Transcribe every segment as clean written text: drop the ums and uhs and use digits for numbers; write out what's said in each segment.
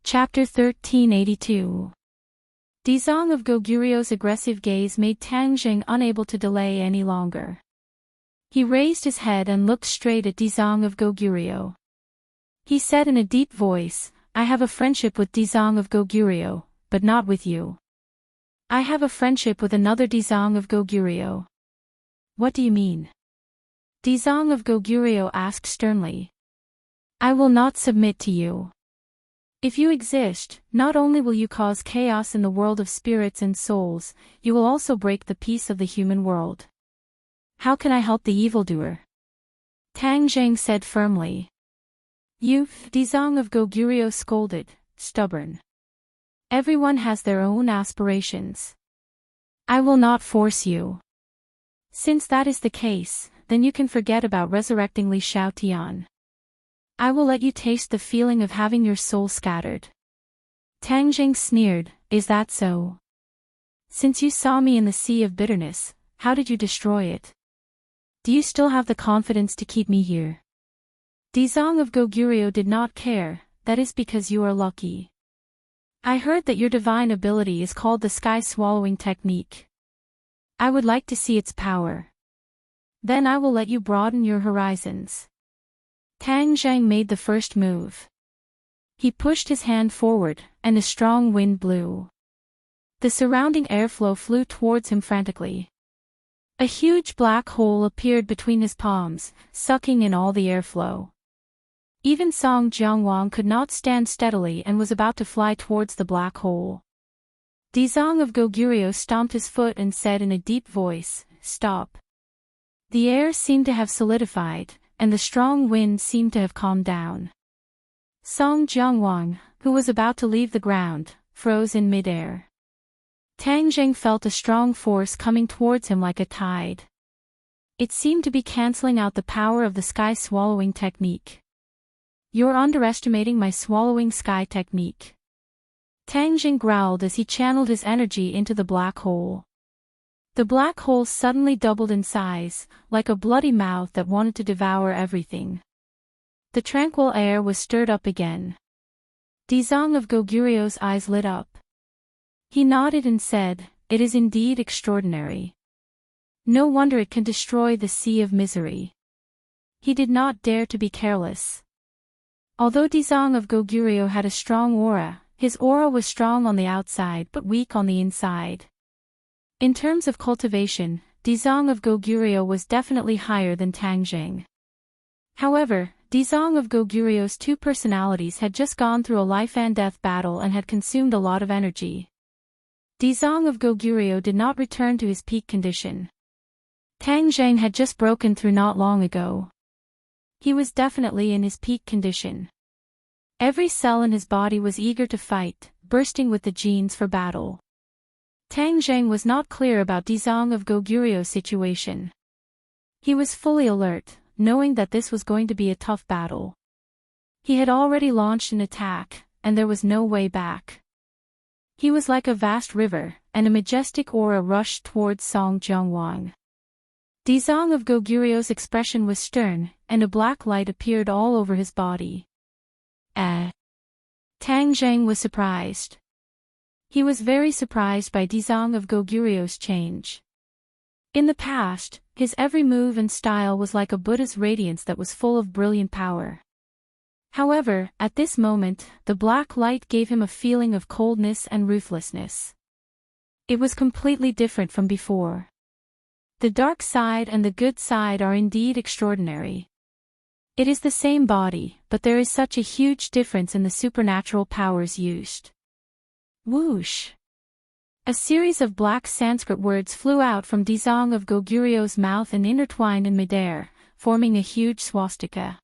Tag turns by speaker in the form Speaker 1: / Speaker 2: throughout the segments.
Speaker 1: Chapter 1382. Dizang of Goguryu's aggressive gaze made Tang Jing unable to delay any longer. He raised his head and looked straight at Dizang of Goguryo. He said in a deep voice, "I have a friendship with Dizang of Goguryo, but not with you. I have a friendship with another Dizang of Goguryo." "What do you mean?" Dizang of Goguryo asked sternly. "I will not submit to you. If you exist, not only will you cause chaos in the world of spirits and souls, you will also break the peace of the human world. How can I help the evildoer?" Tang Jing said firmly. "You," Dizang of Goguryo scolded, "stubborn. Everyone has their own aspirations. I will not force you. Since that is the case, then you can forget about resurrecting Li Xiaotian. I will let you taste the feeling of having your soul scattered." Tang Jing sneered, "Is that so? Since you saw me in the sea of bitterness, how did you destroy it? Do you still have the confidence to keep me here?" Dizang of Goguryo did not care. "That is because you are lucky. I heard that your divine ability is called the sky-swallowing technique. I would like to see its power. Then I will let you broaden your horizons." Tang Jing made the first move. He pushed his hand forward, and a strong wind blew. The surrounding airflow flew towards him frantically. A huge black hole appeared between his palms, sucking in all the airflow. Even Song Jiangwang could not stand steadily and was about to fly towards the black hole. Dizang of Goguryo stomped his foot and said in a deep voice, "Stop." The air seemed to have solidified, and the strong wind seemed to have calmed down. Song Jiangwang, who was about to leave the ground, froze in midair. Tang Jing felt a strong force coming towards him like a tide. It seemed to be canceling out the power of the sky-swallowing technique. "You're underestimating my swallowing sky technique." Tang Jing growled as he channeled his energy into the black hole. The black hole suddenly doubled in size, like a bloody mouth that wanted to devour everything. The tranquil air was stirred up again. Dizang of Goguryo's eyes lit up. He nodded and said, "It is indeed extraordinary. No wonder it can destroy the sea of misery." He did not dare to be careless. Although Dizang of Goguryo had a strong aura, his aura was strong on the outside but weak on the inside. In terms of cultivation, Dizang of Goguryo was definitely higher than Tang Jing. However, Dizang of Goguryo's two personalities had just gone through a life-and-death battle and had consumed a lot of energy. Dizang of Goguryo did not return to his peak condition. Tang Jing had just broken through not long ago. He was definitely in his peak condition. Every cell in his body was eager to fight, bursting with the genes for battle. Tang Jing was not clear about Dizang of Goguryo's situation. He was fully alert, knowing that this was going to be a tough battle. He had already launched an attack, and there was no way back. He was like a vast river, and a majestic aura rushed towards Song Jiangwang. Dizang of Goguryo's expression was stern, and a black light appeared all over his body. Tang Jing was surprised. He was very surprised by Dizang of Goguryo's change. In the past, his every move and style was like a Buddha's radiance that was full of brilliant power. However, at this moment, the black light gave him a feeling of coldness and ruthlessness. It was completely different from before. The dark side and the good side are indeed extraordinary. It is the same body, but there is such a huge difference in the supernatural powers used. Whoosh! A series of black Sanskrit words flew out from Dizang of Goguryo's mouth and intertwined in midair, forming a huge swastika.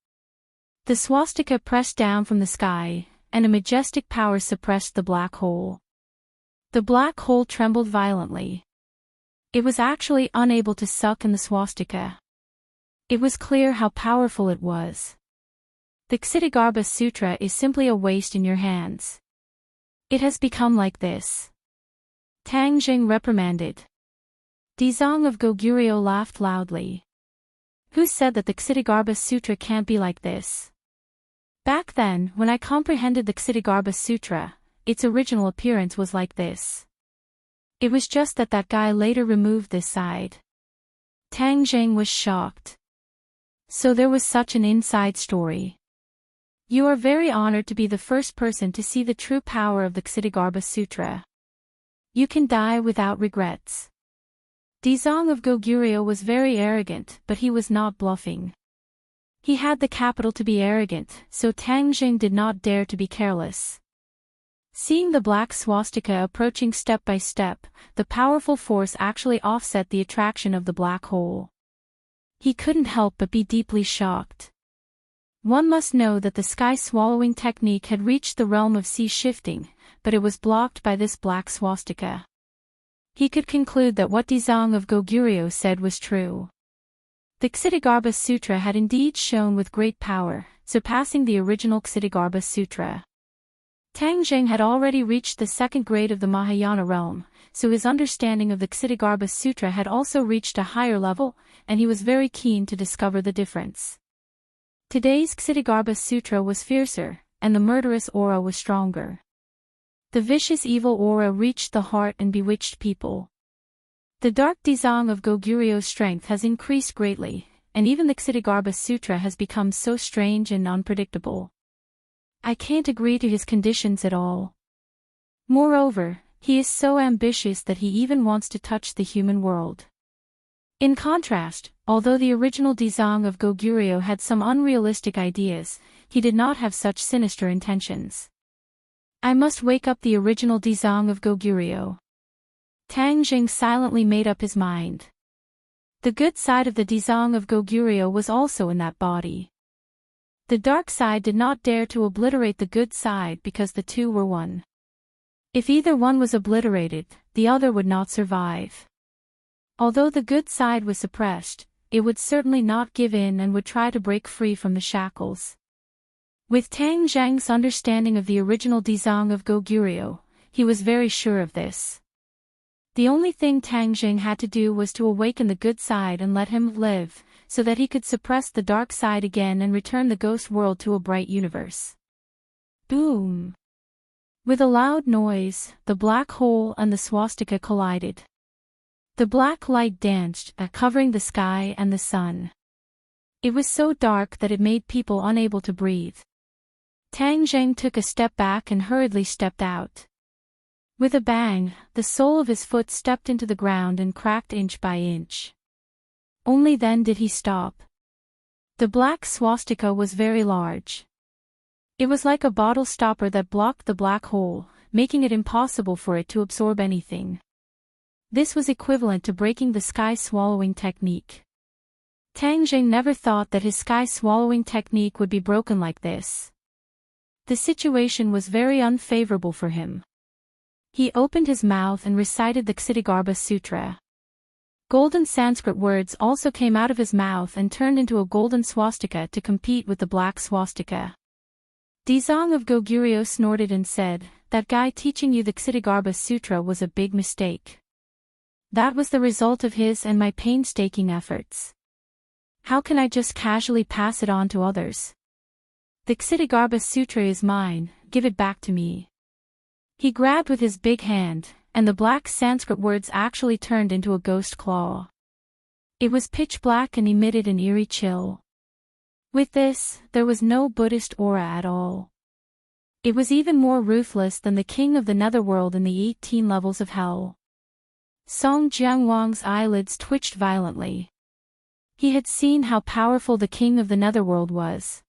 Speaker 1: The swastika pressed down from the sky, and a majestic power suppressed the black hole. The black hole trembled violently. It was actually unable to suck in the swastika. It was clear how powerful it was. The Kshitigarbha Sutra is simply a waste in your hands. It has become like this. Tang Jing reprimanded. Dizang of Goguryo laughed loudly. Who said that the Kshitigarbha Sutra can't be like this? Back then, when I comprehended the Ksitigarbha Sutra, its original appearance was like this. It was just that guy later removed this side. Tang Zheng was shocked. So there was such an inside story. You are very honored to be the first person to see the true power of the Ksitigarbha Sutra. You can die without regrets. Dizong of Goguryeo was very arrogant, but he was not bluffing. He had the capital to be arrogant, so Tang Zheng did not dare to be careless. Seeing the black swastika approaching step by step, the powerful force actually offset the attraction of the black hole. He couldn't help but be deeply shocked. One must know that the sky-swallowing technique had reached the realm of sea shifting, but it was blocked by this black swastika. He could conclude that what Dizong of Goguryeo said was true. The Ksitigarbha Sutra had indeed shone with great power, surpassing the original Ksitigarbha Sutra. Tang Zheng had already reached the second grade of the Mahayana realm, so his understanding of the Ksitigarbha Sutra had also reached a higher level, and he was very keen to discover the difference. Today's Ksitigarbha Sutra was fiercer, and the murderous aura was stronger. The vicious evil aura reached the heart and bewitched people. The dark Dizong of Goguryeo's strength has increased greatly, and even the Ksitigarbha Sutra has become so strange and unpredictable. I can't agree to his conditions at all. Moreover, he is so ambitious that he even wants to touch the human world. In contrast, although the original Dizong of Goguryeo had some unrealistic ideas, he did not have such sinister intentions. I must wake up the original Dizong of Goguryeo. Tang Zheng silently made up his mind. The good side of the Dizong of Goguryeo was also in that body. The dark side did not dare to obliterate the good side because the two were one. If either one was obliterated, the other would not survive. Although the good side was suppressed, it would certainly not give in and would try to break free from the shackles. With Tang Zheng's understanding of the original Dizong of Goguryeo, he was very sure of this. The only thing Tang Zheng had to do was to awaken the good side and let him live, so that he could suppress the dark side again and return the ghost world to a bright universe. Boom! With a loud noise, the black hole and the swastika collided. The black light danced, covering the sky and the sun. It was so dark that it made people unable to breathe. Tang Zheng took a step back and hurriedly stepped out. With a bang, the sole of his foot stepped into the ground and cracked inch by inch. Only then did he stop. The black swastika was very large. It was like a bottle stopper that blocked the black hole, making it impossible for it to absorb anything. This was equivalent to breaking the sky-swallowing technique. Tang Zheng never thought that his sky-swallowing technique would be broken like this. The situation was very unfavorable for him. He opened his mouth and recited the Ksitigarbha Sutra. Golden Sanskrit words also came out of his mouth and turned into a golden swastika to compete with the black swastika. Dizong of Goguryeo snorted and said, "That guy teaching you the Ksitigarbha Sutra was a big mistake. That was the result of his and my painstaking efforts. How can I just casually pass it on to others? The Ksitigarbha Sutra is mine, give it back to me." He grabbed with his big hand, and the black Sanskrit words actually turned into a ghost claw. It was pitch black and emitted an eerie chill. With this, there was no Buddhist aura at all. It was even more ruthless than the king of the netherworld in the 18 levels of hell. Song Jiangwang's eyelids twitched violently. He had seen how powerful the king of the netherworld was.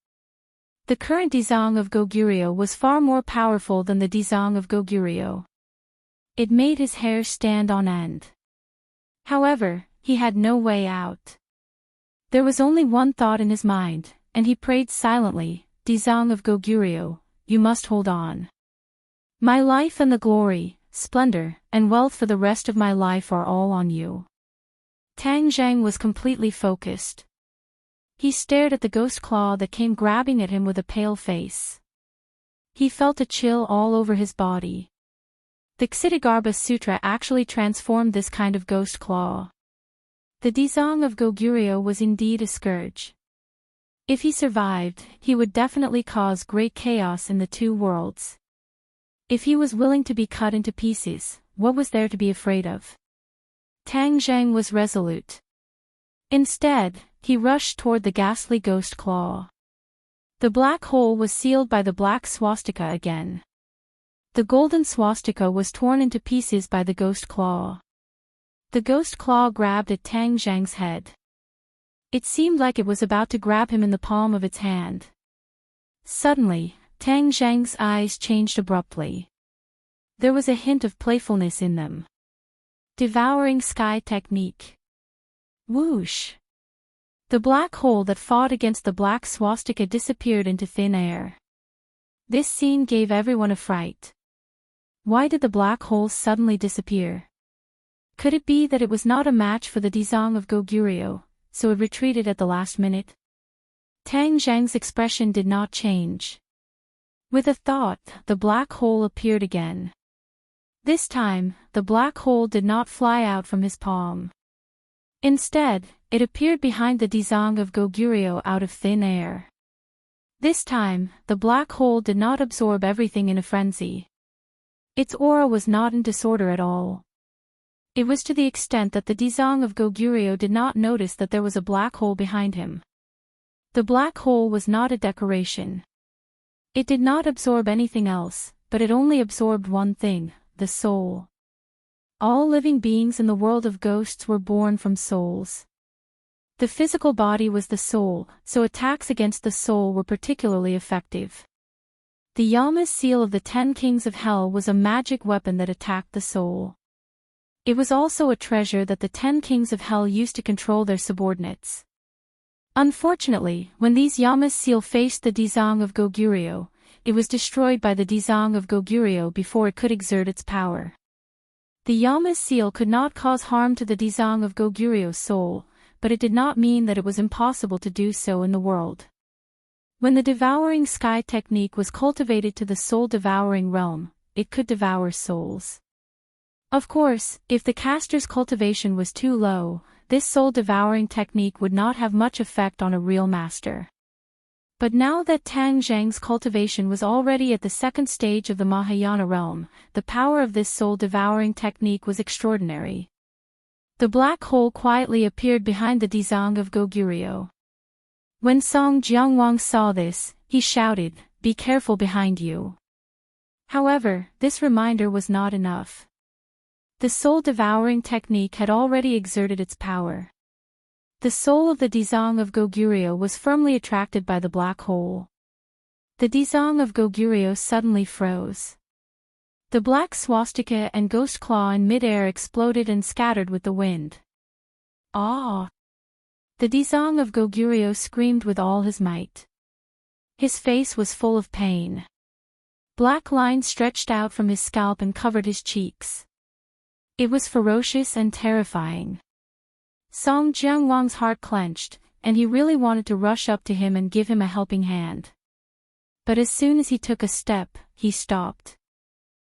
Speaker 1: The current Dizong of Goguryeo was far more powerful than the Dizong of Goguryeo. It made his hair stand on end. However, he had no way out. There was only one thought in his mind, and he prayed silently, "Dizong of Goguryeo, you must hold on. My life and the glory, splendor, and wealth for the rest of my life are all on you." Tang Zheng was completely focused. He stared at the ghost claw that came grabbing at him with a pale face. He felt a chill all over his body. The Ksitigarbha Sutra actually transformed this kind of ghost claw. The Dizong of Goguryeo was indeed a scourge. If he survived, he would definitely cause great chaos in the two worlds. If he was willing to be cut into pieces, what was there to be afraid of? Tang Zheng was resolute. Instead, he rushed toward the ghastly ghost claw. The black hole was sealed by the black swastika again. The golden swastika was torn into pieces by the ghost claw. The ghost claw grabbed at Tang Zheng's head. It seemed like it was about to grab him in the palm of its hand. Suddenly, Tang Zheng's eyes changed abruptly. There was a hint of playfulness in them. Devouring sky technique. Whoosh! The black hole that fought against the black swastika disappeared into thin air. This scene gave everyone a fright. Why did the black hole suddenly disappear? Could it be that it was not a match for the Dizang of Goguryeo, so it retreated at the last minute? Tang Zheng's expression did not change. With a thought, the black hole appeared again. This time, the black hole did not fly out from his palm. Instead, it appeared behind the Dizang of Goguryeo out of thin air. This time, the black hole did not absorb everything in a frenzy. Its aura was not in disorder at all. It was to the extent that the Dizang of Goguryeo did not notice that there was a black hole behind him. The black hole was not a decoration. It did not absorb anything else, but it only absorbed one thing, the soul. All living beings in the world of ghosts were born from souls. The physical body was the soul, so attacks against the soul were particularly effective. The Yama's seal of the 10 kings of hell was a magic weapon that attacked the soul. It was also a treasure that the 10 kings of hell used to control their subordinates. Unfortunately, when these Yama's seal faced the Dizang of Goguryeo, it was destroyed by the Dizang of Goguryeo before it could exert its power. The Yama's seal could not cause harm to the Dizang of Goguryeo's soul, but it did not mean that it was impossible to do so in the world. When the devouring sky technique was cultivated to the soul-devouring realm, it could devour souls. Of course, if the caster's cultivation was too low, this soul-devouring technique would not have much effect on a real master. But now that Tang Zheng's cultivation was already at the second stage of the Mahayana realm, the power of this soul-devouring technique was extraordinary. The black hole quietly appeared behind the Dizang of Goguryeo. When Song Jiangwang saw this, he shouted, "Be careful behind you." However, this reminder was not enough. The soul-devouring technique had already exerted its power. The soul of the Dizang of Goguryeo was firmly attracted by the black hole. The Dizang of Goguryeo suddenly froze. The black swastika and ghost claw in mid-air exploded and scattered with the wind. Ah! The Dizang of Goguryeo screamed with all his might. His face was full of pain. Black lines stretched out from his scalp and covered his cheeks. It was ferocious and terrifying. Song Jiangwang's heart clenched, and he really wanted to rush up to him and give him a helping hand. But as soon as he took a step, he stopped.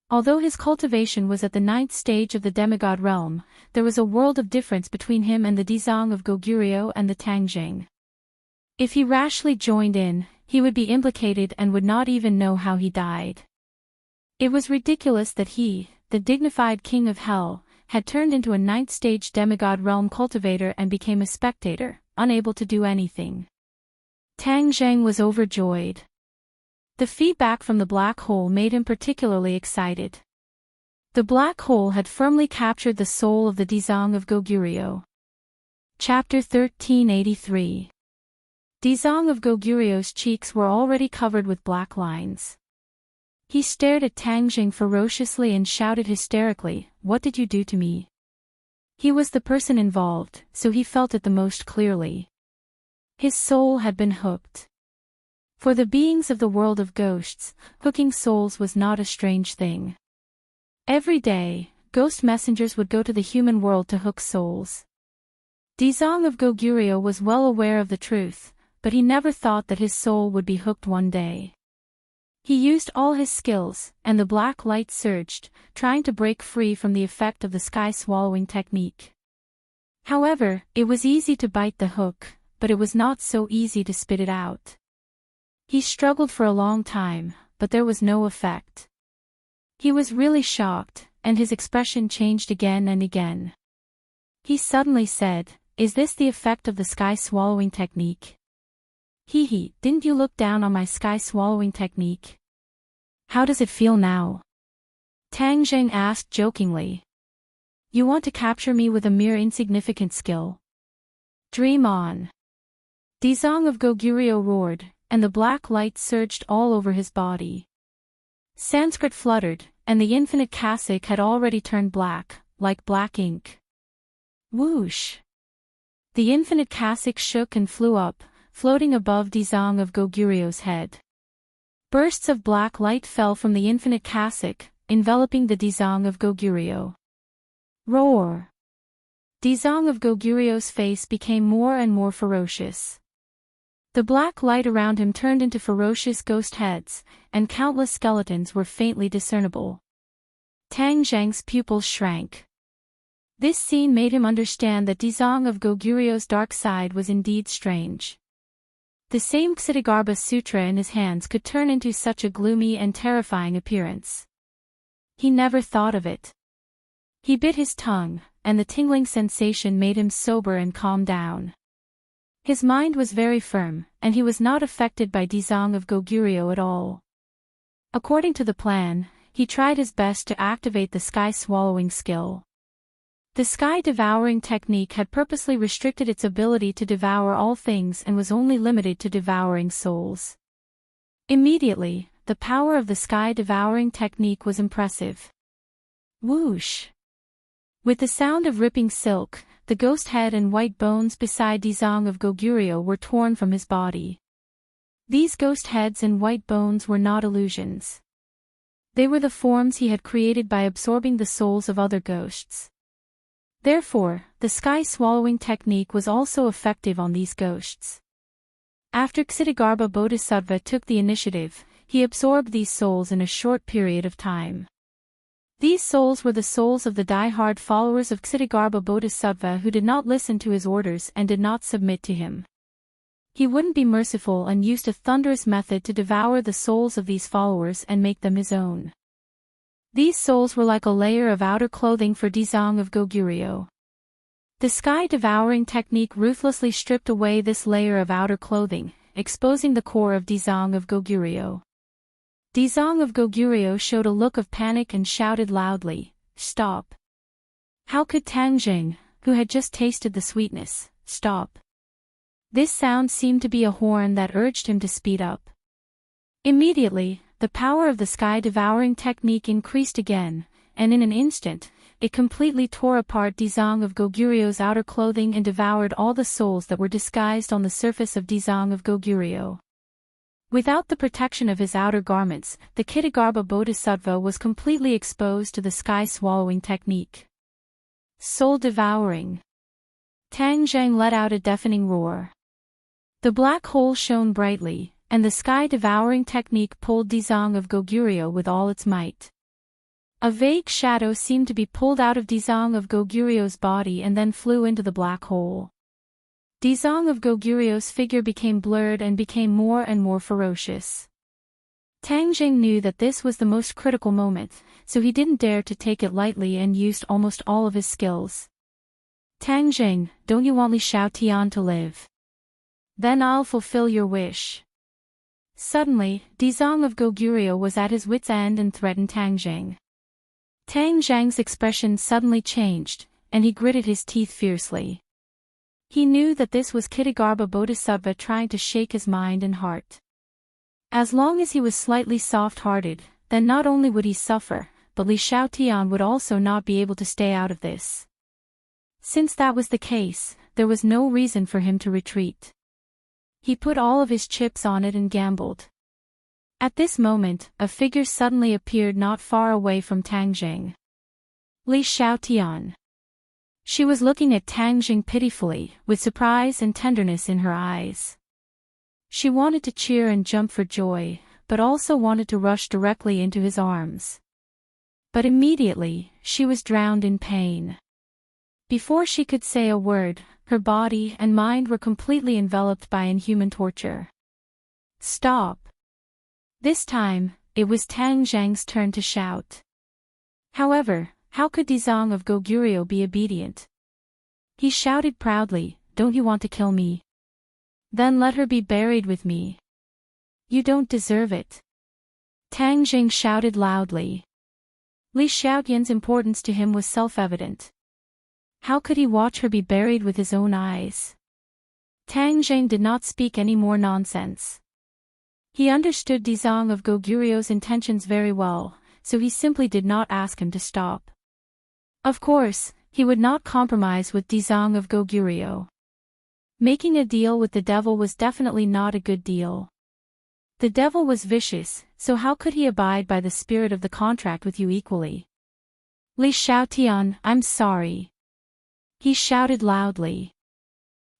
Speaker 1: Although his cultivation was at the 9th stage of the demigod realm, there was a world of difference between him and the Dizang of Goguryeo and the Tangjing. If he rashly joined in, he would be implicated and would not even know how he died. It was ridiculous that he, the dignified king of hell, had turned into a 9th stage demigod realm cultivator and became a spectator, unable to do anything. Tang Zheng was overjoyed. The feedback from the black hole made him particularly excited. The black hole had firmly captured the soul of the Dizang of Goguryeo. Chapter 1383. Dizang of Goguryeo's cheeks were already covered with black lines. He stared at Tang Zheng ferociously and shouted hysterically, "What did you do to me?" He was the person involved, so he felt it the most clearly. His soul had been hooked. For the beings of the world of ghosts, hooking souls was not a strange thing. Every day, ghost messengers would go to the human world to hook souls. Dizang of Goguryeo was well aware of the truth, but he never thought that his soul would be hooked one day. He used all his skills, and the black light surged, trying to break free from the effect of the sky-swallowing technique. However, it was easy to bite the hook, but but it was not so easy to spit it out. He struggled for a long time, but there was no effect. He was really shocked, and his expression changed again and again. He suddenly said, "Is this the effect of the sky swallowing technique? Hee, didn't you look down on my sky swallowing technique? How does it feel now?" Tang Zheng asked jokingly. "You want to capture me with a mere insignificant skill? Dream on." Dizang of Goguryeo roared, and the black light surged all over his body. Sanskrit fluttered, and the infinite cassock had already turned black, like black ink. Whoosh! The infinite cassock shook and flew up, floating above Dizang of Goguryeo's head. Bursts of black light fell from the infinite cassock, enveloping the Dizang of Goguryeo. Roar! Dizang of Goguryeo's face became more and more ferocious. The black light around him turned into ferocious ghost heads, and countless skeletons were faintly discernible. Tang Zheng's pupils shrank. This scene made him understand that Dizang of Goguryeo's dark side was indeed strange. The same Ksitigarbha Sutra in his hands could turn into such a gloomy and terrifying appearance. He never thought of it. He bit his tongue, and the tingling sensation made him sober and calm down. His mind was very firm, and he was not affected by Dizang of Goguryeo at all. According to the plan, he tried his best to activate the sky-swallowing skill. The sky-devouring technique had purposely restricted its ability to devour all things and was only limited to devouring souls. Immediately, the power of the sky-devouring technique was impressive. Whoosh! With the sound of ripping silk, the ghost head and white bones beside Dizang of Goguryeo were torn from his body. These ghost heads and white bones were not illusions. They were the forms he had created by absorbing the souls of other ghosts. Therefore, the sky-swallowing technique was also effective on these ghosts. After Ksitigarbha Bodhisattva took the initiative, he absorbed these souls in a short period of time. These souls were the souls of the die-hard followers of Ksitigarbha Bodhisattva who did not listen to his orders and did not submit to him. He wouldn't be merciful and used a thunderous method to devour the souls of these followers and make them his own. These souls were like a layer of outer clothing for Dizang of Goguryeo. The sky-devouring technique ruthlessly stripped away this layer of outer clothing, exposing the core of Dizang of Goguryeo. Dizang of Goguryeo showed a look of panic and shouted loudly, "Stop!" How could Tang Zheng, who had just tasted the sweetness, stop? This sound seemed to be a horn that urged him to speed up. Immediately, the power of the sky-devouring technique increased again, and in an instant, it completely tore apart Dizang of Goguryeo's outer clothing and devoured all the souls that were disguised on the surface of Dizang of Goguryeo. Without the protection of his outer garments, the Ksitigarbha Bodhisattva was completely exposed to the sky-swallowing technique. Soul-devouring. Tang Zheng let out a deafening roar. The black hole shone brightly, and the sky-devouring technique pulled Dizang of Goguryeo with all its might. A vague shadow seemed to be pulled out of Dizang of Goguryeo's body and then flew into the black hole. Dizang of Goguryeo's figure became blurred and became more and more ferocious. Tang Zheng knew that this was the most critical moment, so he didn't dare to take it lightly and used almost all of his skills. "Tang Zheng, don't you want Li Xiaotian to live? Then I'll fulfill your wish." Suddenly, Dizang of Goguryeo was at his wit's end and threatened Tang Zheng. Tang Zheng's expression suddenly changed, and he gritted his teeth fiercely. He knew that this was Ksitigarbha Bodhisattva trying to shake his mind and heart. As long as he was slightly soft-hearted, then not only would he suffer, but Li Xiaotian would also not be able to stay out of this. Since that was the case, there was no reason for him to retreat. He put all of his chips on it and gambled. At this moment, a figure suddenly appeared not far away from Tang Zheng. Li Xiaotian. She was looking at Tang Zheng pitifully, with surprise and tenderness in her eyes. She wanted to cheer and jump for joy, but also wanted to rush directly into his arms. But immediately, she was drowned in pain. Before she could say a word, her body and mind were completely enveloped by inhuman torture. Stop! This time, it was Tang Zhang's turn to shout. However, how could Dizong of Goguryeo be obedient? He shouted proudly, "Don't you want to kill me? Then let her be buried with me. You don't deserve it." Tang Jing shouted loudly. Li Xiaotian's importance to him was self-evident. How could he watch her be buried with his own eyes? Tang Jing did not speak any more nonsense. He understood Dizong of Goguryeo's intentions very well, so he simply did not ask him to stop. Of course, he would not compromise with Dizong of Goguryeo. Making a deal with the devil was definitely not a good deal. The devil was vicious, so how could he abide by the spirit of the contract with you equally? Li Xiaotian, I'm sorry. He shouted loudly.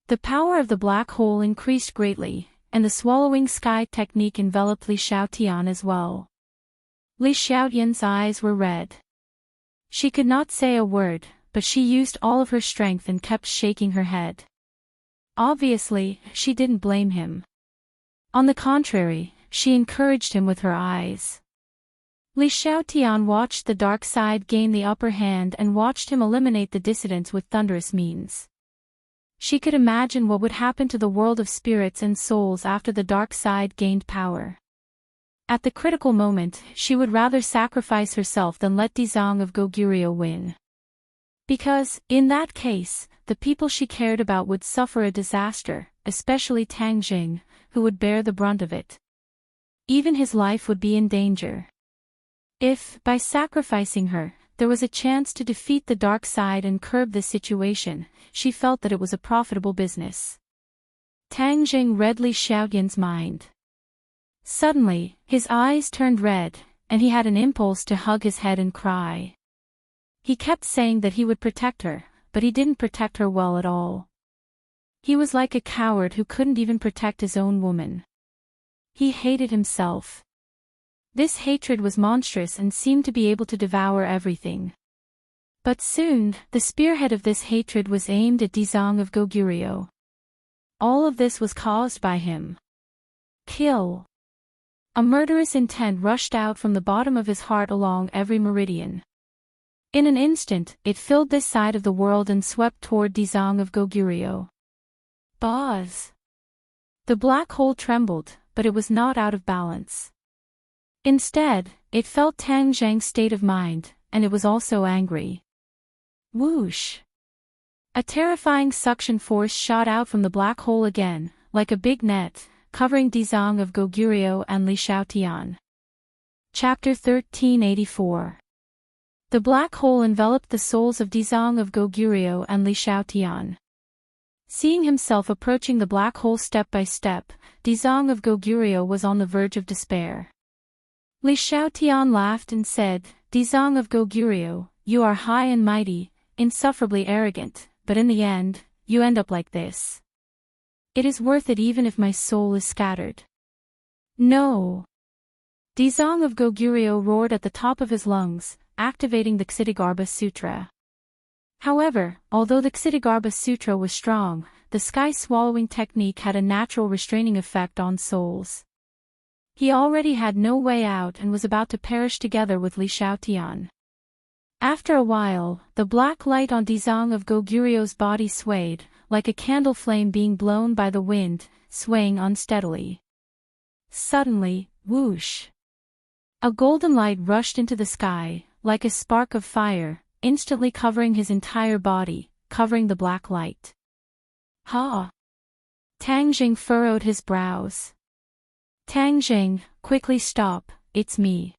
Speaker 1: The power of the black hole increased greatly, and the swallowing sky technique enveloped Li Xiaotian as well. Li Xiaotian's eyes were red. She could not say a word, but she used all of her strength and kept shaking her head. Obviously, she didn't blame him. On the contrary, she encouraged him with her eyes. Li Xiaotian watched the dark side gain the upper hand and watched him eliminate the dissidents with thunderous means. She could imagine what would happen to the world of spirits and souls after the dark side gained power. At the critical moment, she would rather sacrifice herself than let Dizong of Goguryeo win. Because, in that case, the people she cared about would suffer a disaster, especially Tang Jing, who would bear the brunt of it. Even his life would be in danger. If, by sacrificing her, there was a chance to defeat the dark side and curb this situation, she felt that it was a profitable business. Tang Jing read Li Xiaotian's mind. Suddenly, his eyes turned red, and he had an impulse to hug his head and cry. He kept saying that he would protect her, but he didn't protect her well at all. He was like a coward who couldn't even protect his own woman. He hated himself. This hatred was monstrous and seemed to be able to devour everything. But soon, the spearhead of this hatred was aimed at Dizong of Goguryeo. All of this was caused by him. Kill. A murderous intent rushed out from the bottom of his heart along every meridian. In an instant, it filled this side of the world and swept toward Dizong of Goguryeo. Buzz! The black hole trembled, but it was not out of balance. Instead, it felt Tang Zhang's state of mind, and it was also angry. Whoosh! A terrifying suction force shot out from the black hole again, like a big net, covering Dizong of Goguryeo and Li Xiaotian. Chapter 1384. The black hole enveloped the souls of Dizong of Goguryeo and Li Xiaotian. Seeing himself approaching the black hole step by step, Dizong of Goguryeo was on the verge of despair. Li Xiaotian laughed and said, "Dizong of Goguryeo, you are high and mighty, insufferably arrogant, but in the end, you end up like this. It is worth it even if my soul is scattered." No! Dizong of Goguryeo roared at the top of his lungs, activating the Ksitigarbha Sutra. However, although the Ksitigarbha Sutra was strong, the sky-swallowing technique had a natural restraining effect on souls. He already had no way out and was about to perish together with Li Xiaotian. After a while, the black light on Dizong of Goguryeo's body swayed, like a candle flame being blown by the wind, swaying unsteadily. Suddenly, whoosh! A golden light rushed into the sky, like a spark of fire, instantly covering his entire body, covering the black light. Ha! Tang Jing furrowed his brows. Tang Jing, quickly stop, it's me.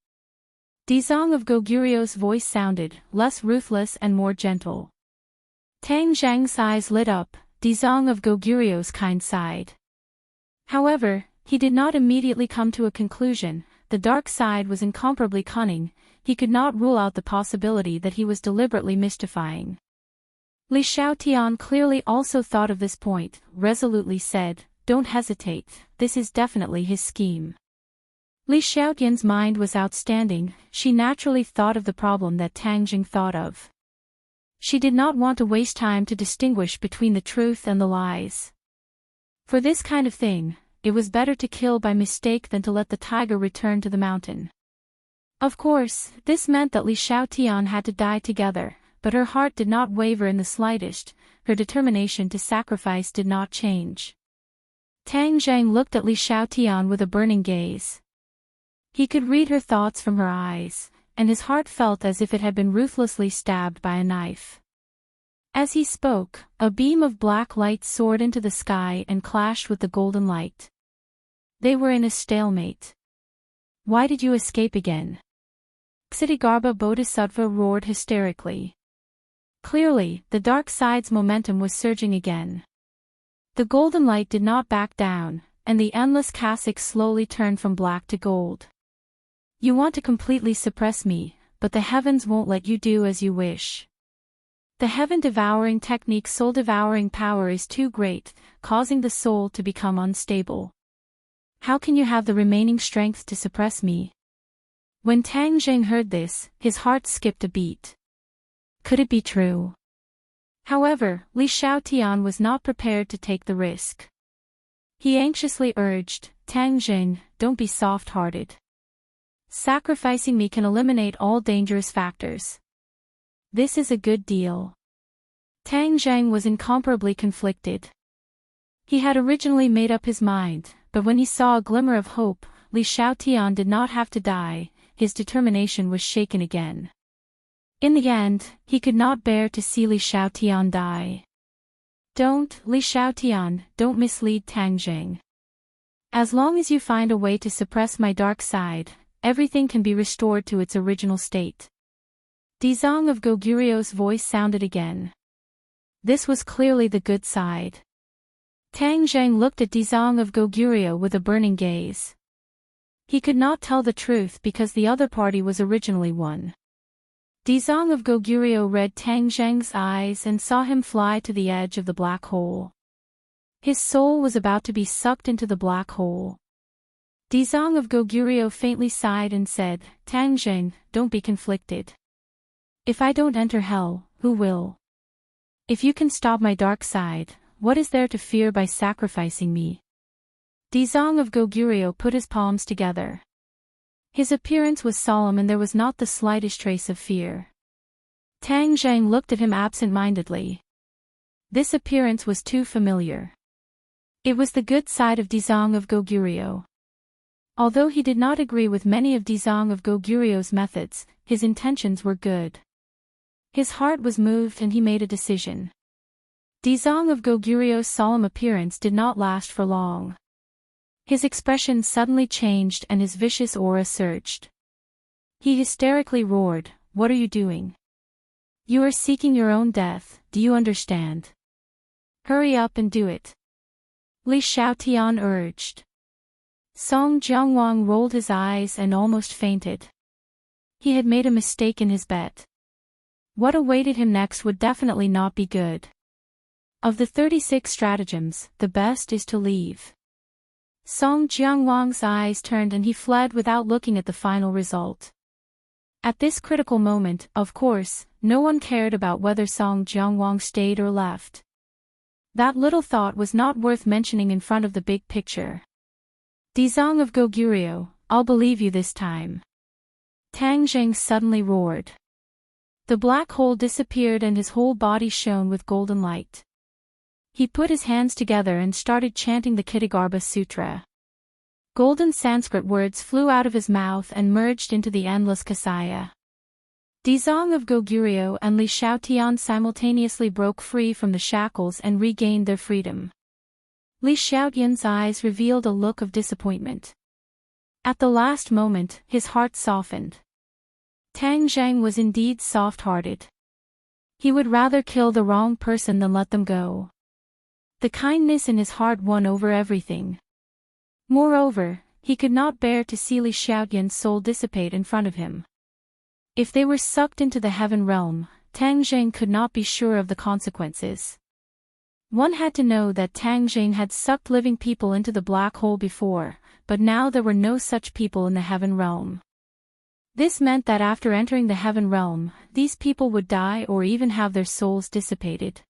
Speaker 1: Dizong of Goguryeo's voice sounded, less ruthless and more gentle. Tang Zhang's eyes lit up, Dizong of Goguryeo's kind side. However, he did not immediately come to a conclusion. The dark side was incomparably cunning, he could not rule out the possibility that he was deliberately mystifying. Li Xiaotian clearly also thought of this point, resolutely said, "Don't hesitate, this is definitely his scheme." Li Xiaotian's mind was outstanding, she naturally thought of the problem that Tang Jing thought of. She did not want to waste time to distinguish between the truth and the lies. For this kind of thing, it was better to kill by mistake than to let the tiger return to the mountain. Of course, this meant that Li Xiaotian had to die together, but her heart did not waver in the slightest, her determination to sacrifice did not change. Tang Zheng looked at Li Xiaotian with a burning gaze. He could read her thoughts from her eyes, and his heart felt as if it had been ruthlessly stabbed by a knife. As he spoke, a beam of black light soared into the sky and clashed with the golden light. They were in a stalemate. Why did you escape again? Ksitigarbha Bodhisattva roared hysterically. Clearly, the dark side's momentum was surging again. The golden light did not back down, and the endless cassock slowly turned from black to gold. You want to completely suppress me, but the heavens won't let you do as you wish. The heaven-devouring technique's soul-devouring power is too great, causing the soul to become unstable. How can you have the remaining strength to suppress me? When Tang Zheng heard this, his heart skipped a beat. Could it be true? However, Li Xiaotian was not prepared to take the risk. He anxiously urged, Tang Zheng, don't be soft-hearted. Sacrificing me can eliminate all dangerous factors. This is a good deal. Tang Zheng was incomparably conflicted. He had originally made up his mind, but when he saw a glimmer of hope, Li Xiaotian did not have to die, his determination was shaken again. In the end, he could not bear to see Li Xiaotian die. Don't, Li Xiaotian, don't mislead Tang Zheng. As long as you find a way to suppress my dark side, everything can be restored to its original state. Dizong of Goguryu's voice sounded again. This was clearly the good side. Tang Zheng looked at Dizong of Goguryu with a burning gaze. He could not tell the truth because the other party was originally one. Dizong of Goguryu read Tang Zheng's eyes and saw him fly to the edge of the black hole. His soul was about to be sucked into the black hole. Dizong of Goguryu faintly sighed and said, Tang Zheng, don't be conflicted. If I don't enter hell, who will? If you can stop my dark side, what is there to fear by sacrificing me? Dizong of Goguryu put his palms together. His appearance was solemn and there was not the slightest trace of fear. Tang Zheng looked at him absent-mindedly. This appearance was too familiar. It was the good side of Dizong of Goguryu. Although he did not agree with many of Dizong of Goguryu's methods, his intentions were good. His heart was moved and he made a decision. Dizong of Goguryu's solemn appearance did not last for long. His expression suddenly changed and his vicious aura surged. He hysterically roared, What are you doing? You are seeking your own death, do you understand? Hurry up and do it. Li Xiaotian urged. Song Jiangwang rolled his eyes and almost fainted. He had made a mistake in his bet. What awaited him next would definitely not be good. Of the 36 stratagems, the best is to leave. Song Jiangwang's eyes turned and he fled without looking at the final result. At this critical moment, of course, no one cared about whether Song Jiangwang stayed or left. That little thought was not worth mentioning in front of the big picture. Dizong of Goguryu, I'll believe you this time. Tang Zheng suddenly roared. The black hole disappeared and his whole body shone with golden light. He put his hands together and started chanting the Ksitigarbha Sutra. Golden Sanskrit words flew out of his mouth and merged into the endless Kasaya. Dizong of Goguryu and Li Xiaotian simultaneously broke free from the shackles and regained their freedom. Li Xiaotian's eyes revealed a look of disappointment. At the last moment, his heart softened. Tang Zheng was indeed soft-hearted. He would rather kill the wrong person than let them go. The kindness in his heart won over everything. Moreover, he could not bear to see Li Xiaotian's soul dissipate in front of him. If they were sucked into the heaven realm, Tang Zheng could not be sure of the consequences. One had to know that Tang Zheng had sucked living people into the black hole before, but now there were no such people in the heaven realm. This meant that after entering the heaven realm, these people would die or even have their souls dissipated.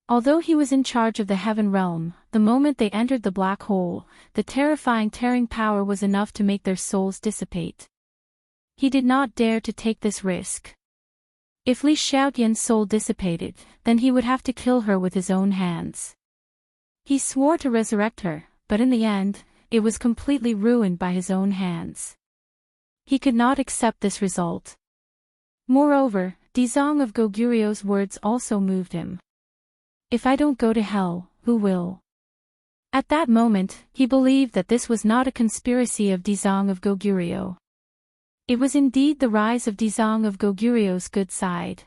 Speaker 1: Although he was in charge of the heaven realm, the moment they entered the black hole, the terrifying tearing power was enough to make their souls dissipate. He did not dare to take this risk. If Li Xiaotian's soul dissipated, then he would have to kill her with his own hands. He swore to resurrect her, but in the end, it was completely ruined by his own hands. He could not accept this result. Moreover, Dizong of Goguryu's words also moved him. If I don't go to hell, who will? At that moment, he believed that this was not a conspiracy of Dizong of Goguryo. It was indeed the rise of Dizong of Goguryo's good side.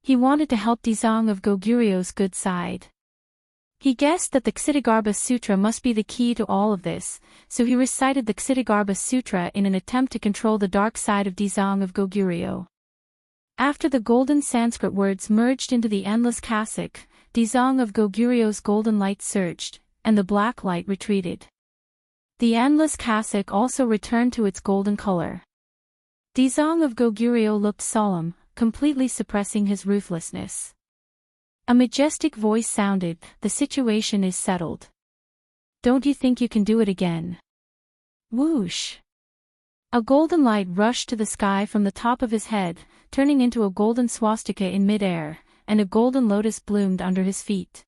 Speaker 1: He wanted to help Dizong of Goguryo's good side. He guessed that the Ksitigarbha Sutra must be the key to all of this, so he recited the Ksitigarbha Sutra in an attempt to control the dark side of Dizong of Goguryo. After the golden Sanskrit words merged into the endless Kasik, Dizong of Goguryo's golden light surged, and the black light retreated. The endless Kasik also returned to its golden color. Dizong of Goguryo looked solemn, completely suppressing his ruthlessness. A majestic voice sounded, "The situation is settled. Don't you think you can do it again?" Whoosh! A golden light rushed to the sky from the top of his head, turning into a golden swastika in mid-air, and a golden lotus bloomed under his feet.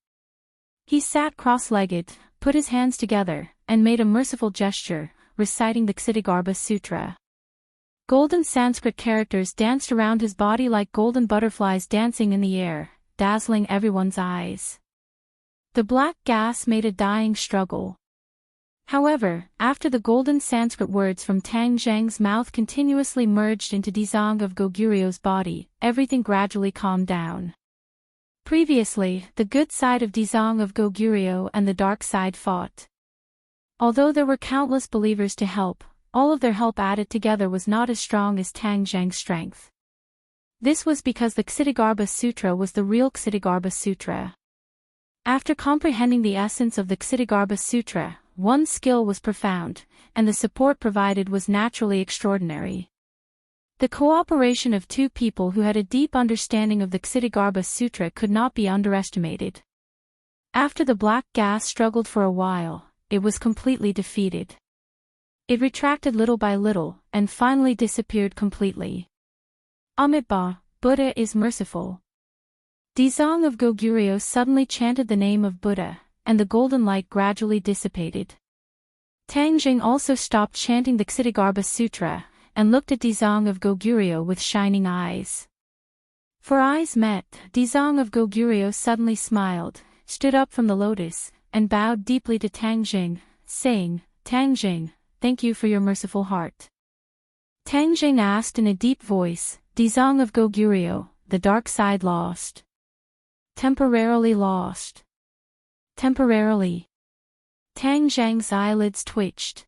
Speaker 1: He sat cross-legged, put his hands together, and made a merciful gesture, reciting the Ksitigarbha Sutra. Golden Sanskrit characters danced around his body like golden butterflies dancing in the air, dazzling everyone's eyes. The black gas made a dying struggle. However, after the golden Sanskrit words from Tang Zhang's mouth continuously merged into Dizong of Goguryo's body, everything gradually calmed down. Previously, the good side of Dizong of Goguryo and the dark side fought. Although there were countless believers to help, all of their help added together was not as strong as Tang Zhang's strength. This was because the Ksitigarbha Sutra was the real Ksitigarbha Sutra. After comprehending the essence of the Ksitigarbha Sutra, one's skill was profound, and the support provided was naturally extraordinary. The cooperation of two people who had a deep understanding of the Ksitigarbha Sutra could not be underestimated. After the black gas struggled for a while, it was completely defeated. It retracted little by little, and finally disappeared completely. Amitabha, Buddha is merciful. Dizong of Goguryo suddenly chanted the name of Buddha, and the golden light gradually dissipated. Tangjing also stopped chanting the Ksitigarbha Sutra, and looked at Dizong of Goguryo with shining eyes. For eyes met, Dizong of Goguryo suddenly smiled, stood up from the lotus, and bowed deeply to Tangjing, saying, "Tangjing, thank you for your merciful heart." Tangjing asked in a deep voice, "Dizong of Goguryo, the dark side lost?" "Temporarily lost." "Temporarily." Tang Zhang's eyelids twitched.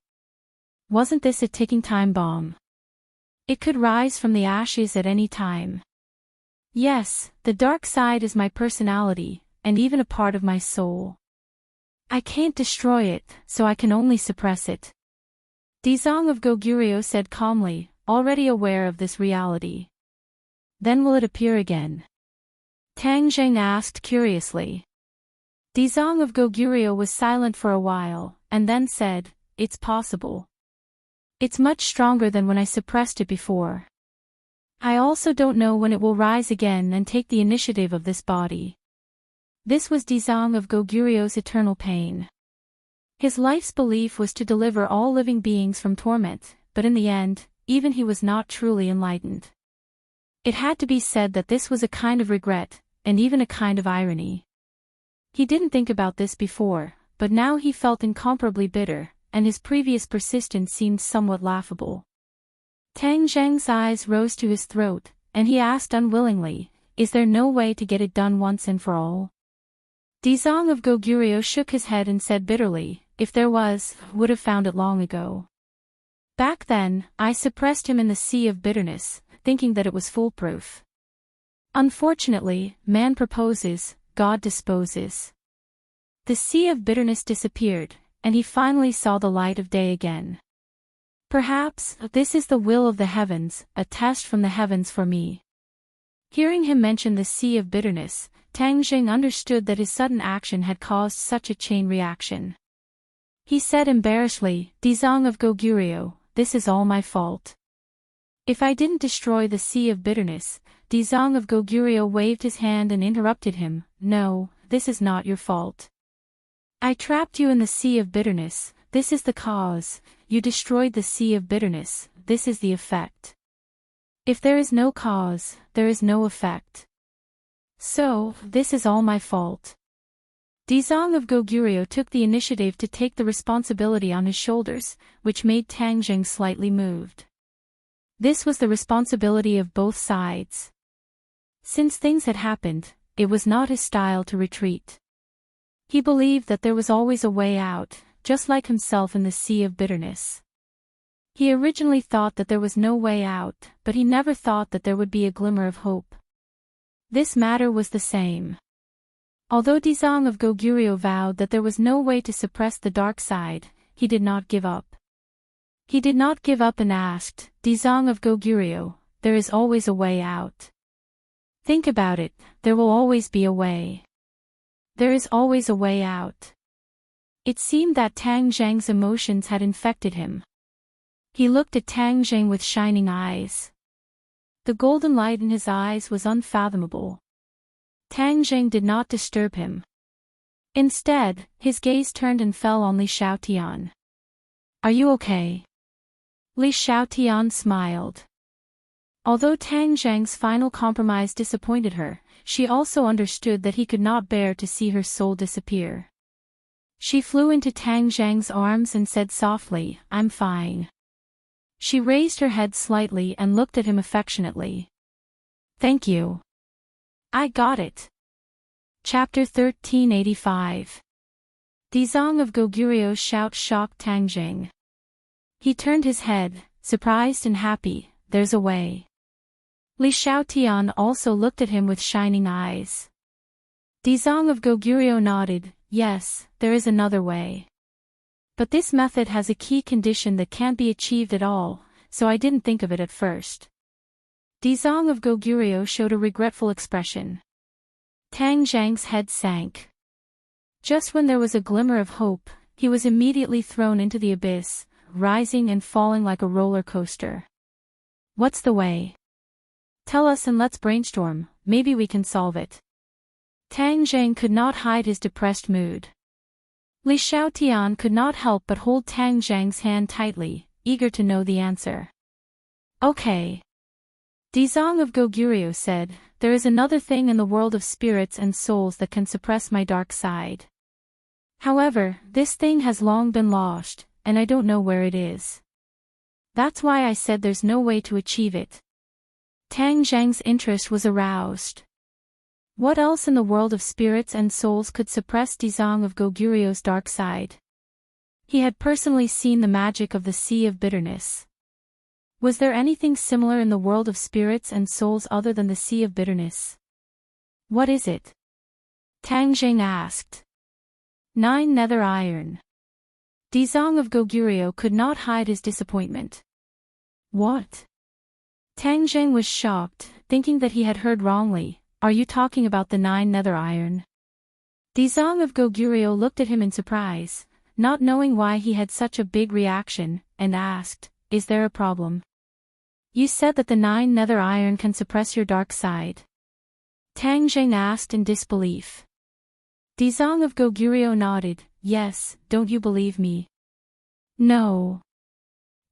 Speaker 1: Wasn't this a ticking time bomb? It could rise from the ashes at any time. Yes, the dark side is my personality, and even a part of my soul. I can't destroy it, so I can only suppress it. Dizong of Goguryo said calmly, already aware of this reality. Then will it appear again? Tang Zhang asked curiously. Dizong of Goguryo was silent for a while, and then said, "It's possible. It's much stronger than when I suppressed it before. I also don't know when it will rise again and take the initiative of this body." This was Dizong of Goguryo's eternal pain. His life's belief was to deliver all living beings from torment, but in the end, even he was not truly enlightened. It had to be said that this was a kind of regret, and even a kind of irony. He didn't think about this before, but now he felt incomparably bitter, and his previous persistence seemed somewhat laughable. Tang Zhang's eyes rose to his throat, and he asked unwillingly, "Is there no way to get it done once and for all?" Dizong of Goguryo shook his head and said bitterly, "If there was, would have found it long ago. Back then, I suppressed him in the sea of bitterness, thinking that it was foolproof. Unfortunately, man proposes, God disposes. The sea of bitterness disappeared, and he finally saw the light of day again. Perhaps this is the will of the heavens, a test from the heavens for me. Hearing him mention the sea of bitterness, Tang Jing understood that his sudden action had caused such a chain reaction. He said embarrassedly, Dizong of Goguryeo, this is all my fault. If I didn't destroy the sea of bitterness, Dizong of Goguryeo waved his hand and interrupted him, no, this is not your fault. I trapped you in the sea of bitterness, this is the cause, you destroyed the sea of bitterness, this is the effect. If there is no cause, there is no effect. So, this is all my fault. Dizong of Goguryeo took the initiative to take the responsibility on his shoulders, which made Tang Jing slightly moved. This was the responsibility of both sides. Since things had happened, it was not his style to retreat. He believed that there was always a way out, just like himself in the sea of bitterness. He originally thought that there was no way out, but he never thought that there would be a glimmer of hope. This matter was the same. Although Dizong of Goguryeo vowed that there was no way to suppress the dark side, he did not give up. He did not give up and asked, Dizong of Goguryeo, there is always a way out. Think about it, there will always be a way. There is always a way out. It seemed that Tang Jing's emotions had infected him. He looked at Tang Jing with shining eyes. The golden light in his eyes was unfathomable. Tang Jing did not disturb him. Instead, his gaze turned and fell on Li Xiaotian. Are you okay? Li Xiaotian smiled. Although Tang Jing's final compromise disappointed her, she also understood that he could not bear to see her soul disappear. She flew into Tang Jing's arms and said softly, I'm fine. She raised her head slightly and looked at him affectionately. Thank you. I got it. Chapter 1385. Dizong of Goguryo's shout shocked Tang Jing. He turned his head, surprised and happy, there's a way. Li Xiaotian also looked at him with shining eyes. Dizong of Goguryo nodded, yes, there is another way. But this method has a key condition that can't be achieved at all, so I didn't think of it at first. Dizong of Goguryo showed a regretful expression. Tang Jing's head sank. Just when there was a glimmer of hope, he was immediately thrown into the abyss, rising and falling like a roller coaster. What's the way? Tell us and let's brainstorm, maybe we can solve it. Tang Jing could not hide his depressed mood. Li Xiaotian could not help but hold Tang Jing's hand tightly, eager to know the answer. Okay. Dizong of Goguryo said, there is another thing in the world of spirits and souls that can suppress my dark side. However, this thing has long been lost, and I don't know where it is. That's why I said there's no way to achieve it. Tang Jing's interest was aroused. What else in the world of spirits and souls could suppress Dizong of Goguryo's dark side? He had personally seen the magic of the sea of bitterness. Was there anything similar in the world of spirits and souls other than the sea of bitterness? What is it? Tang Jing asked. 9 nether iron. Dizong of Goguryo could not hide his disappointment. What? Tang Jing was shocked, thinking that he had heard wrongly. Are you talking about the 9 nether iron? Dizong of Goguryo looked at him in surprise, not knowing why he had such a big reaction, and asked, is there a problem? You said that the 9 nether iron can suppress your dark side. Tang Jing asked in disbelief. Dizong of Goguryo nodded, yes, don't you believe me? No.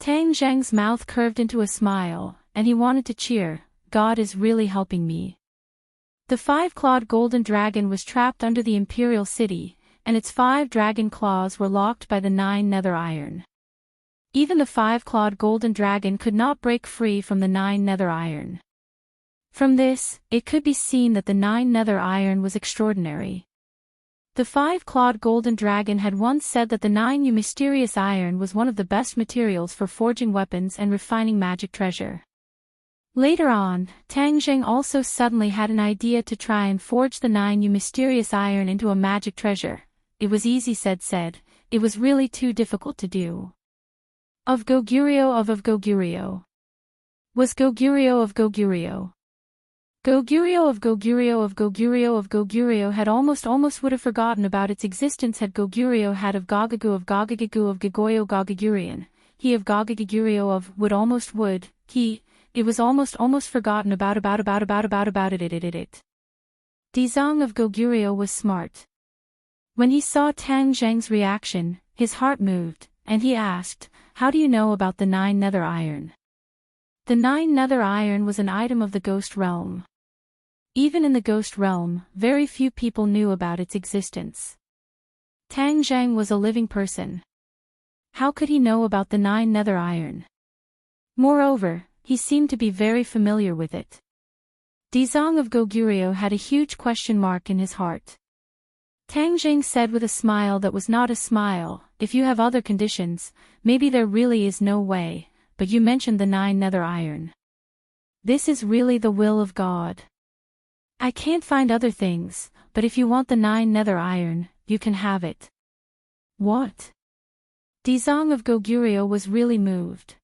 Speaker 1: Tang Jing's mouth curved into a smile, and he wanted to cheer, God is really helping me. The 5-clawed golden dragon was trapped under the imperial city, and its 5 dragon claws were locked by the 9 nether iron. Even the 5-clawed golden dragon could not break free from the 9 nether iron. From this, it could be seen that the 9 nether iron was extraordinary. The 5-clawed golden dragon had once said that the 9 mysterious iron was one of the best materials for forging weapons and refining magic treasure. Later on, Tang Jing also suddenly had an idea to try and forge the 9 mysterious iron into a magic treasure. It was easy said, it was really too difficult to do. Of Goguryeo. Was Goguryeo of Goguryeo. Goguryeo of Goguryeo had almost would have forgotten about its existence had Goguryeo had of Gogagu of Gogoyo Gogagurian, he of Gogaguryo of would, he, it was almost forgotten about it. Dizong of Goguryeo was smart. When he saw Tang Zheng's reaction, his heart moved, and he asked, "How do you know about the 9 nether iron?" The 9 nether iron was an item of the ghost realm. Even in the ghost realm, very few people knew about its existence. Tang Zheng was a living person. How could he know about the 9 nether iron? Moreover, he seemed to be very familiar with it. Dizong of Goguryeo had a huge question mark in his heart. Tang Zheng said with a smile that was not a smile, "If you have other conditions, maybe there really is no way, but you mentioned the 9 nether iron. This is really the will of God. I can't find other things, but if you want the 9 nether iron, you can have it." What? Dizong of Goguryeo was really moved.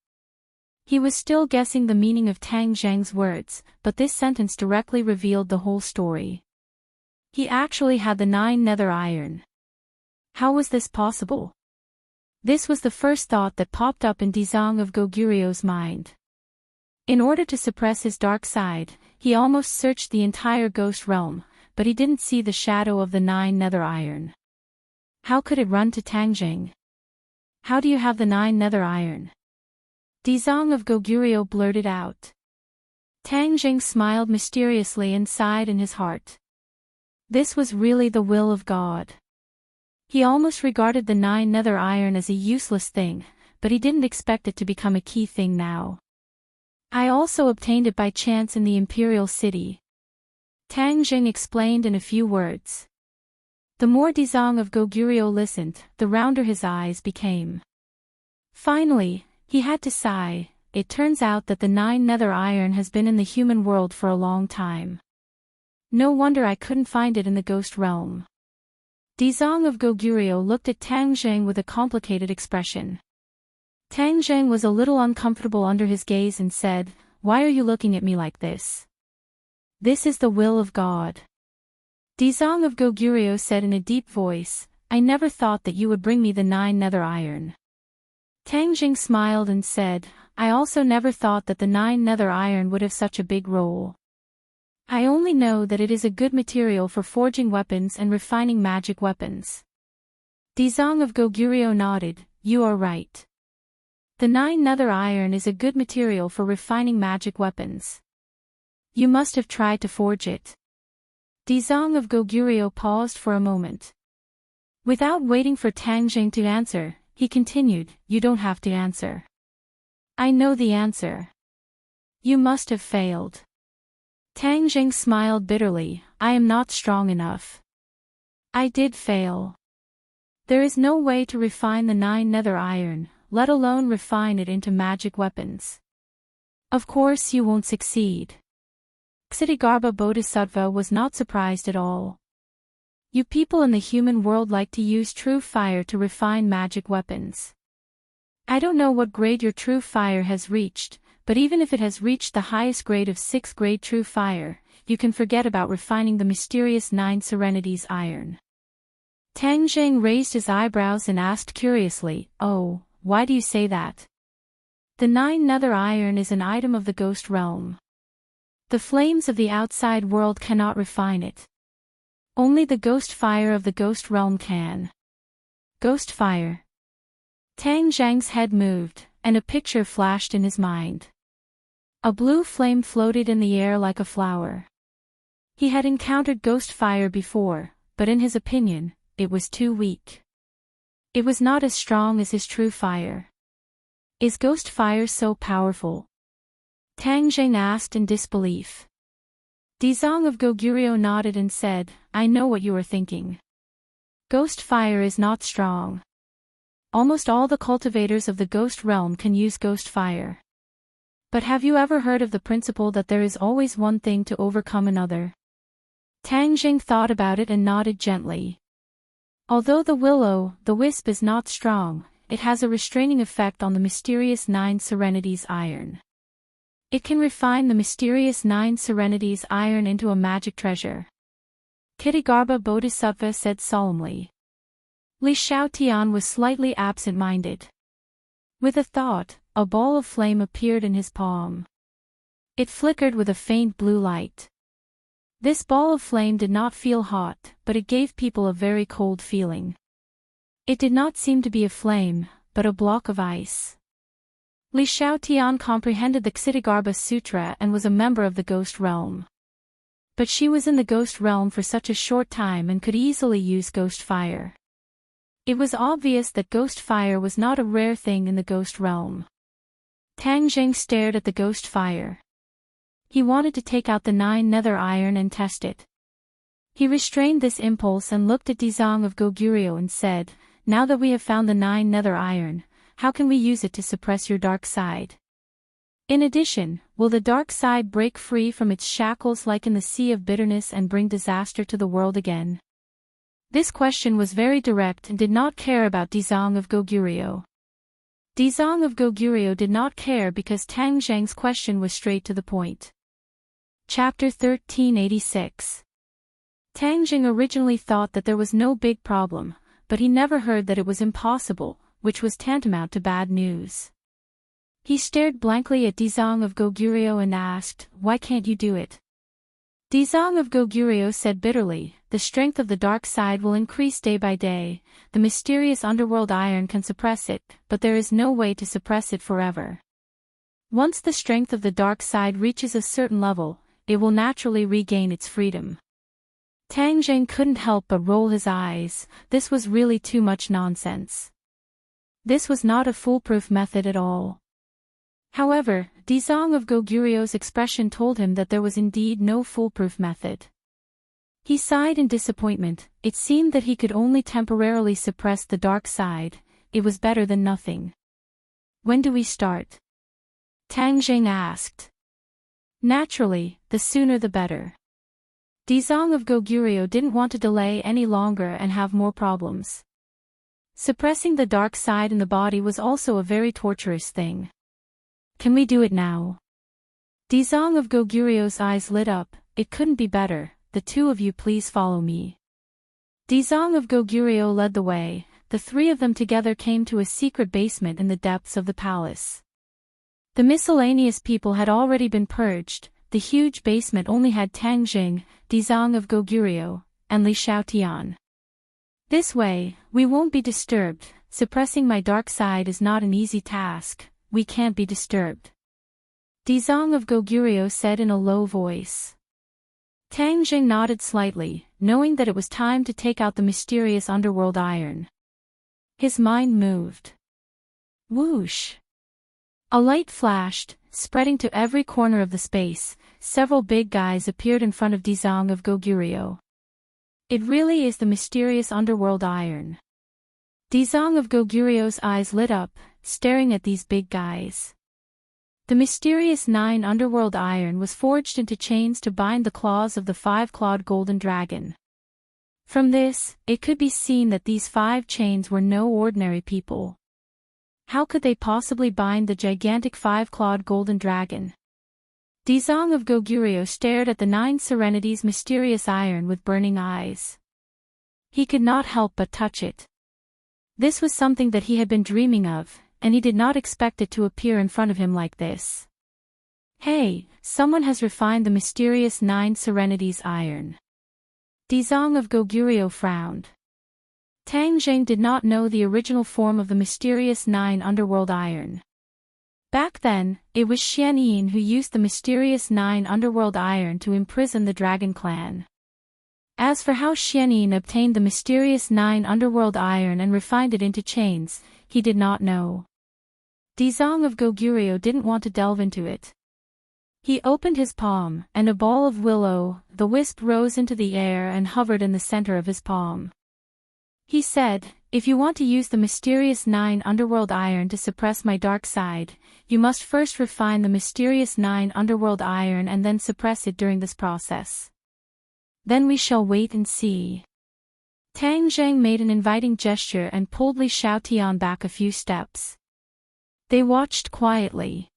Speaker 1: He was still guessing the meaning of Tang Zheng's words, but this sentence directly revealed the whole story. He actually had the 9 nether iron. How was this possible? This was the first thought that popped up in Dizong of Goguryo's mind. In order to suppress his dark side, he almost searched the entire ghost realm, but he didn't see the shadow of the 9 nether iron. How could it run to Tang Zheng? "How do you have the 9 nether iron?" Dizong of Goguryeo blurted out. Tang Zheng smiled mysteriously and sighed in his heart. This was really the will of God. He almost regarded the 9 nether iron as a useless thing, but he didn't expect it to become a key thing now. "I also obtained it by chance in the imperial city," Tang Zheng explained in a few words. The more Dizong of Goguryeo listened, the rounder his eyes became. Finally, he had to sigh. It turns out that the 9 nether iron has been in the human world for a long time. No wonder I couldn't find it in the ghost realm. Dizong of Goguryeo looked at Tang Zheng with a complicated expression. Tang Zheng was a little uncomfortable under his gaze and said, "Why are you looking at me like this?" "This is the will of God." Dizong of Goguryeo said in a deep voice, "I never thought that you would bring me the 9 nether iron." Tang Zheng smiled and said, "I also never thought that the 9 nether iron would have such a big role. I only know that it is a good material for forging weapons and refining magic weapons." Dizong of Goguryeo nodded, "You are right. The 9 nether iron is a good material for refining magic weapons. You must have tried to forge it." Dizong of Goguryeo paused for a moment. Without waiting for Tang Zheng to answer, he continued, "You don't have to answer. I know the answer. You must have failed." Tang Zheng smiled bitterly, "I am not strong enough. I did fail. There is no way to refine the 9 nether iron, let alone refine it into magic weapons. Of course you won't succeed." Ksitigarbha Bodhisattva was not surprised at all. "You people in the human world like to use true fire to refine magic weapons. I don't know what grade your true fire has reached, but even if it has reached the highest grade of 6th grade true fire, you can forget about refining the mysterious 9 serenities iron." Tang Zheng raised his eyebrows and asked curiously, "Oh, why do you say that?" "The 9 nether iron is an item of the ghost realm. The flames of the outside world cannot refine it. Only the ghost fire of the ghost realm can." Ghost fire. Tang Zheng's head moved, and a picture flashed in his mind. A blue flame floated in the air like a flower. He had encountered ghost fire before, but in his opinion, it was too weak. It was not as strong as his true fire. Is ghost fire so powerful? Tang Zheng asked in disbelief. Dizong of Goguryeo nodded and said, "I know what you are thinking. Ghost fire is not strong. Almost all the cultivators of the ghost realm can use ghost fire. But have you ever heard of the principle that there is always one thing to overcome another?" Tang Zheng thought about it and nodded gently. Although the will-o'-the-wisp is not strong, it has a restraining effect on the mysterious 9 serenities iron. It can refine the mysterious 9 serenities iron into a magic treasure. Kshitigarbha Bodhisattva said solemnly. Li Xiaotian was slightly absent-minded. With a thought, a ball of flame appeared in his palm. It flickered with a faint blue light. This ball of flame did not feel hot, but it gave people a very cold feeling. It did not seem to be a flame, but a block of ice. Li Xiaotian comprehended the Kshitigarbha Sutra and was a member of the ghost realm. But she was in the ghost realm for such a short time and could easily use ghost fire. It was obvious that ghost fire was not a rare thing in the ghost realm. Tang Jing stared at the ghost fire. He wanted to take out the 9 nether iron and test it. He restrained this impulse and looked at Dizang of Goguryeo and said, "Now that we have found the 9 nether iron, how can we use it to suppress your dark side? In addition, will the dark side break free from its shackles like in the sea of bitterness and bring disaster to the world again?" This question was very direct and did not care about Dizang of Goguryeo. Dizang of Goguryeo did not care because Tang Zheng's question was straight to the point. Chapter 1386. Tang Jing originally thought that there was no big problem, but he never heard that it was impossible, which was tantamount to bad news. He stared blankly at Dizang of Goguryeo and asked, "Why can't you do it?" Dizang of Goguryeo said bitterly, "The strength of the dark side will increase day by day, the mysterious underworld iron can suppress it, but there is no way to suppress it forever. Once the strength of the dark side reaches a certain level, it will naturally regain its freedom." Tang Jing couldn't help but roll his eyes. This was really too much nonsense. This was not a foolproof method at all. However, Dizang of Goguryeo's expression told him that there was indeed no foolproof method. He sighed in disappointment. It seemed that he could only temporarily suppress the dark side. It was better than nothing. "When do we start?" Tang Jing asked. "Naturally, the sooner the better." Dizang of Goguryeo didn't want to delay any longer and have more problems. Suppressing the dark side in the body was also a very torturous thing. "Can we do it now?" Dizang of Goguryeo's eyes lit up. "It couldn't be better. The two of you please follow me." Dizang of Goguryeo led the way. The three of them together came to a secret basement in the depths of the palace. The miscellaneous people had already been purged. The huge basement only had Tang Jing, Dizang of Goguryeo, and Li Xiaotian. "This way, we won't be disturbed. Suppressing my dark side is not an easy task. We can't be disturbed," Dizang of Goguryeo said in a low voice. Tang Jing nodded slightly, knowing that it was time to take out the mysterious underworld iron. His mind moved. Whoosh! A light flashed, spreading to every corner of the space. Several big guys appeared in front of Dizang of Goguryeo. "It really is the mysterious underworld iron." Dizang of Goguryeo's eyes lit up, staring at these big guys. The mysterious 9 underworld iron was forged into chains to bind the claws of the 5-clawed golden dragon. From this, it could be seen that these 5 chains were no ordinary people. How could they possibly bind the gigantic 5-clawed golden dragon? Dizang of Goguryeo stared at the 9 serenities mysterious iron with burning eyes. He could not help but touch it. This was something that he had been dreaming of, and he did not expect it to appear in front of him like this. "Hey, someone has refined the mysterious 9 serenities iron." Dizang of Goguryeo frowned. Tang Jing did not know the original form of the mysterious 9 underworld iron. Back then, it was Xian Yin who used the mysterious 9 underworld iron to imprison the Dragon Clan. As for how Xian Yin obtained the mysterious 9 underworld iron and refined it into chains, he did not know. Dizang of Goguryeo didn't want to delve into it. He opened his palm, and a ball of willow, the wisp rose into the air and hovered in the center of his palm. He said, "If you want to use the mysterious 9 underworld iron to suppress my dark side, you must first refine the mysterious 9 underworld iron and then suppress it during this process. Then we shall wait and see." Tang Zheng made an inviting gesture and pulled Li Xiaotian back a few steps. They watched quietly.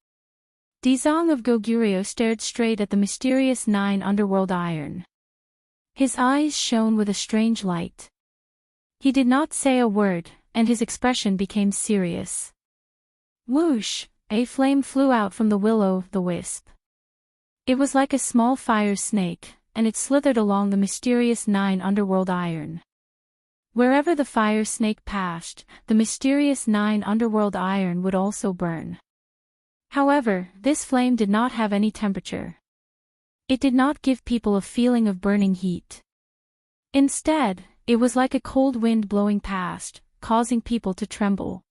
Speaker 1: Dizong of Goguryeo stared straight at the mysterious 9 underworld iron. His eyes shone with a strange light. He did not say a word, and his expression became serious. Whoosh! A flame flew out from the will-o'-the-wisp. It was like a small fire snake, and it slithered along the mysterious 9 underworld iron. Wherever the fire snake passed, the mysterious 9 underworld iron would also burn. However, this flame did not have any temperature. It did not give people a feeling of burning heat. Instead, it was like a cold wind blowing past, causing people to tremble.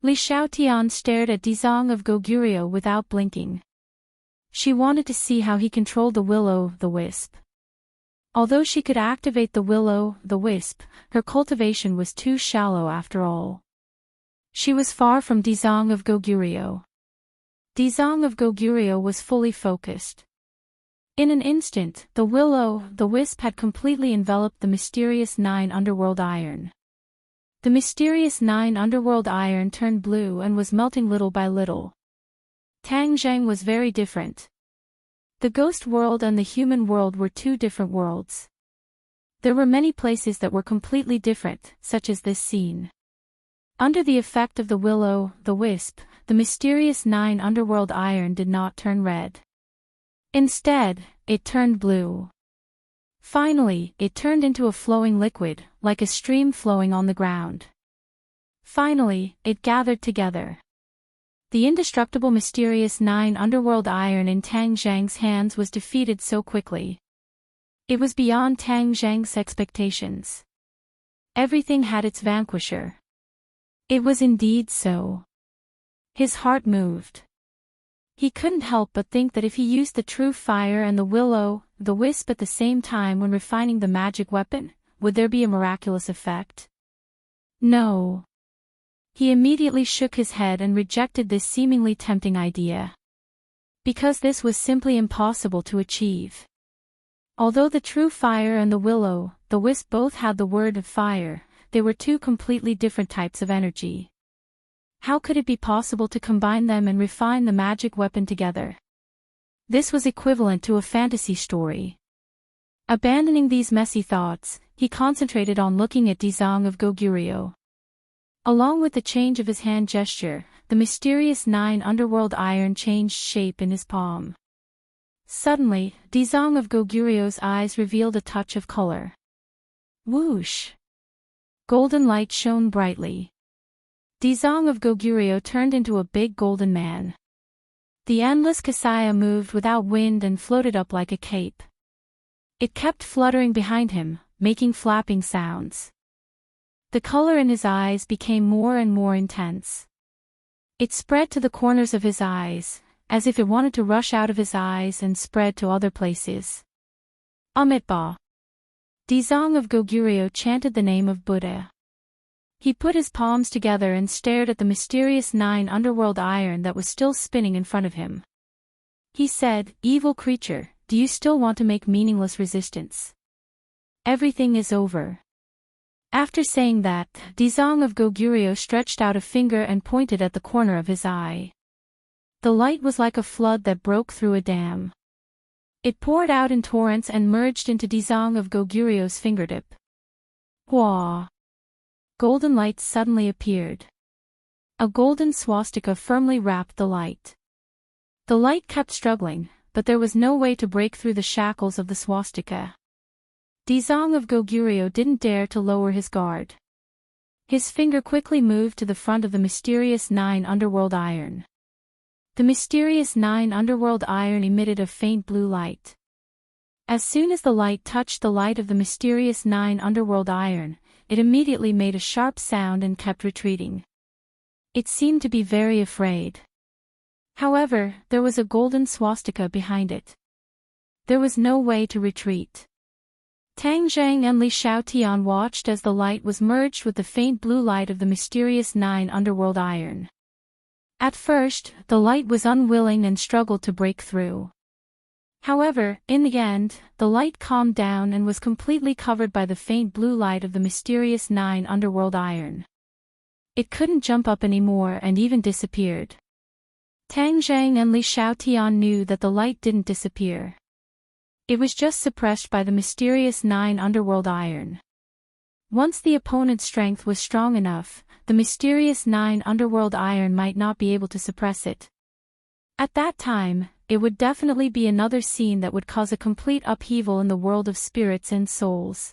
Speaker 1: Li Xiaotian stared at Dizong of Goguryeo without blinking. She wanted to see how he controlled the will-o'-the-wisp. Although she could activate the will-o'-the-wisp, her cultivation was too shallow after all. She was far from Dizong of Goguryeo. Dizong of Goguryeo was fully focused. In an instant, the will-o'-the-wisp had completely enveloped the mysterious 9 underworld iron. The mysterious 9 underworld iron turned blue and was melting little by little. Tang Zheng was very different. The ghost world and the human world were two different worlds. There were many places that were completely different, such as this scene. Under the effect of the will-o'-the-wisp, the mysterious 9 underworld iron did not turn red. Instead, it turned blue. Finally, it turned into a flowing liquid, like a stream flowing on the ground. Finally, it gathered together. The indestructible mysterious 9 underworld iron in Tang Zheng's hands was defeated so quickly. It was beyond Tang Zheng's expectations. Everything had its vanquisher. It was indeed so. His heart moved. He couldn't help but think that if he used the true fire and the will-o'-the-wisp at the same time when refining the magic weapon, would there be a miraculous effect? No. He immediately shook his head and rejected this seemingly tempting idea. Because this was simply impossible to achieve. Although the true fire and the will-o'-the-wisp both had the word of fire, they were two completely different types of energy. How could it be possible to combine them and refine the magic weapon together? This was equivalent to a fantasy story. Abandoning these messy thoughts, he concentrated on looking at Dizong of Goguryeo. Along with the change of his hand gesture, the mysterious 9 underworld iron changed shape in his palm. Suddenly, Dizong of Goguryeo's eyes revealed a touch of color. Whoosh! Golden light shone brightly. Dizong of Goguryeo turned into a big golden man. The endless kasaya moved without wind and floated up like a cape. It kept fluttering behind him, making flapping sounds. The color in his eyes became more and more intense. It spread to the corners of his eyes, as if it wanted to rush out of his eyes and spread to other places. Amitabha. Dizong of Goguryeo chanted the name of Buddha. He put his palms together and stared at the mysterious 9 underworld iron that was still spinning in front of him. He said, "Evil creature, do you still want to make meaningless resistance? Everything is over." After saying that, Dizong of Goguryeo stretched out a finger and pointed at the corner of his eye. The light was like a flood that broke through a dam. It poured out in torrents and merged into Dizong of Goguryeo's fingertip. Hua! Golden light suddenly appeared. A golden swastika firmly wrapped the light. The light kept struggling, but there was no way to break through the shackles of the swastika. Dizong of Goguryeo didn't dare to lower his guard. His finger quickly moved to the front of the mysterious 9 underworld iron. The mysterious 9 underworld iron emitted a faint blue light. As soon as the light touched the light of the mysterious 9 underworld iron, it immediately made a sharp sound and kept retreating. It seemed to be very afraid. However, there was a golden swastika behind it. There was no way to retreat. Tang Zheng and Li Xiaotian watched as the light was merged with the faint blue light of the mysterious 9 underworld iron. At first, the light was unwilling and struggled to break through. However, in the end, the light calmed down and was completely covered by the faint blue light of the mysterious 9 underworld iron. It couldn't jump up anymore and even disappeared. Tang Zhang and Li Xiaotian knew that the light didn't disappear. It was just suppressed by the mysterious 9 underworld iron. Once the opponent's strength was strong enough, the mysterious 9 underworld iron might not be able to suppress it. At that time, it would definitely be another scene that would cause a complete upheaval in the world of spirits and souls.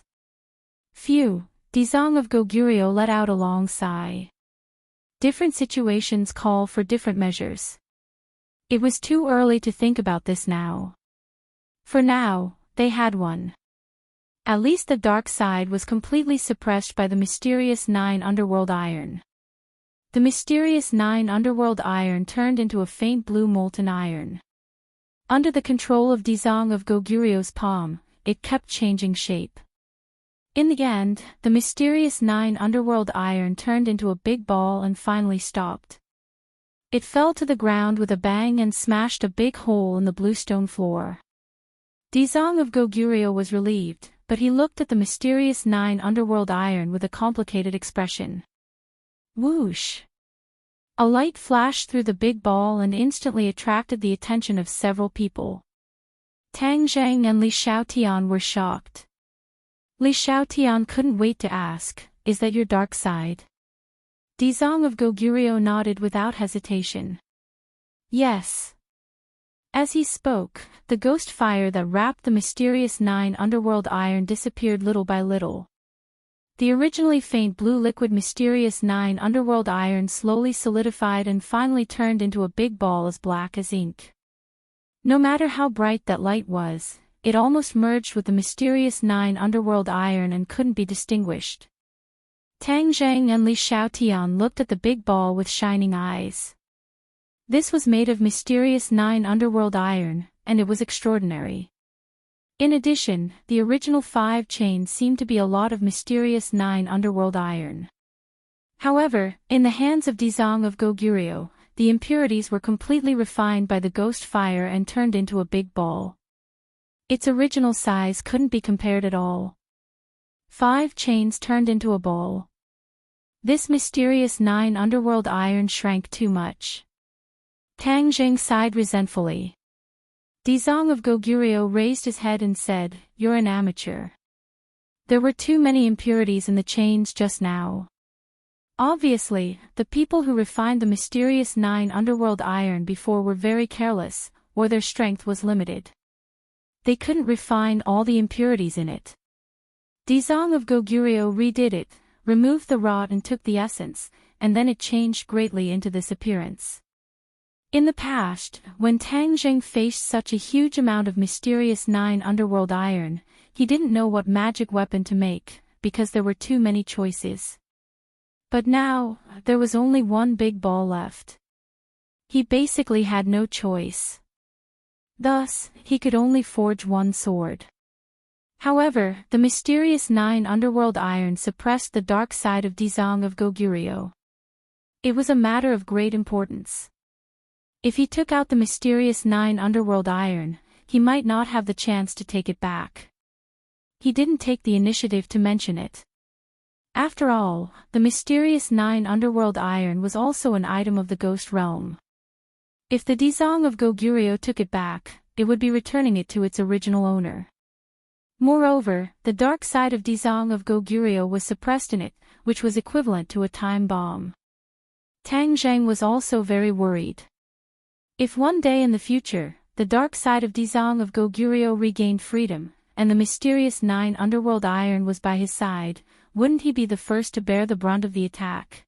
Speaker 1: Phew, Dizong of Goguryeo let out a long sigh. Different situations call for different measures. It was too early to think about this now. For now, they had one. At least the dark side was completely suppressed by the mysterious 9 underworld iron. The mysterious 9 underworld iron turned into a faint blue molten iron. Under the control of Dizong of Goguryeo's palm, it kept changing shape. In the end, the mysterious 9 underworld iron turned into a big ball and finally stopped. It fell to the ground with a bang and smashed a big hole in the bluestone floor. Dizong of Goguryeo was relieved, but he looked at the mysterious 9 underworld iron with a complicated expression. Whoosh! A light flashed through the big ball and instantly attracted the attention of several people. Tang Zhang and Li Xiaotian were shocked. Li Xiaotian couldn't wait to ask, "Is that your dark side?" Dizong of Goguryeo nodded without hesitation. Yes. As he spoke, the ghost fire that wrapped the mysterious 9 underworld iron disappeared little by little. The originally faint blue liquid mysterious 9 underworld iron slowly solidified and finally turned into a big ball as black as ink. No matter how bright that light was, it almost merged with the mysterious 9 underworld iron and couldn't be distinguished. Tang Zhang and Li Xiaotian looked at the big ball with shining eyes. This was made of mysterious 9 underworld iron, and it was extraordinary. In addition, the original 5 chains seemed to be a lot of mysterious 9 underworld iron. However, in the hands of Dizong of Goguryeo, the impurities were completely refined by the ghost fire and turned into a big ball. Its original size couldn't be compared at all. 5 chains turned into a ball. This mysterious 9 underworld iron shrank too much. Tang Zhang sighed resentfully. Dizong of Goguryeo raised his head and said, "You're an amateur. There were too many impurities in the chains just now." Obviously, the people who refined the mysterious 9 underworld iron before were very careless, or their strength was limited. They couldn't refine all the impurities in it. Dizong of Goguryeo redid it, removed the rot and took the essence, and then it changed greatly into this appearance. In the past, when Tang Zhang faced such a huge amount of mysterious 9 underworld iron, he didn't know what magic weapon to make, because there were too many choices. But now, there was only one big ball left. He basically had no choice. Thus, he could only forge one sword. However, the mysterious 9 underworld iron suppressed the dark side of Dizong of Goguryeo. It was a matter of great importance. If he took out the mysterious 9 underworld iron, he might not have the chance to take it back. He didn't take the initiative to mention it. After all, the mysterious 9 underworld iron was also an item of the ghost realm. If the Dizong of Goguryeo took it back, it would be returning it to its original owner. Moreover, the dark side of Dizong of Goguryeo was suppressed in it, which was equivalent to a time bomb. Tang Zhang was also very worried. If one day in the future, the dark side of Dizong of Goguryeo regained freedom, and the mysterious 9 underworld iron was by his side, wouldn't he be the first to bear the brunt of the attack?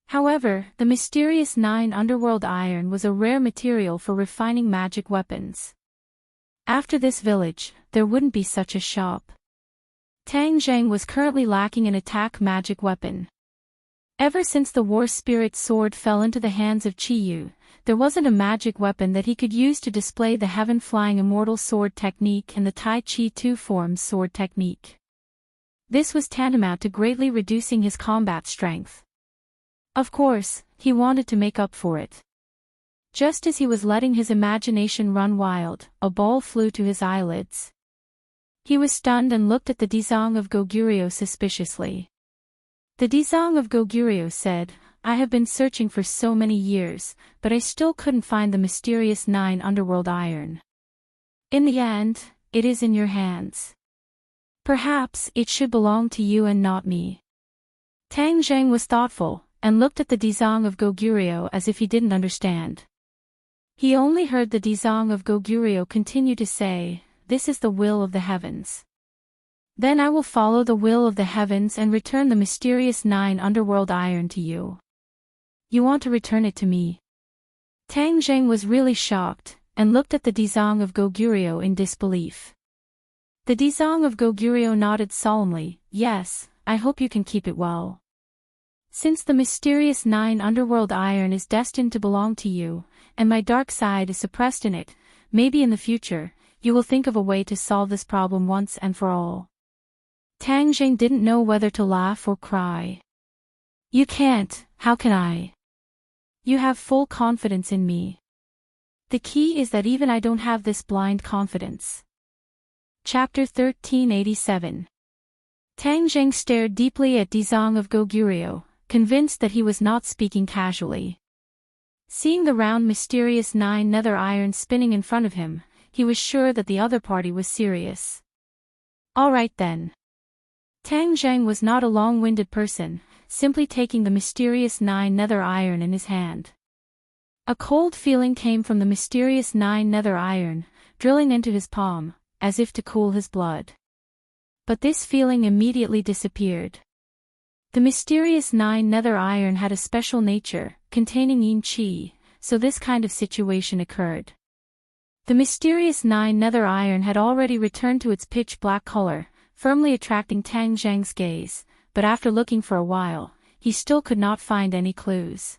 Speaker 1: However, the mysterious 9 underworld iron was a rare material for refining magic weapons. After this village, there wouldn't be such a shop. Tang Zhang was currently lacking an attack magic weapon. Ever since the war spirit sword fell into the hands of Qiyu, there wasn't a magic weapon that he could use to display the heaven-flying immortal sword technique and the Tai Chi two forms sword technique. This was tantamount to greatly reducing his combat strength. Of course, he wanted to make up for it. Just as he was letting his imagination run wild, a ball flew to his eyelids. He was stunned and looked at the Dizang of Goguryeo suspiciously. The Dizang of Goguryeo said, I have been searching for so many years, but I still couldn't find the mysterious 9 underworld iron. In the end, it is in your hands. Perhaps it should belong to you and not me. Tang Zheng was thoughtful, and looked at the Dizang of Goguryeo as if he didn't understand. He only heard the Dizang of Goguryeo continue to say, This is the will of the heavens. Then I will follow the will of the heavens and return the mysterious 9 underworld iron to you. You want to return it to me? Tang Zheng was really shocked, and looked at the Dizang of Goguryeo in disbelief. The Dizang of Goguryeo nodded solemnly, Yes, I hope you can keep it well. Since the mysterious 9 underworld iron is destined to belong to you, and my dark side is suppressed in it, maybe in the future, you will think of a way to solve this problem once and for all. Tang Zheng didn't know whether to laugh or cry. You can't, how can I? You have full confidence in me. The key is that even I don't have this blind confidence. Chapter 1387. Tang Zheng stared deeply at Dizang of Goguryeo, convinced that he was not speaking casually. Seeing the round mysterious 9 nether irons spinning in front of him, he was sure that the other party was serious. All right then. Tang Zheng was not a long-winded person, simply taking the mysterious 9 nether iron in his hand. A cold feeling came from the mysterious 9 nether iron, drilling into his palm, as if to cool his blood. But this feeling immediately disappeared. The mysterious 9 nether iron had a special nature, containing yin qi, so this kind of situation occurred. The mysterious 9 nether iron had already returned to its pitch-black color, firmly attracting Tang Zheng's gaze, but after looking for a while, he still could not find any clues.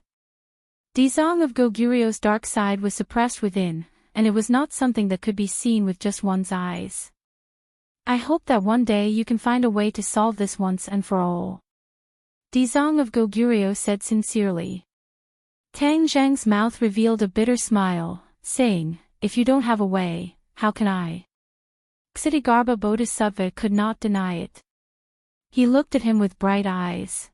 Speaker 1: Dizang of Goguryeo's dark side was suppressed within, and it was not something that could be seen with just one's eyes. I hope that one day you can find a way to solve this once and for all. Dizang of Goguryeo said sincerely. Tang Zheng's mouth revealed a bitter smile, saying, If you don't have a way, how can I? Ksitigarbha Bodhisattva could not deny it. He looked at him with bright eyes.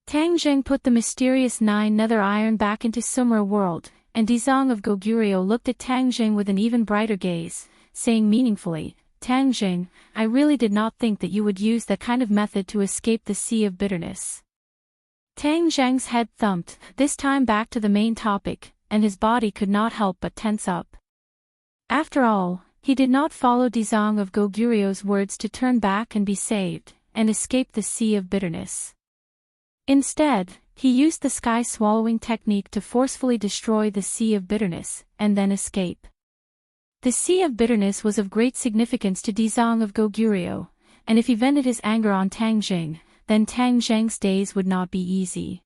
Speaker 1: Tang Zheng put the mysterious 9 nether iron back into Sumra world, and Dizang of Goguryeo looked at Tang Zheng with an even brighter gaze, saying meaningfully, Tang Zheng, I really did not think that you would use that kind of method to escape the sea of bitterness. Tang Zheng's head thumped, this time back to the main topic, and his body could not help but tense up. After all, he did not follow Dizang of Goguryeo's words to turn back and be saved, and escape the sea of bitterness. Instead, he used the sky-swallowing technique to forcefully destroy the sea of bitterness, and then escape. The sea of bitterness was of great significance to Dizang of Goguryeo, and if he vented his anger on Tang Zheng, then Tang Zheng's days would not be easy.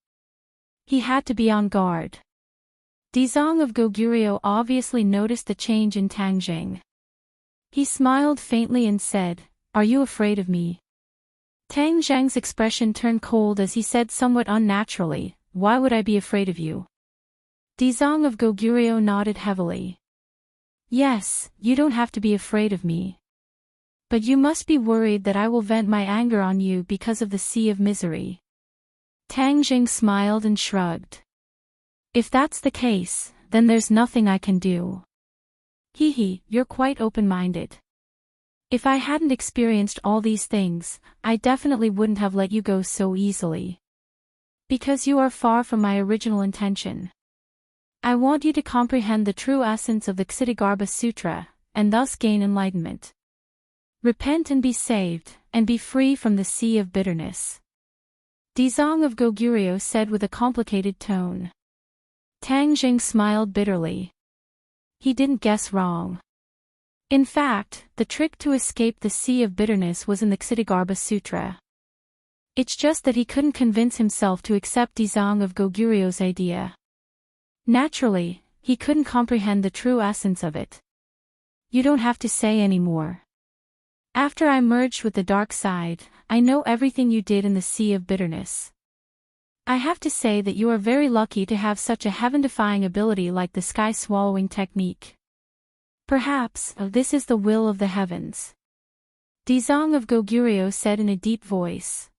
Speaker 1: He had to be on guard. Dizang of Goguryeo obviously noticed the change in Tang Zheng. He smiled faintly and said, Are you afraid of me? Tang Zheng's expression turned cold as he said somewhat unnaturally, Why would I be afraid of you? Dizang of Goguryeo nodded heavily. Yes, you don't have to be afraid of me. But you must be worried that I will vent my anger on you because of the sea of misery. Tang Zheng smiled and shrugged. If that's the case, then there's nothing I can do. You're quite open-minded. If I hadn't experienced all these things, I definitely wouldn't have let you go so easily. Because you are far from my original intention. I want you to comprehend the true essence of the Ksitigarbha Sutra, and thus gain enlightenment. Repent and be saved, and be free from the sea of bitterness. Dizang of Goguryeo said with a complicated tone. Tang Zheng smiled bitterly. He didn't guess wrong. In fact, the trick to escape the sea of bitterness was in the Ksitigarbha Sutra. It's just that he couldn't convince himself to accept Dizang of Goguryeo's idea. Naturally, he couldn't comprehend the true essence of it. You don't have to say any more. After I merged with the dark side, I know everything you did in the sea of bitterness. I have to say that you are very lucky to have such a heaven-defying ability like the sky-swallowing technique. Perhaps, this is the will of the heavens. Dizang of Goguryeo said in a deep voice.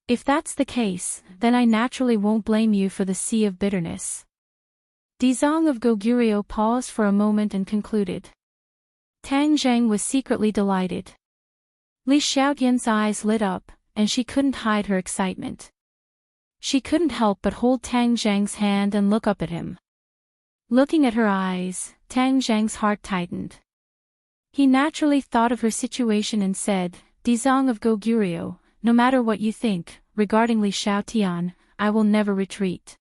Speaker 1: If that's the case, then I naturally won't blame you for the sea of bitterness. Dizang of Goguryeo paused for a moment and concluded. Tang Zheng was secretly delighted. Li Xiaotian's eyes lit up, and she couldn't hide her excitement. She couldn't help but hold Tang Zheng's hand and look up at him. Looking at her eyes, Tang Zheng's heart tightened. He naturally thought of her situation and said, Dizang of Goguryeo, no matter what you think, regarding Li Xiaotian, I will never retreat.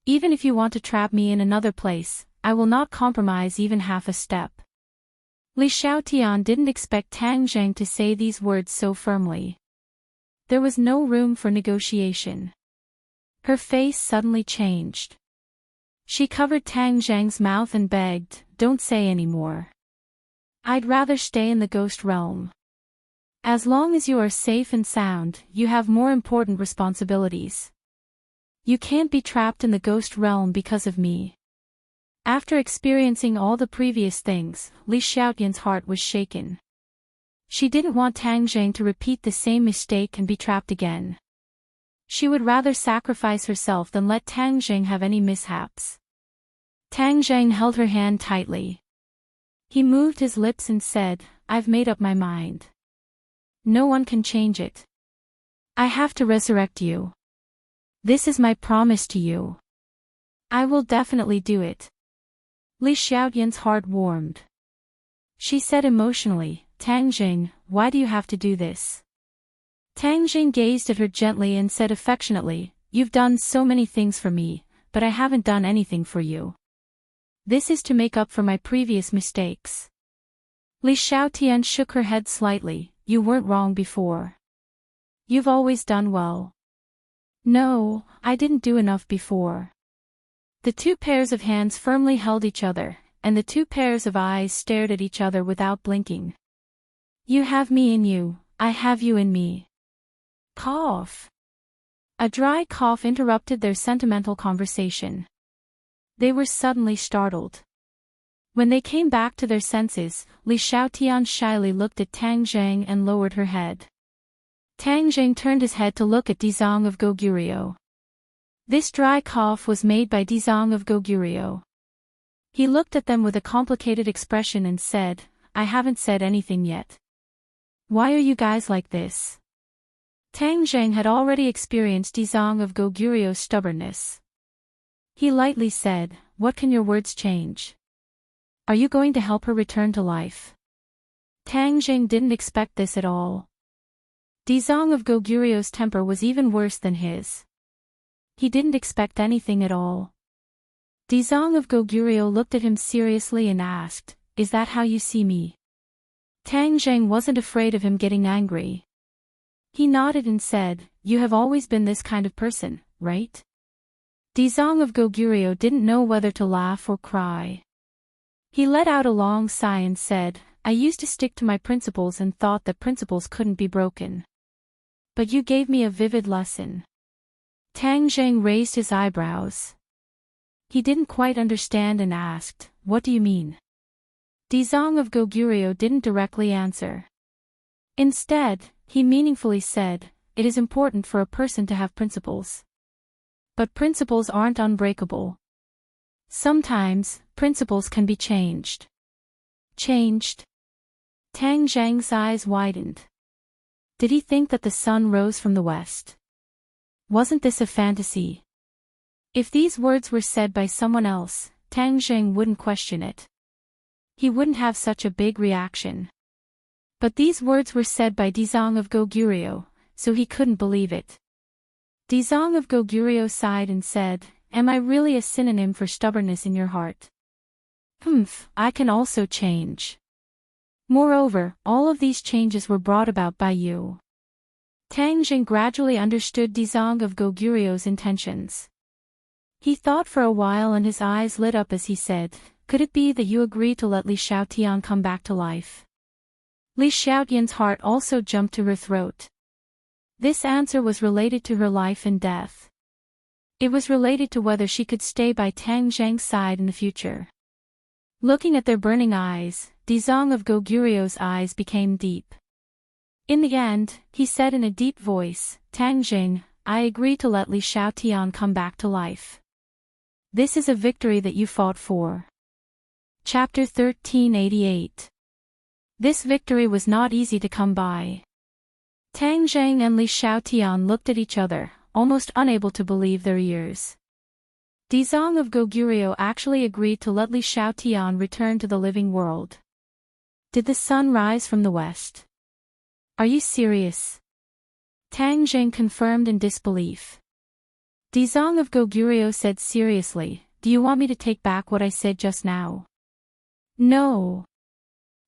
Speaker 1: Even if you want to trap me in another place, I will not compromise even half a step. Li Xiaotian didn't expect Tang Zheng to say these words so firmly. There was no room for negotiation. Her face suddenly changed. She covered Tang Zheng's mouth and begged, don't say any more. I'd rather stay in the ghost realm. As long as you are safe and sound, you have more important responsibilities. You can't be trapped in the ghost realm because of me. After experiencing all the previous things, Li Xiaotian's heart was shaken. She didn't want Tang Zheng to repeat the same mistake and be trapped again. She would rather sacrifice herself than let Tang Zheng have any mishaps. Tang Zheng held her hand tightly. He moved his lips and said, I've made up my mind. No one can change it. I have to resurrect you. This is my promise to you. I will definitely do it. Li Xiaotian's heart warmed. She said emotionally, Tang Zheng, why do you have to do this? Tang Zheng gazed at her gently and said affectionately, you've done so many things for me, but I haven't done anything for you. This is to make up for my previous mistakes. Li Xiaotian shook her head slightly, you weren't wrong before. You've always done well. No, I didn't do enough before. The two pairs of hands firmly held each other, and the two pairs of eyes stared at each other without blinking. You have me in you, I have you in me. Cough. A dry cough interrupted their sentimental conversation. They were suddenly startled. When they came back to their senses, Li Xiaotian shyly looked at Tang Zheng and lowered her head. Tang Zheng turned his head to look at Dizang of Goguryeo. This dry cough was made by Dizang of Goguryeo. He looked at them with a complicated expression and said, I haven't said anything yet. Why are you guys like this? Tang Zheng had already experienced Dizang of Goguryeo's stubbornness. He lightly said, what can your words change? Are you going to help her return to life? Tang Zheng didn't expect this at all. Dizang of Goguryeo's temper was even worse than his. He didn't expect anything at all. Dizang of Goguryeo looked at him seriously and asked, is that how you see me? Tang Zheng wasn't afraid of him getting angry. He nodded and said, you have always been this kind of person, right? Dizang of Goguryeo didn't know whether to laugh or cry. He let out a long sigh and said, I used to stick to my principles and thought that principles couldn't be broken. But you gave me a vivid lesson. Tang Zheng raised his eyebrows. He didn't quite understand and asked, what do you mean? Dizang of Goguryeo didn't directly answer. Instead, he meaningfully said, it is important for a person to have principles. But principles aren't unbreakable. Sometimes, principles can be changed. Changed? Tang Zheng's eyes widened. Did he think that the sun rose from the west? Wasn't this a fantasy? If these words were said by someone else, Tang Zheng wouldn't question it. He wouldn't have such a big reaction. But these words were said by Dizang of Goguryeo, so he couldn't believe it. Dizang of Goguryeo sighed and said, am I really a synonym for stubbornness in your heart? I can also change. Moreover, all of these changes were brought about by you. Tang Zheng gradually understood Dizang of Goguryeo's intentions. He thought for a while and his eyes lit up as he said, could it be that you agree to let Li Xiaotian come back to life? Li Xiaotian's heart also jumped to her throat. This answer was related to her life and death. It was related to whether she could stay by Tang Zheng's side in the future. Looking at their burning eyes, Dizong of Goguryu's eyes became deep. In the end, he said in a deep voice, "Tang Jing, I agree to let Li Xiaotian come back to life. This is a victory that you fought for." Chapter 1388. This victory was not easy to come by. Tang Zheng and Li Xiaotian looked at each other, almost unable to believe their ears. Dizong of Goguryo actually agreed to let Li Xiaotian return to the living world. Did the sun rise from the west? Are you serious? Tang Zheng confirmed in disbelief. Dizong of Goguryo said seriously, "Do you want me to take back what I said just now?" "No."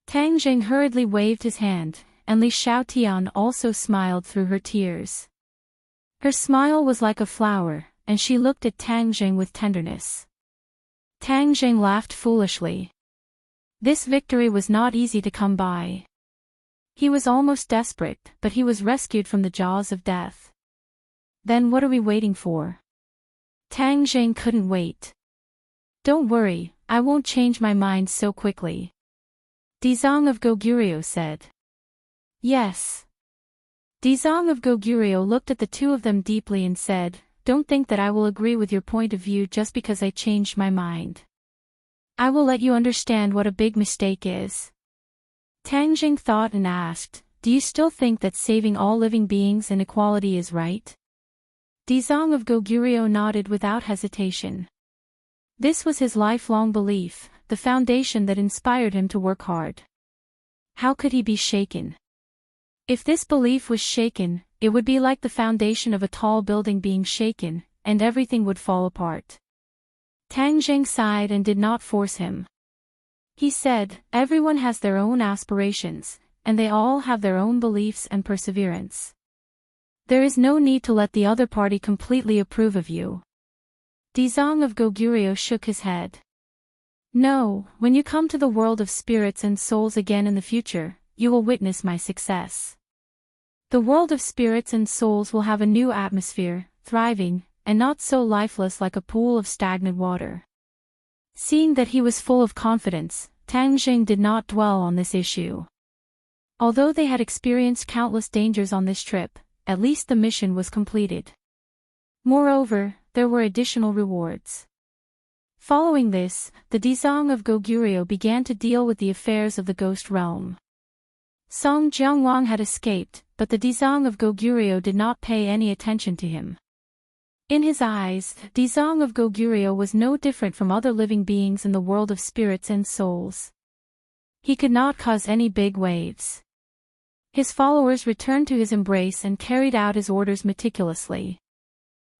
Speaker 1: Tang Zheng hurriedly waved his hand, and Li Xiaotian also smiled through her tears. Her smile was like a flower, and she looked at Tang Zheng with tenderness. Tang Zheng laughed foolishly. This victory was not easy to come by. He was almost desperate, but he was rescued from the jaws of death. Then what are we waiting for? Tang Zheng couldn't wait. "Don't worry, I won't change my mind so quickly," Dizong of Goguryo said. "Yes." Dizong of Goguryo looked at the two of them deeply and said, "Don't think that I will agree with your point of view just because I changed my mind. I will let you understand what a big mistake is." Tang Jing thought and asked, "Do you still think that saving all living beings and equality is right?" Dizong of Goguryo nodded without hesitation. This was his lifelong belief, the foundation that inspired him to work hard. How could he be shaken? If this belief was shaken, it would be like the foundation of a tall building being shaken, and everything would fall apart. Tang Jing sighed and did not force him. He said, "Everyone has their own aspirations, and they all have their own beliefs and perseverance. There is no need to let the other party completely approve of you." Dizong of Goguryo shook his head. "No, when you come to the world of spirits and souls again in the future, you will witness my success. The world of spirits and souls will have a new atmosphere, thriving, and not so lifeless like a pool of stagnant water." Seeing that he was full of confidence, Tang Jing did not dwell on this issue. Although they had experienced countless dangers on this trip, at least the mission was completed. Moreover, there were additional rewards. Following this, the Dizong of Goguryo began to deal with the affairs of the ghost realm. Song Jiangwang had escaped, but the Dizong of Goguryo did not pay any attention to him. In his eyes, Dizong of Goguryo was no different from other living beings in the world of spirits and souls. He could not cause any big waves. His followers returned to his embrace and carried out his orders meticulously.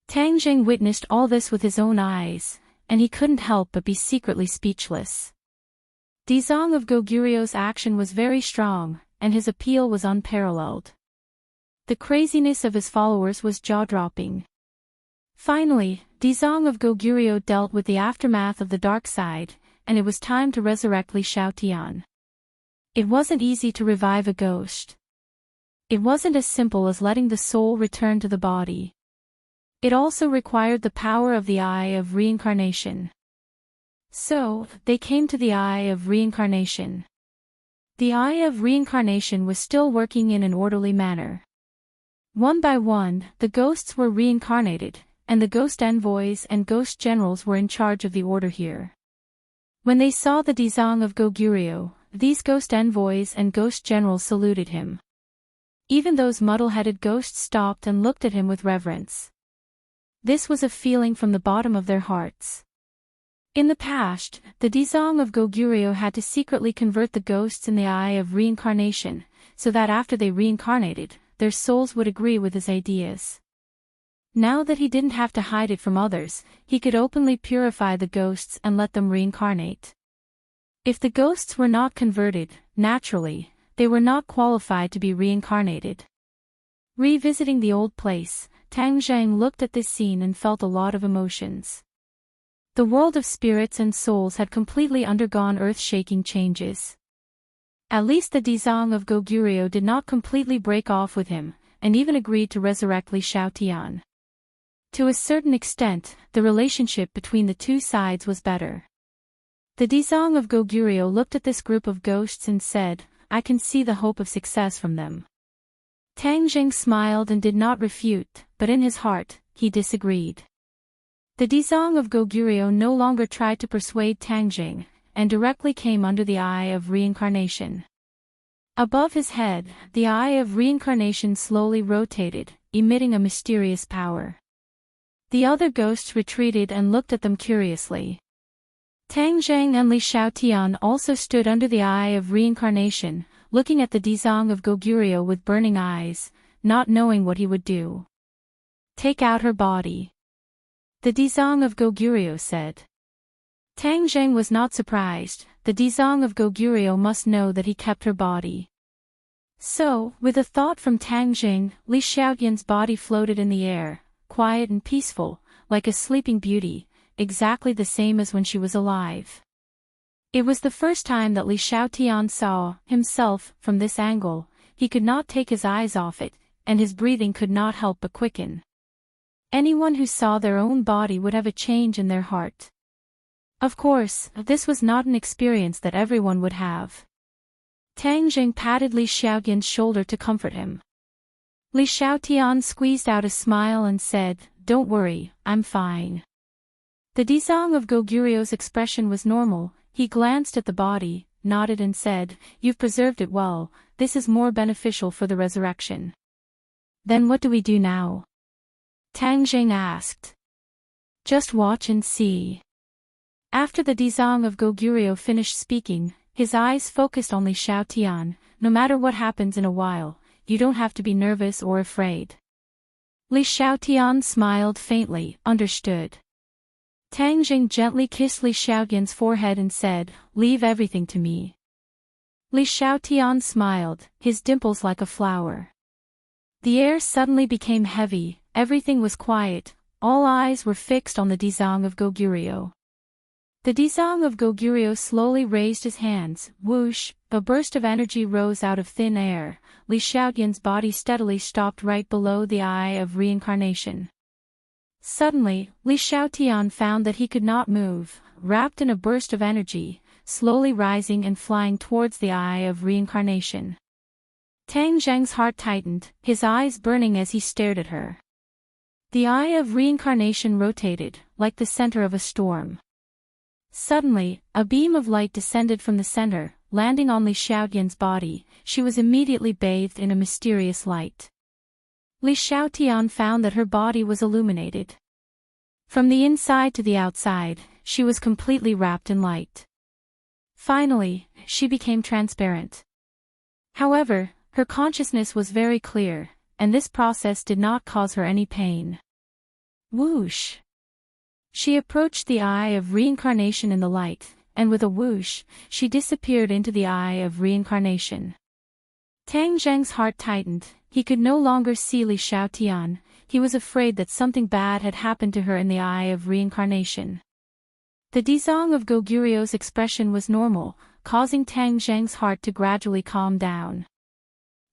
Speaker 1: Tang Jing witnessed all this with his own eyes, and he couldn't help but be secretly speechless. Dizong of Goguryo's action was very strong, and his appeal was unparalleled. The craziness of his followers was jaw-dropping. Finally, Dizong of Goguryo dealt with the aftermath of the dark side, and it was time to resurrect Li Xiaotian. It wasn't easy to revive a ghost. It wasn't as simple as letting the soul return to the body. It also required the power of the eye of reincarnation. So, they came to the eye of reincarnation. The eye of reincarnation was still working in an orderly manner. One by one, the ghosts were reincarnated, and the ghost envoys and ghost generals were in charge of the order here. When they saw the Dizong of Goguryo, these ghost envoys and ghost generals saluted him. Even those muddle-headed ghosts stopped and looked at him with reverence. This was a feeling from the bottom of their hearts. In the past, the Dizong of Goguryo had to secretly convert the ghosts in the eye of reincarnation, so that after they reincarnated, their souls would agree with his ideas. Now that he didn't have to hide it from others, he could openly purify the ghosts and let them reincarnate. If the ghosts were not converted, naturally, they were not qualified to be reincarnated. Revisiting the old place, Tang Zheng looked at this scene and felt a lot of emotions. The world of spirits and souls had completely undergone earth-shaking changes. At least the Dizong of Goguryo did not completely break off with him, and even agreed to resurrect Li Xiaotian. To a certain extent, the relationship between the two sides was better. The Dizang of Goguryeo looked at this group of ghosts and said, "I can see the hope of success from them." Tang Jing smiled and did not refute, but in his heart, he disagreed. The Dizang of Goguryeo no longer tried to persuade Tang Jing, and directly came under the eye of reincarnation. Above his head, the eye of reincarnation slowly rotated, emitting a mysterious power. The other ghosts retreated and looked at them curiously. Tang Jing and Li Xiaotian also stood under the eye of reincarnation, looking at the Dizang of Goguryeo with burning eyes, not knowing what he would do. "Take out her body," the Dizang of Goguryeo said. Tang Jing was not surprised. The Dizang of Goguryeo must know that he kept her body. So, with a thought from Tang Jing, Li Xiaotian's body floated in the air, quiet and peaceful, like a sleeping beauty, exactly the same as when she was alive. It was the first time that Li Xiaotian saw himself from this angle. He could not take his eyes off it, and his breathing could not help but quicken. Anyone who saw their own body would have a change in their heart. Of course, this was not an experience that everyone would have. Tang Jing patted Li Xiaotian's shoulder to comfort him. Li Xiaotian squeezed out a smile and said, "Don't worry, I'm fine." The Dizang of Goguryo's expression was normal. He glanced at the body, nodded and said, "You've preserved it well, this is more beneficial for the resurrection." "Then what do we do now?" Tang Jing asked. "Just watch and see." After the Dizang of Goguryeo finished speaking, his eyes focused on Li Xiaotian. "No matter what happens in a while, you don't have to be nervous or afraid." Li Xiaotian smiled faintly, understood. Tang Jing gently kissed Li Xiaotian's forehead and said, "Leave everything to me." Li Xiaotian smiled, his dimples like a flower. The air suddenly became heavy, everything was quiet, all eyes were fixed on the Dizang of Goguryeo. The Dizang of Goguryeo slowly raised his hands, whoosh, a burst of energy rose out of thin air. Li Xiaotian's body steadily stopped right below the eye of reincarnation. Suddenly, Li Xiaotian found that he could not move, wrapped in a burst of energy, slowly rising and flying towards the eye of reincarnation. Tang Zheng's heart tightened, his eyes burning as he stared at her. The eye of reincarnation rotated, like the center of a storm. Suddenly, a beam of light descended from the center, landing on Li Xiaotian's body. She was immediately bathed in a mysterious light. Li Xiaotian found that her body was illuminated. From the inside to the outside, she was completely wrapped in light. Finally, she became transparent. However, her consciousness was very clear, and this process did not cause her any pain. Whoosh! She approached the eye of reincarnation in the light, and with a whoosh, she disappeared into the eye of reincarnation. Tang Zheng's heart tightened. He could no longer see Li Xiaotian. He was afraid that something bad had happened to her in the eye of reincarnation. The Dizang of Goguryo's expression was normal, causing Tang Zheng's heart to gradually calm down.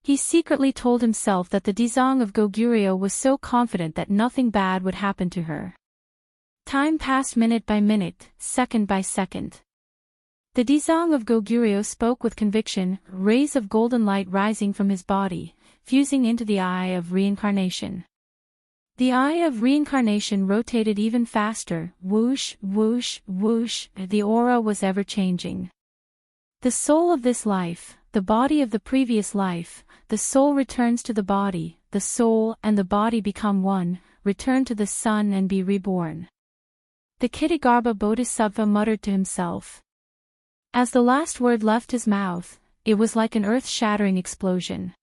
Speaker 1: He secretly told himself that the Dizang of Goguryeo was so confident that nothing bad would happen to her. Time passed minute by minute, second by second. The Dizang of Goguryeo spoke with conviction, rays of golden light rising from his body, fusing into the eye of reincarnation. The eye of reincarnation rotated even faster, whoosh, whoosh, whoosh, the aura was ever-changing. The soul of this life, the body of the previous life, the soul returns to the body, the soul and the body become one, return to the sun and be reborn. The Kittagarbha Bodhisattva muttered to himself. As the last word left his mouth, it was like an earth-shattering explosion.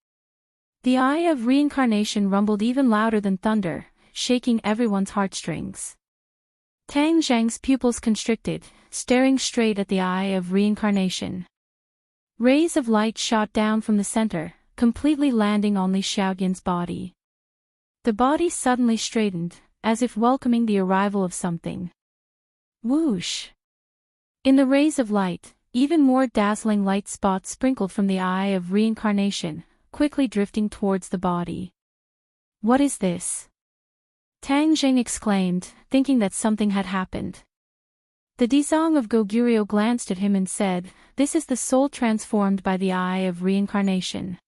Speaker 1: The eye of reincarnation rumbled even louder than thunder, shaking everyone's heartstrings. Tang Zheng's pupils constricted, staring straight at the eye of reincarnation. Rays of light shot down from the center, completely landing on Li Xiaotian's body. The body suddenly straightened, as if welcoming the arrival of something. Whoosh! In the rays of light, even more dazzling light spots sprinkled from the eye of reincarnation, quickly drifting towards the body. What is this? Tang Jing exclaimed, thinking that something had happened. The Dizang of Goguryeo glanced at him and said, "This is the soul transformed by the eye of reincarnation.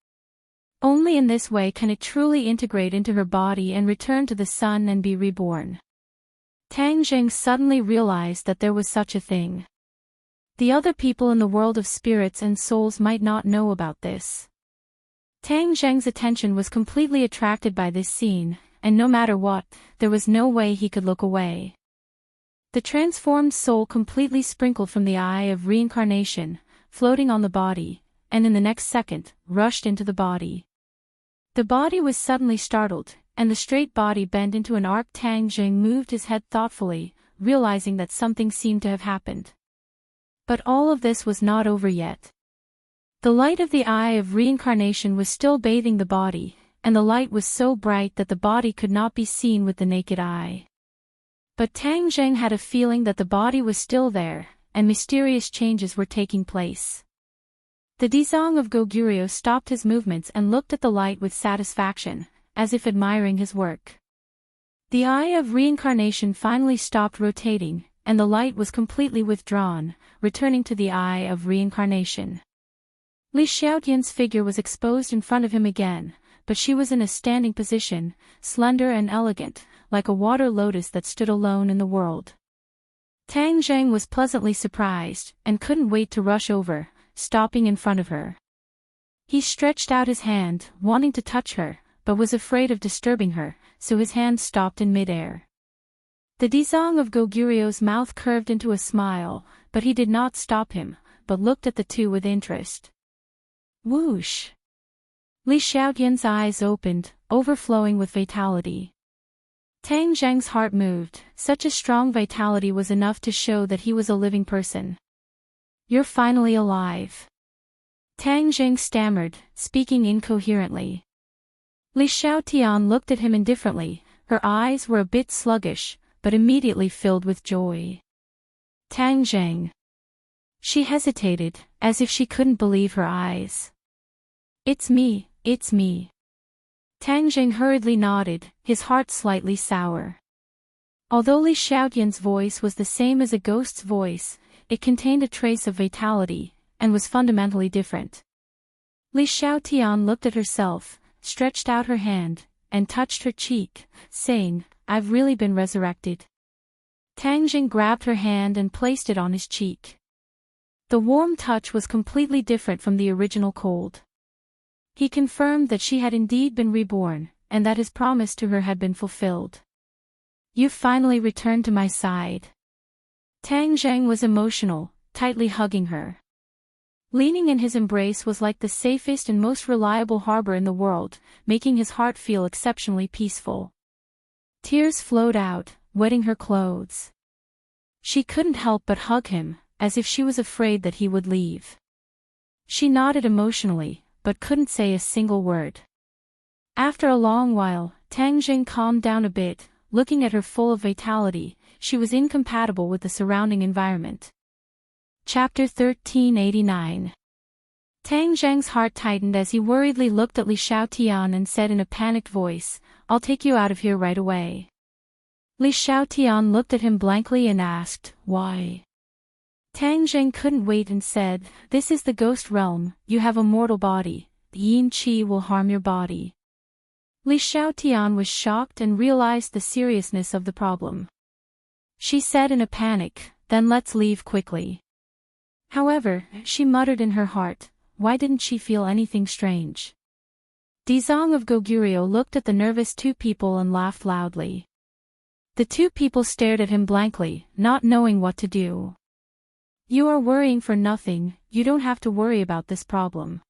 Speaker 1: Only in this way can it truly integrate into her body and return to the sun and be reborn." Tang Jing suddenly realized that there was such a thing. The other people in the world of spirits and souls might not know about this. Tang Jing's attention was completely attracted by this scene, and no matter what, there was no way he could look away. The transformed soul completely sprinkled from the eye of reincarnation, floating on the body, and in the next second, rushed into the body. The body was suddenly startled, and the straight body bent into an arc. Tang Jing moved his head thoughtfully, realizing that something seemed to have happened. But all of this was not over yet. The light of the eye of reincarnation was still bathing the body, and the light was so bright that the body could not be seen with the naked eye. But Tang Jing had a feeling that the body was still there, and mysterious changes were taking place. The Dizang of Goguryeo stopped his movements and looked at the light with satisfaction, as if admiring his work. The eye of reincarnation finally stopped rotating, and the light was completely withdrawn, returning to the eye of reincarnation. Li Xiaotian's figure was exposed in front of him again, but she was in a standing position, slender and elegant, like a water lotus that stood alone in the world. Tang Jing was pleasantly surprised, and couldn't wait to rush over, stopping in front of her. He stretched out his hand, wanting to touch her, but was afraid of disturbing her, so his hand stopped in midair. The Dizang of Goguryeo's mouth curved into a smile, but he did not stop him, but looked at the two with interest. Whoosh! Li Xiaotian's eyes opened, overflowing with vitality. Tang Jing's heart moved. Such a strong vitality was enough to show that he was a living person. "You're finally alive." Tang Jing stammered, speaking incoherently. Li Xiaotian looked at him indifferently. Her eyes were a bit sluggish, but immediately filled with joy. "Tang Jing." She hesitated, as if she couldn't believe her eyes. It's me. Tang Jing hurriedly nodded, his heart slightly sour. Although Li Xiaotian's voice was the same as a ghost's voice, it contained a trace of vitality, and was fundamentally different. Li Xiaotian looked at herself, stretched out her hand, and touched her cheek, saying, "I've really been resurrected." Tang Jing grabbed her hand and placed it on his cheek. The warm touch was completely different from the original cold. He confirmed that she had indeed been reborn, and that his promise to her had been fulfilled. "You've finally returned to my side." Tang Jing was emotional, tightly hugging her. Leaning in his embrace was like the safest and most reliable harbor in the world, making his heart feel exceptionally peaceful. Tears flowed out, wetting her clothes. She couldn't help but hug him, as if she was afraid that he would leave. She nodded emotionally, but couldn't say a single word. After a long while, Tang Jing calmed down a bit, looking at her full of vitality. She was incompatible with the surrounding environment. Chapter 1389. Tang Jing's heart tightened as he worriedly looked at Li Xiaotian and said in a panicked voice, "I'll take you out of here right away." Li Xiaotian looked at him blankly and asked, "Why?" Tang Jing couldn't wait and said, "This is the ghost realm, you have a mortal body, the yin qi will harm your body." Li Xiaotian was shocked and realized the seriousness of the problem. She said in a panic, "Then let's leave quickly." However, she muttered in her heart, why didn't she feel anything strange? Dizang of Goguryeo looked at the nervous two people and laughed loudly. The two people stared at him blankly, not knowing what to do. "You are worrying for nothing, you don't have to worry about this problem,"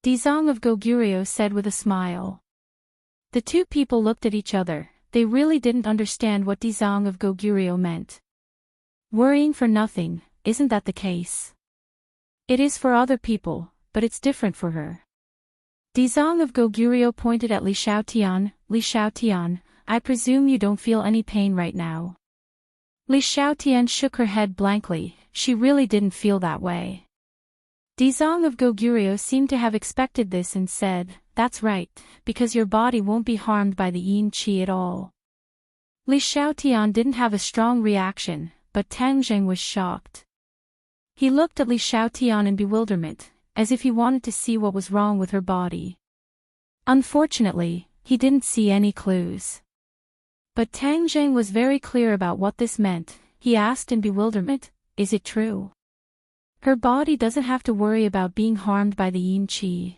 Speaker 1: Dizang of Goguryeo said with a smile. The two people looked at each other, they really didn't understand what Dizang of Goguryeo meant. Worrying for nothing, isn't that the case? It is for other people, but it's different for her. Dizang of Goguryeo pointed at Li Xiaotian. "Li Xiaotian, I presume you don't feel any pain right now." Li Xiaotian shook her head blankly, she really didn't feel that way. Dizang of Goguryeo seemed to have expected this and said, "That's right, because your body won't be harmed by the yin qi at all." Li Xiaotian didn't have a strong reaction, but Tang Zheng was shocked. He looked at Li Xiaotian in bewilderment, as if he wanted to see what was wrong with her body. Unfortunately, he didn't see any clues. But Tang Zheng was very clear about what this meant. He asked in bewilderment, "Is it true? Her body doesn't have to worry about being harmed by the yin qi."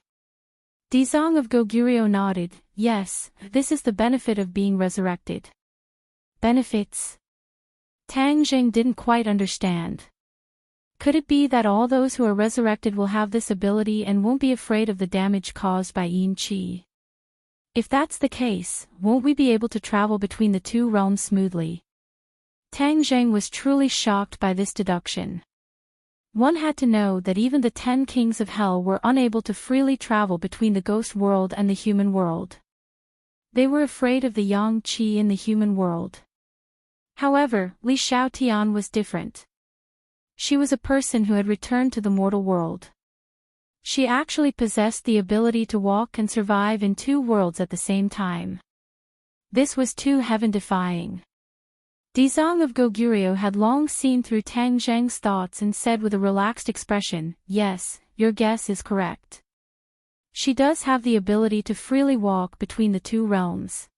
Speaker 1: Dizong of Goguryeo nodded, "Yes, this is the benefit of being resurrected." Benefits? Tang Zheng didn't quite understand. Could it be that all those who are resurrected will have this ability and won't be afraid of the damage caused by yin qi? If that's the case, won't we be able to travel between the two realms smoothly? Tang Zheng was truly shocked by this deduction. One had to know that even the 10 kings of hell were unable to freely travel between the ghost world and the human world. They were afraid of the yang qi in the human world. However, Li Xiaotian was different. She was a person who had returned to the mortal world. She actually possessed the ability to walk and survive in two worlds at the same time. This was too heaven-defying. Dizong of Goguryeo had long seen through Tang Zheng's thoughts and said with a relaxed expression, "Yes, your guess is correct. She does have the ability to freely walk between the two realms.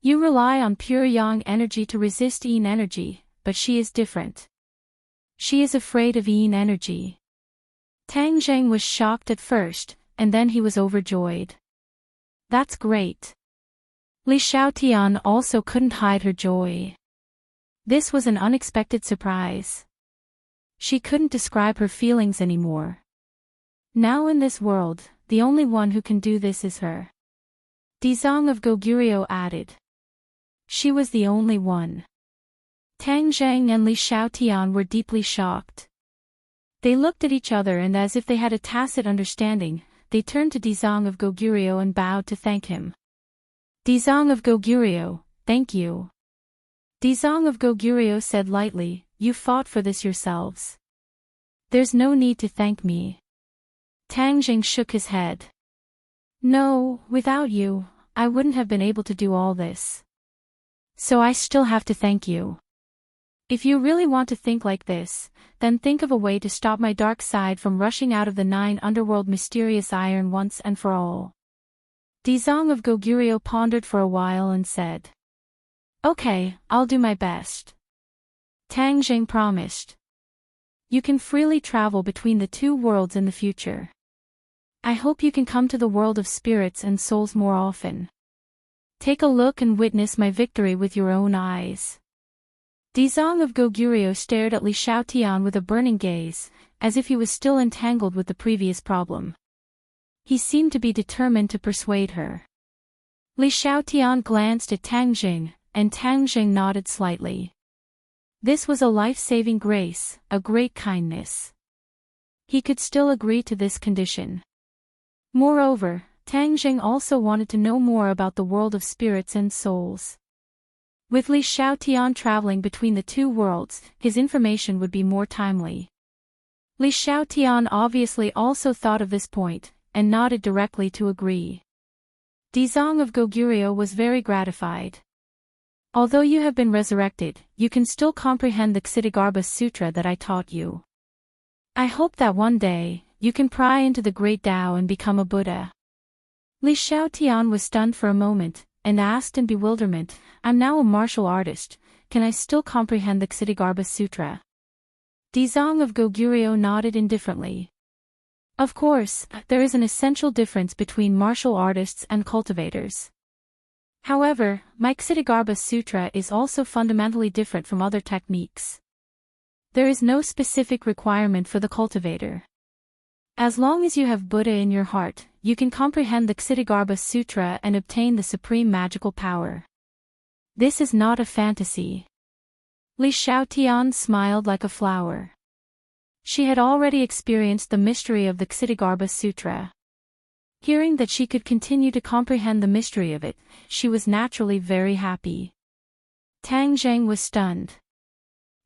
Speaker 1: You rely on pure yang energy to resist yin energy, but she is different. She is afraid of yin energy." Tang Zheng was shocked at first, and then he was overjoyed. "That's great." Li Xiaotian also couldn't hide her joy. This was an unexpected surprise. She couldn't describe her feelings anymore. Now in this world, the only one who can do this is her. Dizong of Goguryeo added. She was the only one. Tang Zheng and Li Xiaotian were deeply shocked. They looked at each other and as if they had a tacit understanding, they turned to Dizong of Goguryeo and bowed to thank him. Dizong of Goguryeo, thank you. Dizong of Goguryeo said lightly, "You fought for this yourselves. There's no need to thank me." Tang Zheng shook his head. "No, without you, I wouldn't have been able to do all this. So I still have to thank you. If you really want to think like this, then think of a way to stop my dark side from rushing out of the 9 underworld mysterious iron once and for all." Dizong of Goguryeo pondered for a while and said, "Okay, I'll do my best." Tang Zheng promised. "You can freely travel between the two worlds in the future. I hope you can come to the world of spirits and souls more often. Take a look and witness my victory with your own eyes." Dizong of Goguryeo stared at Li Xiaotian with a burning gaze, as if he was still entangled with the previous problem. He seemed to be determined to persuade her. Li Xiaotian glanced at Tang Zheng, and Tang Zheng nodded slightly. This was a life-saving grace, a great kindness. He could still agree to this condition. Moreover, Tang Zheng also wanted to know more about the world of spirits and souls. With Li Xiaotian traveling between the two worlds, his information would be more timely. Li Xiaotian obviously also thought of this point, and nodded directly to agree. Dizong of Goguryeo was very gratified. "Although you have been resurrected, you can still comprehend the Ksitigarbha Sutra that I taught you. I hope that one day, you can pry into the great Tao and become a Buddha." Li Xiaotian was stunned for a moment, and asked in bewilderment, "I'm now a martial artist, can I still comprehend the Ksitigarbha Sutra?" Dizong of Goguryeo nodded indifferently. Of course, there is an essential difference between martial artists and cultivators. However, my Ksitigarbha Sutra is also fundamentally different from other techniques. There is no specific requirement for the cultivator. As long as you have Buddha in your heart, you can comprehend the Ksitigarbha Sutra and obtain the supreme magical power. This is not a fantasy. Li Xiaotian smiled like a flower. She had already experienced the mystery of the Ksitigarbha Sutra. Hearing that she could continue to comprehend the mystery of it, she was naturally very happy. Tang Zheng was stunned.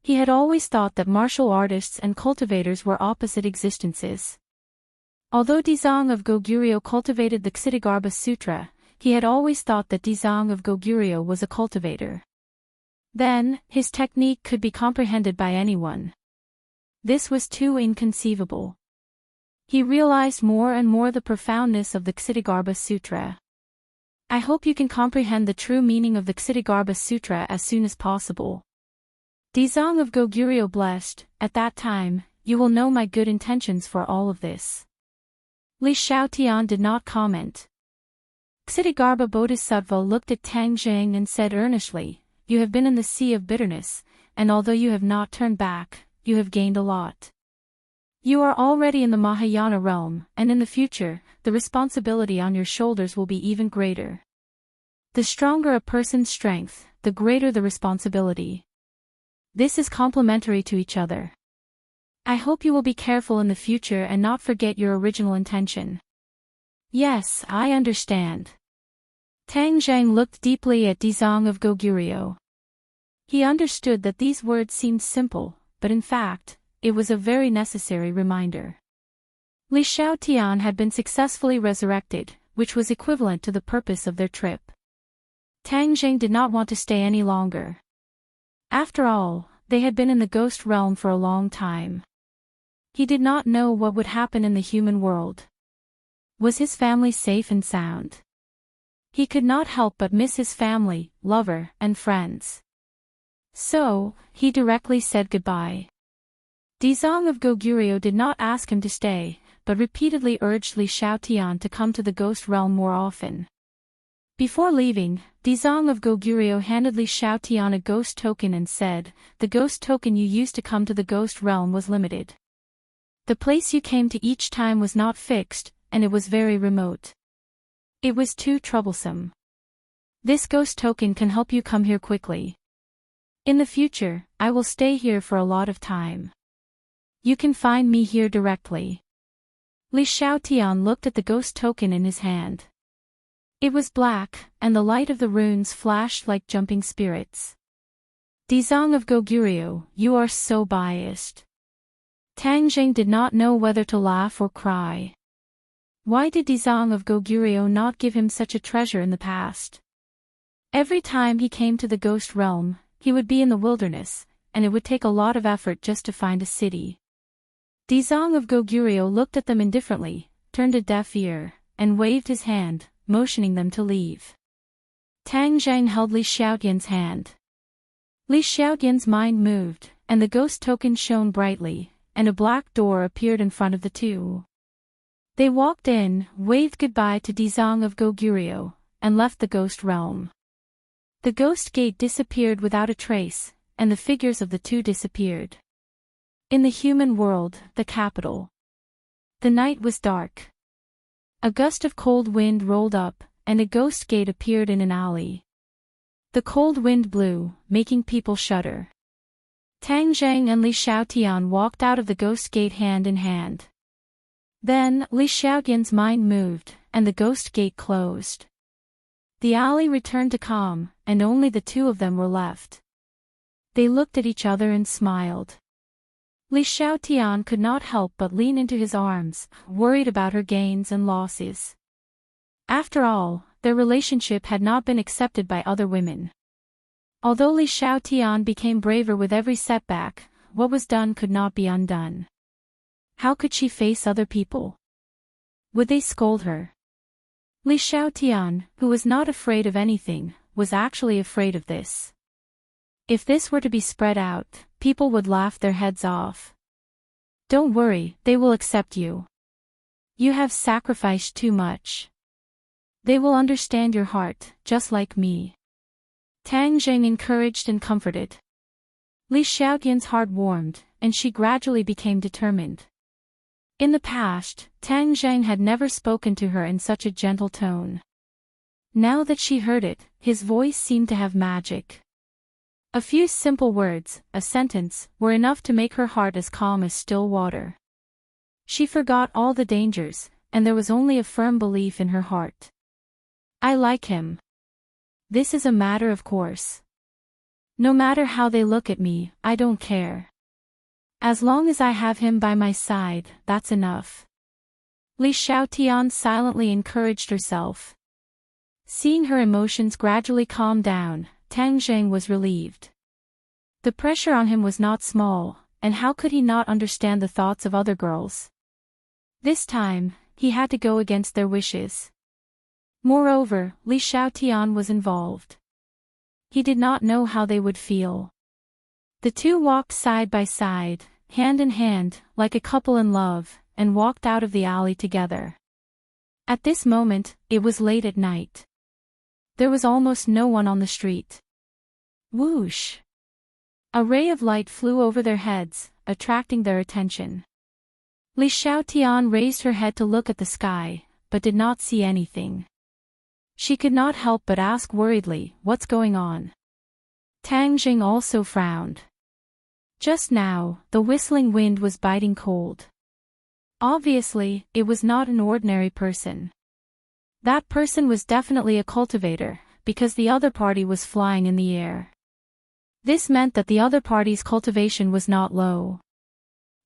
Speaker 1: He had always thought that martial artists and cultivators were opposite existences. Although Dizong of Goguryeo cultivated the Ksitigarbha Sutra, he had always thought that Dizong of Goguryeo was a cultivator. Then, his technique could be comprehended by anyone. This was too inconceivable. He realized more and more the profoundness of the Ksitigarbha Sutra. I hope you can comprehend the true meaning of the Ksitigarbha Sutra as soon as possible. Dizang of Goguryeo blessed, at that time, you will know my good intentions for all of this. Li Shaotian did not comment. Ksitigarbha Bodhisattva looked at Tang Zheng and said earnestly, you have been in the sea of bitterness, and although you have not turned back, you have gained a lot. You are already in the Mahayana realm, and in the future, the responsibility on your shoulders will be even greater. The stronger a person's strength, the greater the responsibility. This is complementary to each other. I hope you will be careful in the future and not forget your original intention. Yes, I understand. Tang Zheng looked deeply at Dizang of Goguryeo. He understood that these words seemed simple, but in fact, it was a very necessary reminder. Li Shaotian had been successfully resurrected, which was equivalent to the purpose of their trip. Tang Zheng did not want to stay any longer. After all, they had been in the ghost realm for a long time. He did not know what would happen in the human world. Was his family safe and sound? He could not help but miss his family, lover, and friends. So, he directly said goodbye. Dizang of Goguryeo did not ask him to stay, but repeatedly urged Li Shaotian to come to the ghost realm more often. Before leaving, Dizang of Goguryeo handed Li Shaotian a ghost token and said, the ghost token you used to come to the ghost realm was limited. The place you came to each time was not fixed, and it was very remote. It was too troublesome. This ghost token can help you come here quickly. In the future, I will stay here for a lot of time. You can find me here directly. Li Shaotian looked at the ghost token in his hand. It was black, and the light of the runes flashed like jumping spirits. Dizang of Goguryeo, you are so biased. Tang Zheng did not know whether to laugh or cry. Why did Dizang of Goguryeo not give him such a treasure in the past? Every time he came to the ghost realm, he would be in the wilderness, and it would take a lot of effort just to find a city. Dizang of Goguryeo looked at them indifferently, turned a deaf ear, and waved his hand, motioning them to leave. Tang Zheng held Li Shaotian's hand. Li Shaotian's mind moved, and the ghost token shone brightly, and a black door appeared in front of the two. They walked in, waved goodbye to Dizang of Goguryeo, and left the ghost realm. The ghost gate disappeared without a trace, and the figures of the two disappeared. In the human world, the capital. The night was dark. A gust of cold wind rolled up, and a ghost gate appeared in an alley. The cold wind blew, making people shudder. Tang Zheng and Li Shaotian walked out of the ghost gate hand in hand. Then, Li Shaotian's mind moved, and the ghost gate closed. The alley returned to calm, and only the two of them were left. They looked at each other and smiled. Li Shaotian could not help but lean into his arms, worried about her gains and losses. After all, their relationship had not been accepted by other women. Although Li Shaotian became braver with every setback, what was done could not be undone. How could she face other people? Would they scold her? Li Shaotian, who was not afraid of anything, was actually afraid of this. If this were to be spread out, people would laugh their heads off. Don't worry, they will accept you. You have sacrificed too much. They will understand your heart, just like me. Tang Zheng encouraged and comforted. Li Shaotian's heart warmed, and she gradually became determined. In the past, Tang Zheng had never spoken to her in such a gentle tone. Now that she heard it, his voice seemed to have magic. A few simple words, a sentence, were enough to make her heart as calm as still water. She forgot all the dangers, and there was only a firm belief in her heart. I like him. This is a matter of course. No matter how they look at me, I don't care. As long as I have him by my side, that's enough. Li Shaotian silently encouraged herself. Seeing her emotions gradually calm down, Tang Zheng was relieved. The pressure on him was not small, and how could he not understand the thoughts of other girls? This time, he had to go against their wishes. Moreover, Li Xiaotian was involved. He did not know how they would feel. The two walked side by side, hand in hand, like a couple in love, and walked out of the alley together. At this moment, it was late at night. There was almost no one on the street. Whoosh! A ray of light flew over their heads, attracting their attention. Li Xiaotian raised her head to look at the sky, but did not see anything. She could not help but ask worriedly, "What's going on?" Tang Jing also frowned. Just now, the whistling wind was biting cold. Obviously, it was not an ordinary person. That person was definitely a cultivator, because the other party was flying in the air. This meant that the other party's cultivation was not low.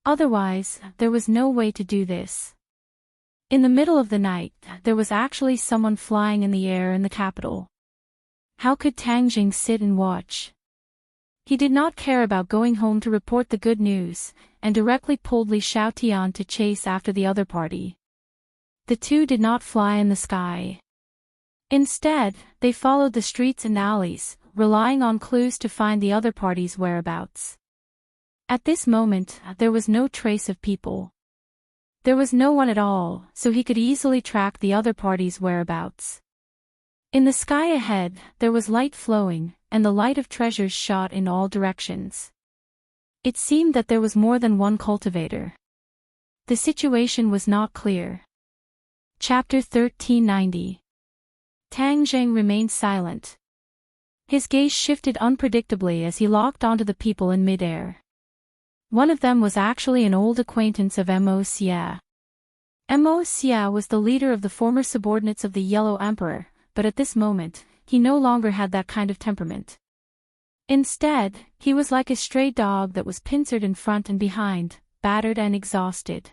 Speaker 1: Otherwise, there was no way to do this. In the middle of the night, there was actually someone flying in the air in the capital. How could Tang Jing sit and watch? He did not care about going home to report the good news, and directly pulled Li Xiaotian to chase after the other party. The two did not fly in the sky. Instead, they followed the streets and alleys, relying on clues to find the other party's whereabouts. At this moment, there was no trace of people. There was no one at all, so he could easily track the other party's whereabouts. In the sky ahead, there was light flowing, and the light of treasures shot in all directions. It seemed that there was more than one cultivator. The situation was not clear. Chapter 1390. Tang Jing remained silent. His gaze shifted unpredictably as he locked onto the people in midair. One of them was actually an old acquaintance of Mo Xia. Mo Xia was the leader of the former subordinates of the Yellow Emperor, but at this moment, he no longer had that kind of temperament. Instead, he was like a stray dog that was pincered in front and behind, battered and exhausted.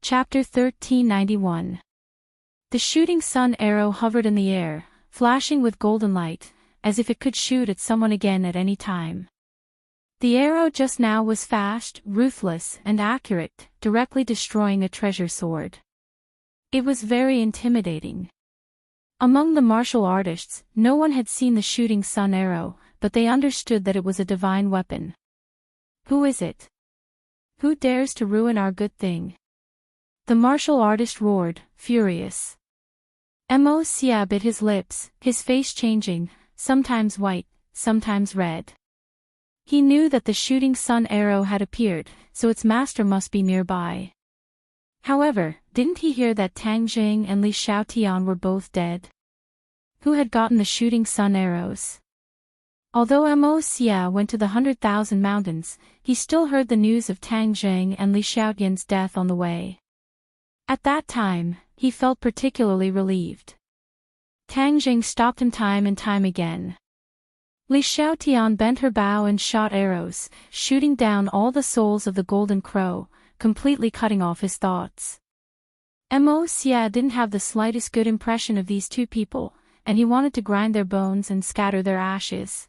Speaker 1: Chapter 1391. The shooting sun arrow hovered in the air, flashing with golden light, as if it could shoot at someone again at any time. The arrow just now was fast, ruthless, and accurate, directly destroying a treasure sword. It was very intimidating. Among the martial artists, no one had seen the shooting sun arrow, but they understood that it was a divine weapon. Who is it? Who dares to ruin our good thing? The martial artist roared, furious. Mo Xia bit his lips, his face changing, sometimes white, sometimes red. He knew that the shooting sun arrow had appeared, so its master must be nearby. However, didn't he hear that Tang Jing and Li Xiaotian were both dead? Who had gotten the shooting sun arrows? Although Mo Xia went to the 100,000 mountains, he still heard the news of Tang Jing and Li Xiaotian's death on the way. At that time, he felt particularly relieved. Tang Jing stopped him time and time again. Li Xiaotian bent her bow and shot arrows, shooting down all the souls of the golden crow, completely cutting off his thoughts. Mo Xia didn't have the slightest good impression of these two people, and he wanted to grind their bones and scatter their ashes.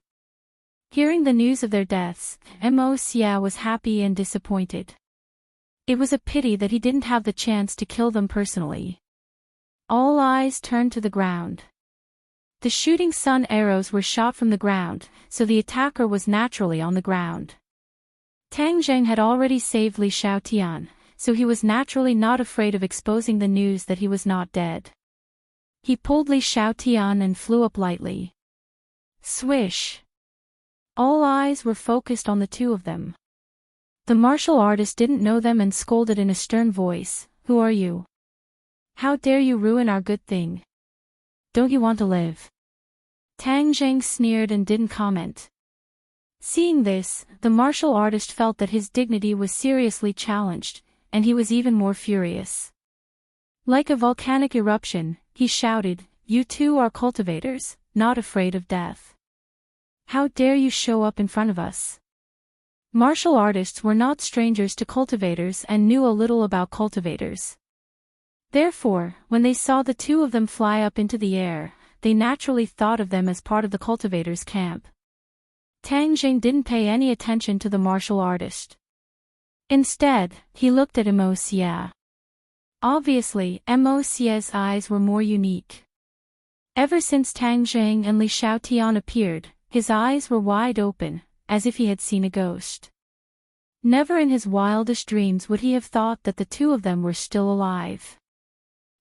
Speaker 1: Hearing the news of their deaths, Mo Xia was happy and disappointed. It was a pity that he didn't have the chance to kill them personally. All eyes turned to the ground. The shooting sun arrows were shot from the ground, so the attacker was naturally on the ground. Tang Jing had already saved Li Xiaotian, so he was naturally not afraid of exposing the news that he was not dead. He pulled Li Xiaotian and flew up lightly. Swish! All eyes were focused on the two of them. The martial artist didn't know them and scolded in a stern voice, "Who are you? How dare you ruin our good thing? Don't you want to live?" Tang Jing sneered and didn't comment. Seeing this, the martial artist felt that his dignity was seriously challenged, and he was even more furious. Like a volcanic eruption, he shouted, "You two are cultivators, not afraid of death. How dare you show up in front of us?" Martial artists were not strangers to cultivators and knew a little about cultivators. Therefore, when they saw the two of them fly up into the air, they naturally thought of them as part of the cultivators' camp. Tang Jing didn't pay any attention to the martial artist. Instead, he looked at Mo Xia. Obviously, Mo Xia's eyes were more unique. Ever since Tang Jing and Li Xiaotian appeared, his eyes were wide open, as if he had seen a ghost. Never in his wildest dreams would he have thought that the two of them were still alive.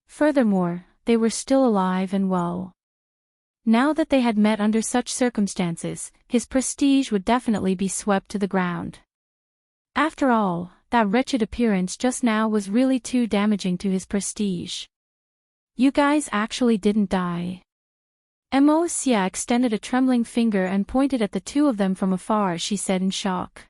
Speaker 1: Furthermore, they were still alive and well. Now that they had met under such circumstances, his prestige would definitely be swept to the ground. After all, that wretched appearance just now was really too damaging to his prestige. You guys actually didn't die. Mo Xia extended a trembling finger and pointed at the two of them from afar, she said in shock.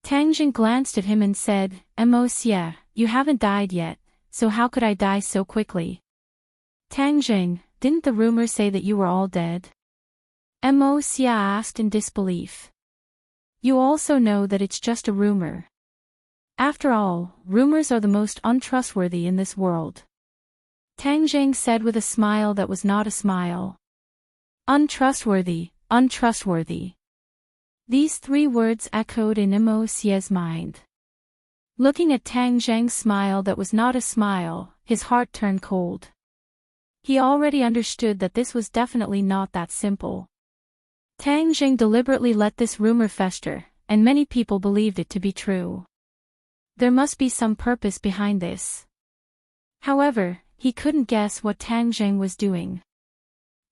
Speaker 1: Tang Jing glanced at him and said, Mo Xia, you haven't died yet, so how could I die so quickly? Tang Jing, didn't the rumor say that you were all dead? Mo Xia asked in disbelief. You also know that it's just a rumor. After all, rumors are the most untrustworthy in this world. Tang Jing said with a smile that was not a smile. Untrustworthy, untrustworthy. These three words echoed in Mo Xia's mind. Looking at Tang Jing's smile that was not a smile, his heart turned cold. He already understood that this was definitely not that simple. Tang Jing deliberately let this rumor fester, and many people believed it to be true. There must be some purpose behind this. However, he couldn't guess what Tang Jing was doing.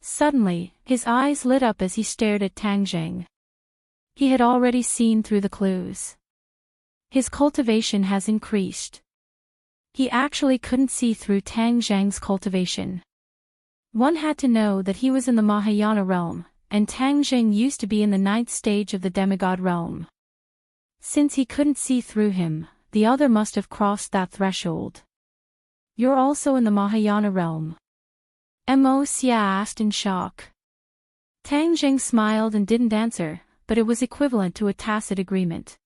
Speaker 1: Suddenly, his eyes lit up as he stared at Tang Jing. He had already seen through the clues. His cultivation has increased. He actually couldn't see through Tang Jing's cultivation. One had to know that he was in the Mahayana realm, and Tang Jing used to be in the 9th stage of the demigod realm. Since he couldn't see through him, the other must have crossed that threshold. You're also in the Mahayana realm? Mo Xia asked in shock. Tang Jing smiled and didn't answer, but it was equivalent to a tacit agreement.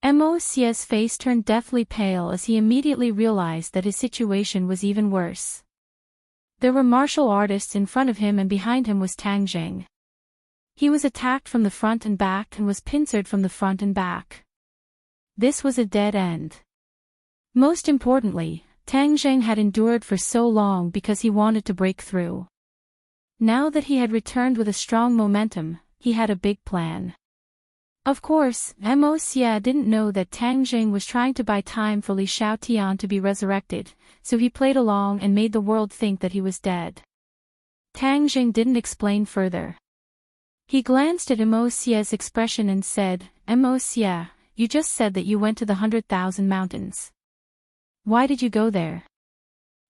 Speaker 1: Mo Xia's face turned deathly pale as he immediately realized that his situation was even worse. There were martial artists in front of him and behind him was Tang Jing. He was attacked from the front and back and was pincered from the front and back. This was a dead end. Most importantly, Tang Jing had endured for so long because he wanted to break through. Now that he had returned with a strong momentum, he had a big plan. Of course, Mo Xia didn't know that Tang Jing was trying to buy time for Li Xiaotian to be resurrected, so he played along and made the world think that he was dead. Tang Jing didn't explain further. He glanced at Mo Xia's expression and said, Mo Xia, you just said that you went to the 100,000 mountains. Why did you go there?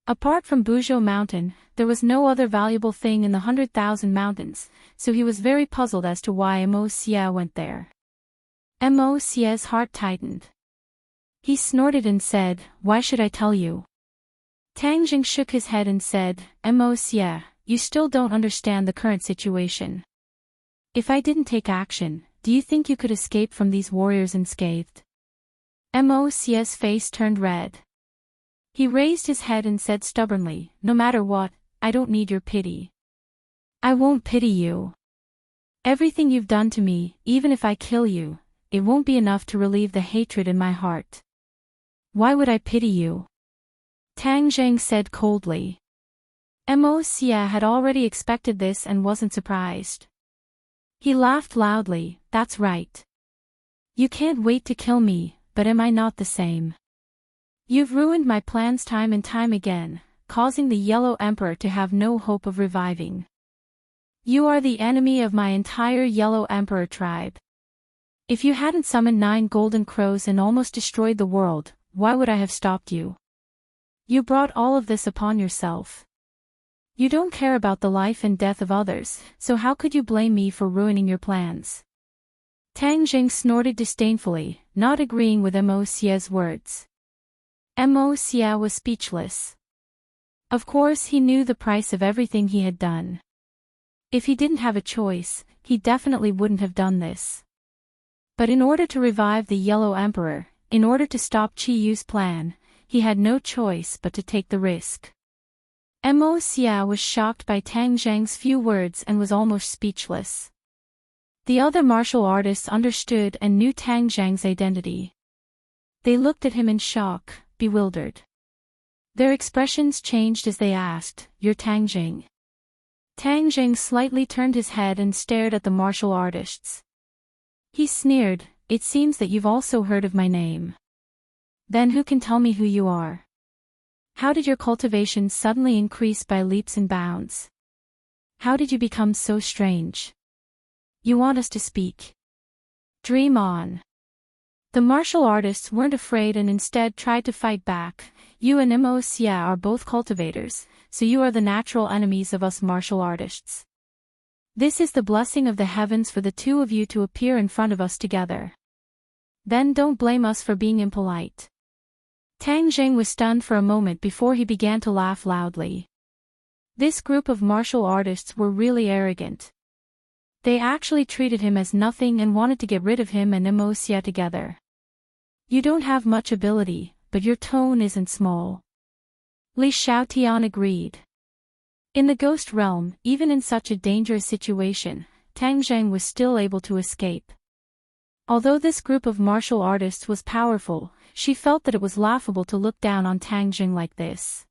Speaker 1: Apart from Buzhou Mountain, there was no other valuable thing in the 100,000 mountains, so he was very puzzled as to why Mo Xia went there. Mo Xia's heart tightened. He snorted and said, Why should I tell you? Tang Jing shook his head and said, Mo Xia, you still don't understand the current situation. If I didn't take action, do you think you could escape from these warriors unscathed? Mo Xia's face turned red. He raised his head and said stubbornly, No matter what, I don't need your pity. I won't pity you. Everything you've done to me, even if I kill you, it won't be enough to relieve the hatred in my heart. Why would I pity you? Tang Jing said coldly. Mo Xia had already expected this and wasn't surprised. He laughed loudly, That's right. You can't wait to kill me, but am I not the same? You've ruined my plans time and time again, causing the Yellow Emperor to have no hope of reviving. You are the enemy of my entire Yellow Emperor tribe. If you hadn't summoned 9 golden crows and almost destroyed the world, why would I have stopped you? You brought all of this upon yourself. You don't care about the life and death of others, so how could you blame me for ruining your plans? Tang Jing snorted disdainfully, not agreeing with Mo Xia's words. Mo Xia was speechless. Of course he knew the price of everything he had done. If he didn't have a choice, he definitely wouldn't have done this. But in order to revive the Yellow Emperor, in order to stop Qi Yu's plan, he had no choice but to take the risk. Mo Xia was shocked by Tang Jing's few words and was almost speechless. The other martial artists understood and knew Tang Zhang's identity. They looked at him in shock, bewildered. Their expressions changed as they asked, "You're Tang Zhang?" Tang Zhang slightly turned his head and stared at the martial artists. He sneered, "It seems that you've also heard of my name. Then who can tell me who you are? How did your cultivation suddenly increase by leaps and bounds? How did you become so strange? You want us to speak? Dream on." The martial artists weren't afraid and instead tried to fight back. "You and Mo Xia are both cultivators, so you are the natural enemies of us martial artists. This is the blessing of the heavens for the two of you to appear in front of us together. Then don't blame us for being impolite." Tang Zhang was stunned for a moment before he began to laugh loudly. This group of martial artists were really arrogant. They actually treated him as nothing and wanted to get rid of him and Mo Xia together. "You don't have much ability, but your tone isn't small." Li Xiaotian agreed. In the ghost realm, even in such a dangerous situation, Tang Zhang was still able to escape. Although this group of martial artists was powerful, she felt that it was laughable to look down on Tang Zhang like this.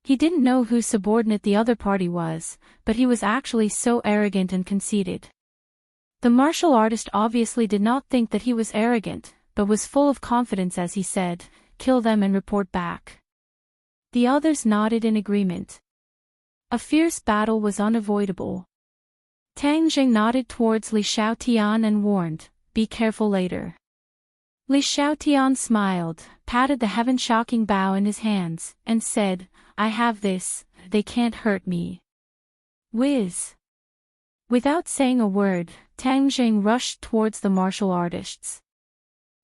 Speaker 1: He didn't know whose subordinate the other party was, but he was actually so arrogant and conceited. The martial artist obviously did not think that he was arrogant, but was full of confidence as he said, "Kill them and report back." The others nodded in agreement. A fierce battle was unavoidable. Tang Zhang nodded towards Li Xiaotian and warned, "Be careful later." Li Xiaotian smiled, patted the heaven-shocking bow in his hands, and said, "I have this, they can't hurt me." Whiz! Without saying a word, Tang Zhang rushed towards the martial artists.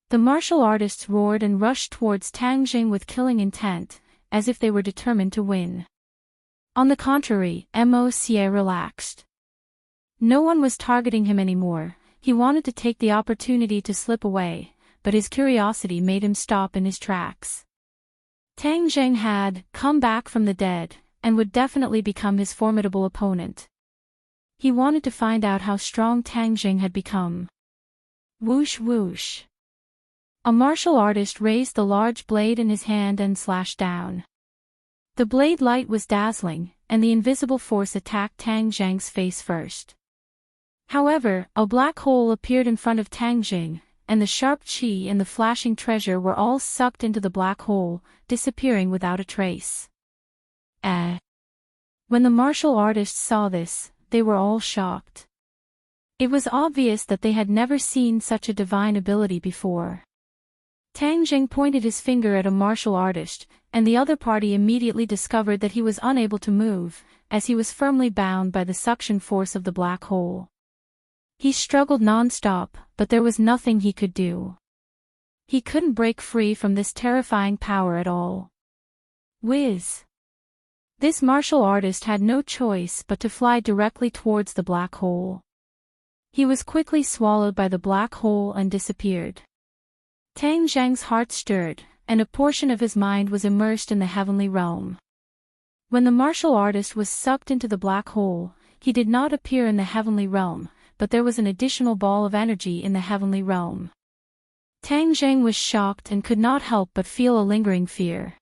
Speaker 1: The martial artists roared and rushed towards Tang Zhang with killing intent, as if they were determined to win. On the contrary, Mo Xia relaxed. No one was targeting him anymore. He wanted to take the opportunity to slip away, but his curiosity made him stop in his tracks. Tang Zhang had come back from the dead, and would definitely become his formidable opponent. He wanted to find out how strong Tang Zhang had become. Whoosh whoosh. A martial artist raised the large blade in his hand and slashed down. The blade light was dazzling, and the invisible force attacked Tang Zhang's face first. However, a black hole appeared in front of Tang Zhang, and the sharp qi and the flashing treasure were all sucked into the black hole, disappearing without a trace. When the martial artists saw this, they were all shocked. It was obvious that they had never seen such a divine ability before. Tang Zhang pointed his finger at a martial artist, and the other party immediately discovered that he was unable to move, as he was firmly bound by the suction force of the black hole. He struggled non-stop, but there was nothing he could do. He couldn't break free from this terrifying power at all. Whiz! This martial artist had no choice but to fly directly towards the black hole. He was quickly swallowed by the black hole and disappeared. Tang Zhang's heart stirred, and a portion of his mind was immersed in the heavenly realm. When the martial artist was sucked into the black hole, he did not appear in the heavenly realm, but there was an additional ball of energy in the heavenly realm. Tang Zhang was shocked and could not help but feel a lingering fear.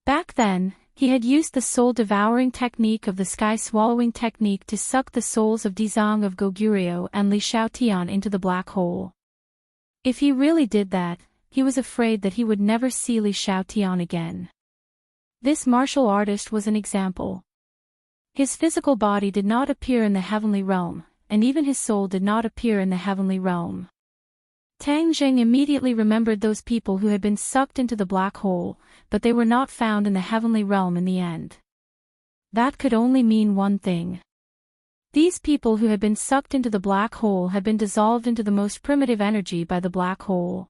Speaker 1: Back then, he had used the soul-devouring technique of the sky-swallowing technique to suck the souls of Dezong of Goguryeo and Li Xiaotian into the black hole. If he really did that, he was afraid that he would never see Li Xiaotian again. This martial artist was an example. His physical body did not appear in the heavenly realm, and even his soul did not appear in the heavenly realm. Tang Zhang immediately remembered those people who had been sucked into the black hole, but they were not found in the heavenly realm in the end. That could only mean one thing. These people who had been sucked into the black hole had been dissolved into the most primitive energy by the black hole.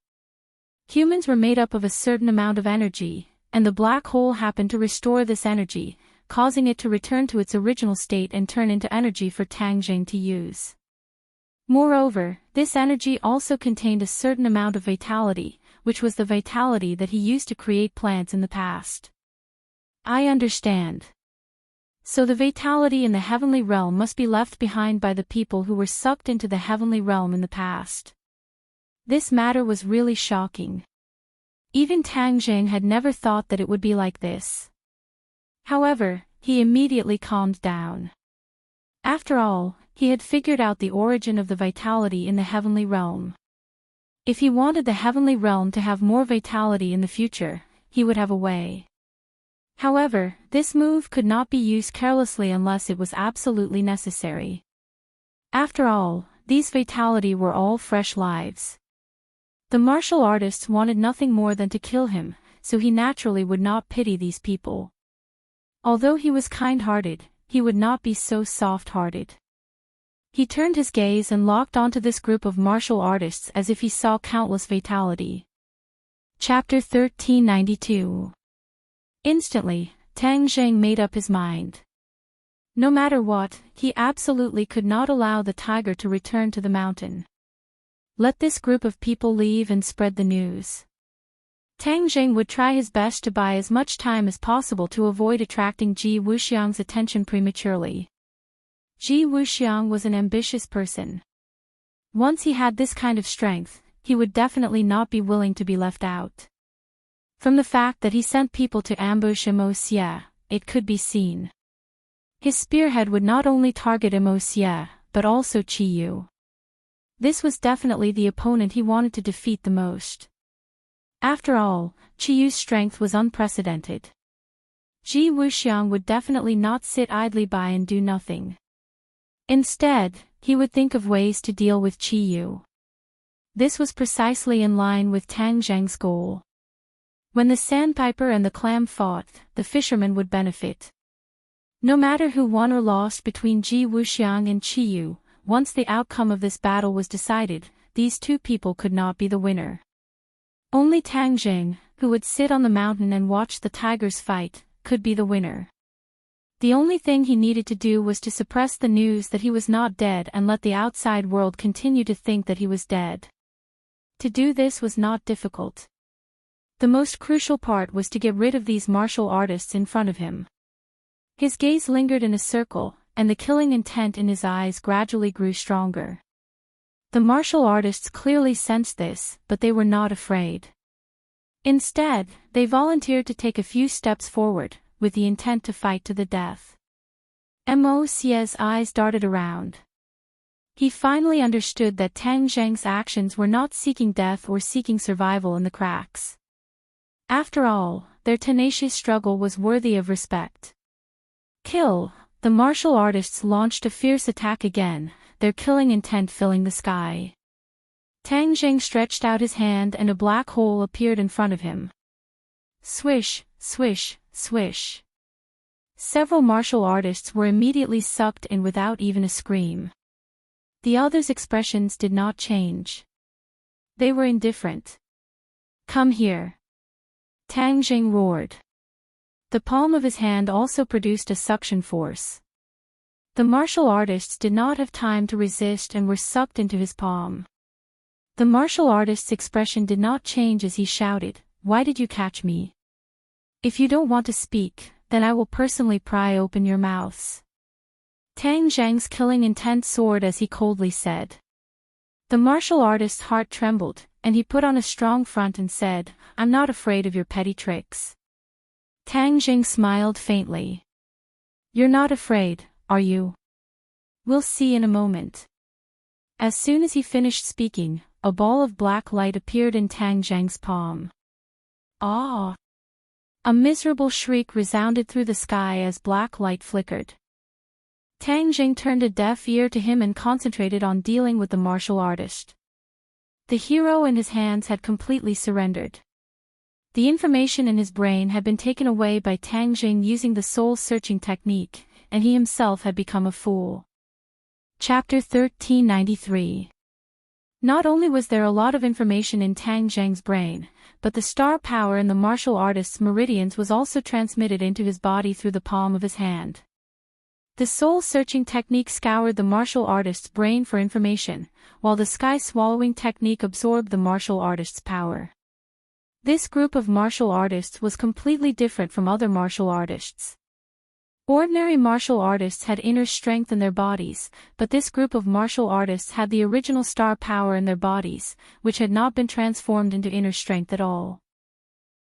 Speaker 1: Humans were made up of a certain amount of energy, and the black hole happened to restore this energy, causing it to return to its original state and turn into energy for Tang Zhang to use. Moreover, this energy also contained a certain amount of vitality, which was the vitality that he used to create plants in the past. I understand. So the vitality in the heavenly realm must be left behind by the people who were sucked into the heavenly realm in the past. This matter was really shocking. Even Tang Jing had never thought that it would be like this. However, he immediately calmed down. After all, he had figured out the origin of the vitality in the heavenly realm. If he wanted the heavenly realm to have more vitality in the future, he would have a way. However, this move could not be used carelessly unless it was absolutely necessary. After all, these vitality were all fresh lives. The martial artists wanted nothing more than to kill him, so he naturally would not pity these people. Although he was kind-hearted, he would not be so soft-hearted. He turned his gaze and locked onto this group of martial artists as if he saw countless vitality. Chapter 1392. Instantly, Tang Jing made up his mind. No matter what, he absolutely could not allow the tiger to return to the mountain. Let this group of people leave and spread the news. Tang Jing would try his best to buy as much time as possible to avoid attracting Ji Wuxiang's attention prematurely. Ji Wuxiang was an ambitious person. Once he had this kind of strength, he would definitely not be willing to be left out. From the fact that he sent people to ambush Mo Xie, it could be seen. His spearhead would not only target Mo Xie, but also Qi Yu. This was definitely the opponent he wanted to defeat the most. After all, Qi Yu's strength was unprecedented. Ji Wuxiang would definitely not sit idly by and do nothing. Instead, he would think of ways to deal with Qi Yu. This was precisely in line with Tang Jing's goal. When the sandpiper and the clam fought, the fisherman would benefit. No matter who won or lost between Ji Wuxiang and Qi Yu, once the outcome of this battle was decided, these two people could not be the winner. Only Tang Jing, who would sit on the mountain and watch the tigers fight, could be the winner. The only thing he needed to do was to suppress the news that he was not dead and let the outside world continue to think that he was dead. To do this was not difficult. The most crucial part was to get rid of these martial artists in front of him. His gaze lingered in a circle, and the killing intent in his eyes gradually grew stronger. The martial artists clearly sensed this, but they were not afraid. Instead, they volunteered to take a few steps forward, with the intent to fight to the death. Mo Xie's eyes darted around. He finally understood that Tang Jing's actions were not seeking death or seeking survival in the cracks. After all, their tenacious struggle was worthy of respect. Kill! The martial artists launched a fierce attack again, their killing intent filling the sky. Tang Jing stretched out his hand and a black hole appeared in front of him. Swish, swish, swish. Several martial artists were immediately sucked in without even a scream. The others' expressions did not change. They were indifferent. Come here. Tang Jing roared. The palm of his hand also produced a suction force. The martial artists did not have time to resist and were sucked into his palm. The martial artist's expression did not change as he shouted, "Why did you catch me? If you don't want to speak, then I will personally pry open your mouths." Tang Jing's killing intent soared as he coldly said. The martial artist's heart trembled, and he put on a strong front and said, "I'm not afraid of your petty tricks." Tang Jing smiled faintly. "You're not afraid, are you? We'll see in a moment." As soon as he finished speaking, a ball of black light appeared in Tang Jing's palm. Ah! A miserable shriek resounded through the sky as black light flickered. Tang Jing turned a deaf ear to him and concentrated on dealing with the martial artist. The hero and his hands had completely surrendered. The information in his brain had been taken away by Tang Jing using the soul-searching technique, and he himself had become a fool. Chapter 1393. Not only was there a lot of information in Tang Jing's brain, but the star power in the martial artist's meridians was also transmitted into his body through the palm of his hand. The soul-searching technique scoured the martial artist's brain for information, while the sky-swallowing technique absorbed the martial artist's power. This group of martial artists was completely different from other martial artists. Ordinary martial artists had inner strength in their bodies, but this group of martial artists had the original star power in their bodies, which had not been transformed into inner strength at all.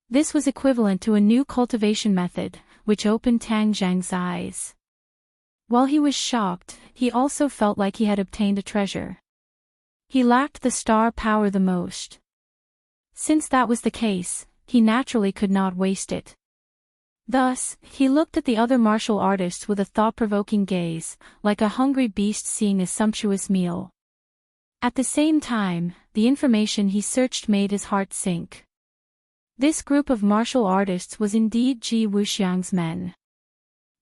Speaker 1: This was equivalent to a new cultivation method, which opened Tang Zhang's eyes. While he was shocked, he also felt like he had obtained a treasure. He lacked the star power the most. Since that was the case, he naturally could not waste it. Thus, he looked at the other martial artists with a thought-provoking gaze, like a hungry beast seeing a sumptuous meal. At the same time, the information he searched made his heart sink. This group of martial artists was indeed Ji Wuxiang's men.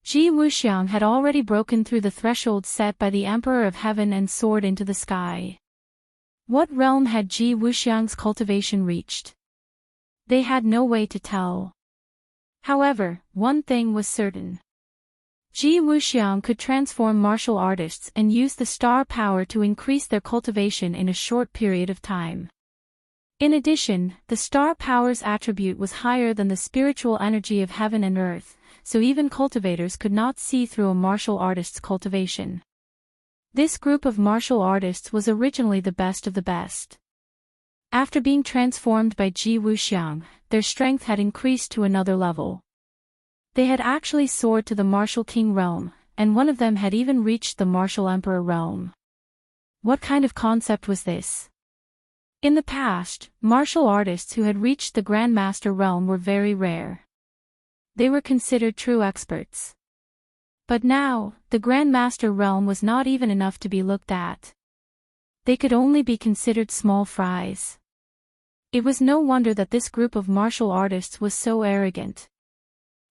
Speaker 1: Ji Wuxiang had already broken through the threshold set by the Emperor of Heaven and soared into the sky. What realm had Ji Wuxiang's cultivation reached? They had no way to tell. However, one thing was certain. Ji Wuxiang could transform martial artists and use the star power to increase their cultivation in a short period of time. In addition, the star power's attribute was higher than the spiritual energy of heaven and earth, so even cultivators could not see through a martial artist's cultivation. This group of martial artists was originally the best of the best. After being transformed by Ji Wuxiang, their strength had increased to another level. They had actually soared to the martial king realm, and one of them had even reached the martial emperor realm. What kind of concept was this? In the past, martial artists who had reached the grandmaster realm were very rare. They were considered true experts. But now, the grandmaster realm was not even enough to be looked at. They could only be considered small fries. It was no wonder that this group of martial artists was so arrogant.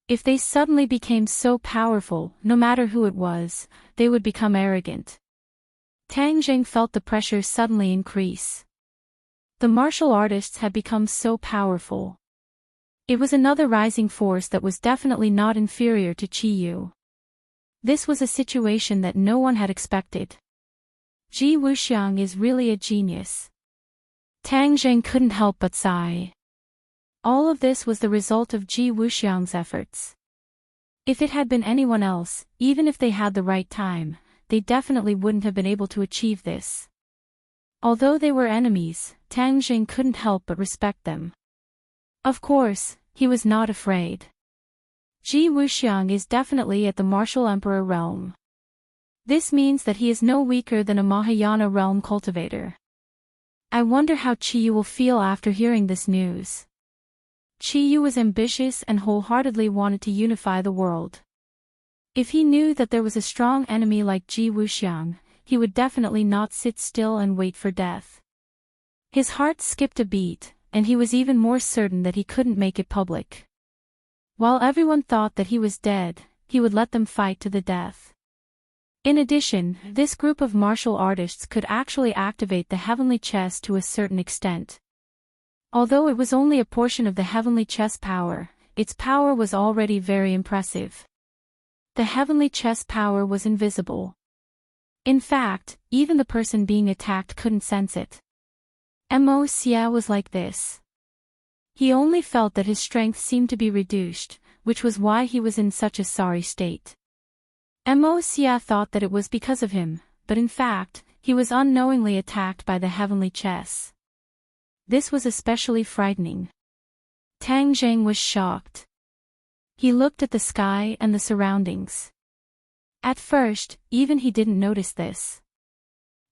Speaker 1: If they suddenly became so powerful, no matter who it was, they would become arrogant. Tang Zhang felt the pressure suddenly increase. The martial artists had become so powerful. It was another rising force that was definitely not inferior to Qi Yu. This was a situation that no one had expected. Ji Wuxiang is really a genius. Tang Zhang couldn't help but sigh. All of this was the result of Ji Wuxiang's efforts. If it had been anyone else, even if they had the right time, they definitely wouldn't have been able to achieve this. Although they were enemies, Tang Zhang couldn't help but respect them. Of course, he was not afraid. Ji Wuxiang is definitely at the martial emperor realm. This means that he is no weaker than a Mahayana realm cultivator. I wonder how Qi Yu will feel after hearing this news. Qi Yu was ambitious and wholeheartedly wanted to unify the world. If he knew that there was a strong enemy like Ji Wuxiang, he would definitely not sit still and wait for death. His heart skipped a beat, and he was even more certain that he couldn't make it public. While everyone thought that he was dead, he would let them fight to the death. In addition, this group of martial artists could actually activate the heavenly chess to a certain extent. Although it was only a portion of the heavenly chess power, its power was already very impressive. The heavenly chess power was invisible. In fact, even the person being attacked couldn't sense it. Mo Xia was like this. He only felt that his strength seemed to be reduced, which was why he was in such a sorry state. Mo Xia thought that it was because of him, but in fact, he was unknowingly attacked by the heavenly chess. This was especially frightening. Tang Zhang was shocked. He looked at the sky and the surroundings. At first, even he didn't notice this.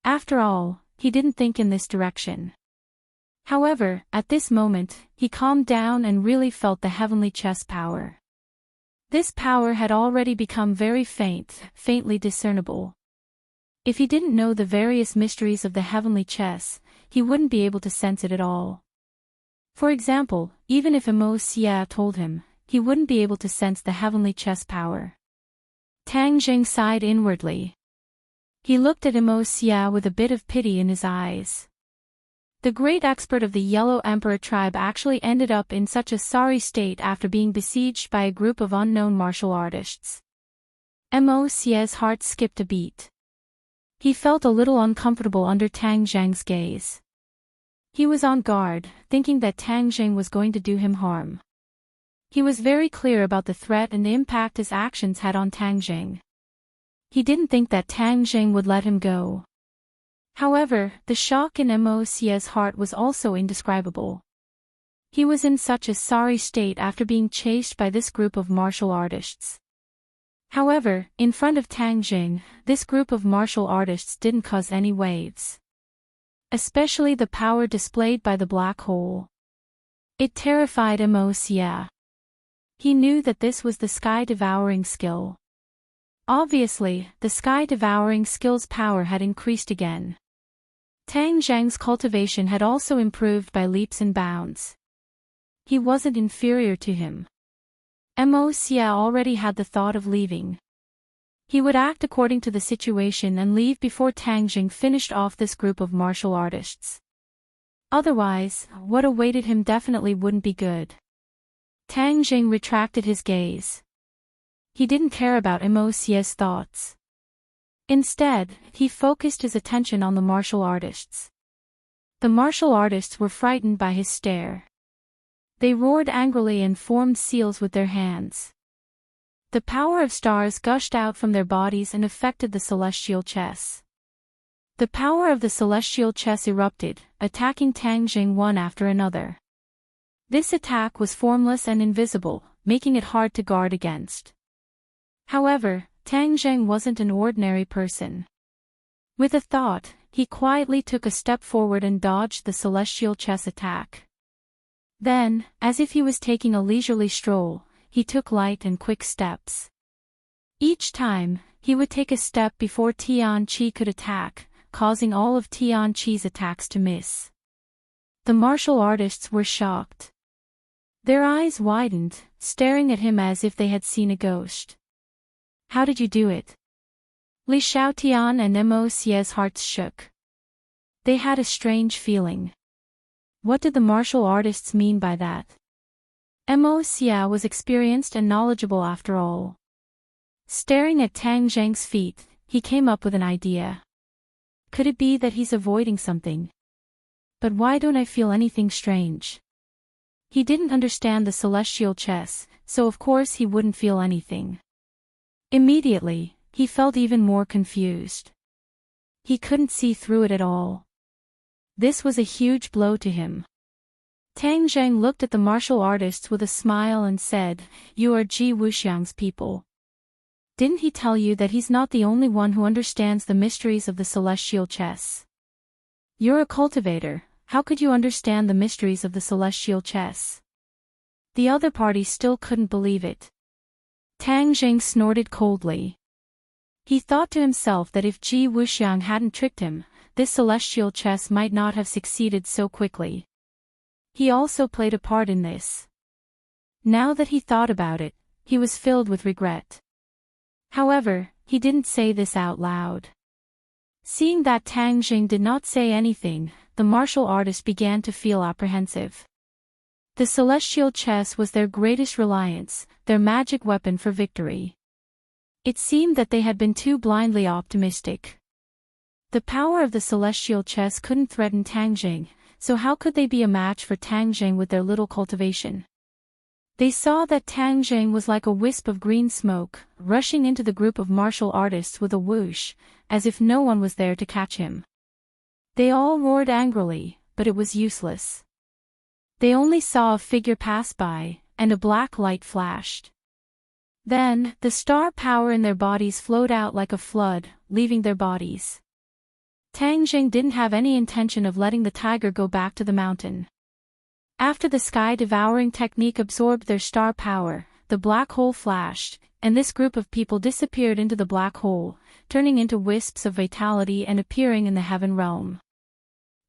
Speaker 1: After all, he didn't think in this direction. However, at this moment, he calmed down and really felt the heavenly chess power. This power had already become very faintly discernible. If he didn't know the various mysteries of the heavenly chess, he wouldn't be able to sense it at all. For example, even if Mo Xia told him, he wouldn't be able to sense the heavenly chess power. Tang Zhang sighed inwardly. He looked at Mo Xia with a bit of pity in his eyes. The great expert of the Yellow Emperor tribe actually ended up in such a sorry state after being besieged by a group of unknown martial artists. Mo Xia's heart skipped a beat. He felt a little uncomfortable under Tang Zhang's gaze. He was on guard, thinking that Tang Zhang was going to do him harm. He was very clear about the threat and the impact his actions had on Tang Jing. He didn't think that Tang Jing would let him go. However, the shock in Mo's heart was also indescribable. He was in such a sorry state after being chased by this group of martial artists. However, in front of Tang Jing, this group of martial artists didn't cause any waves. Especially the power displayed by the black hole. It terrified Mo. He knew that this was the sky-devouring skill. Obviously, the sky-devouring skill's power had increased again. Tang Zhang's cultivation had also improved by leaps and bounds. He wasn't inferior to him. Mo already had the thought of leaving. He would act according to the situation and leave before Tang Jing finished off this group of martial artists. Otherwise, what awaited him definitely wouldn't be good. Tang Jing retracted his gaze. He didn't care about Mo's thoughts. Instead, he focused his attention on the martial artists. The martial artists were frightened by his stare. They roared angrily and formed seals with their hands. The power of stars gushed out from their bodies and affected the celestial chess. The power of the celestial chess erupted, attacking Tang Jing one after another. This attack was formless and invisible, making it hard to guard against. However, Tang Jing wasn't an ordinary person. With a thought, he quietly took a step forward and dodged the celestial chess attack. Then, as if he was taking a leisurely stroll, he took light and quick steps. Each time, he would take a step before Tian Qi could attack, causing all of Tian Qi's attacks to miss. The martial artists were shocked. Their eyes widened, staring at him as if they had seen a ghost. How did you do it? Li Xiaotian and Mo's hearts shook. They had a strange feeling. What did the martial artists mean by that? Mo was experienced and knowledgeable after all. Staring at Tang Zhang's feet, he came up with an idea. Could it be that he's avoiding something? But why don't I feel anything strange? He didn't understand the celestial chess, so of course he wouldn't feel anything. Immediately, he felt even more confused. He couldn't see through it at all. This was a huge blow to him. Tang Zhang looked at the martial artists with a smile and said, "You are Ji Wuxiang's people. Didn't he tell you that he's not the only one who understands the mysteries of the celestial chess? You're a cultivator, how could you understand the mysteries of the celestial chess?" The other party still couldn't believe it. Tang Jing snorted coldly. He thought to himself that if Ji Wuxiang hadn't tricked him, this celestial chess might not have succeeded so quickly. He also played a part in this. Now that he thought about it, he was filled with regret. However, he didn't say this out loud. Seeing that Tang Jing did not say anything, the martial artist began to feel apprehensive. The celestial chess was their greatest reliance, their magic weapon for victory. It seemed that they had been too blindly optimistic. The power of the celestial chess couldn't threaten Tang Jing, so how could they be a match for Tang Jing with their little cultivation? They saw that Tang Jing was like a wisp of green smoke, rushing into the group of martial artists with a whoosh, as if no one was there to catch him. They all roared angrily, but it was useless. They only saw a figure pass by, and a black light flashed. Then, the star power in their bodies flowed out like a flood, leaving their bodies. Tang Jing didn't have any intention of letting the tiger go back to the mountain. After the sky-devouring technique absorbed their star power, the black hole flashed, and this group of people disappeared into the black hole, turning into wisps of vitality and appearing in the heaven realm.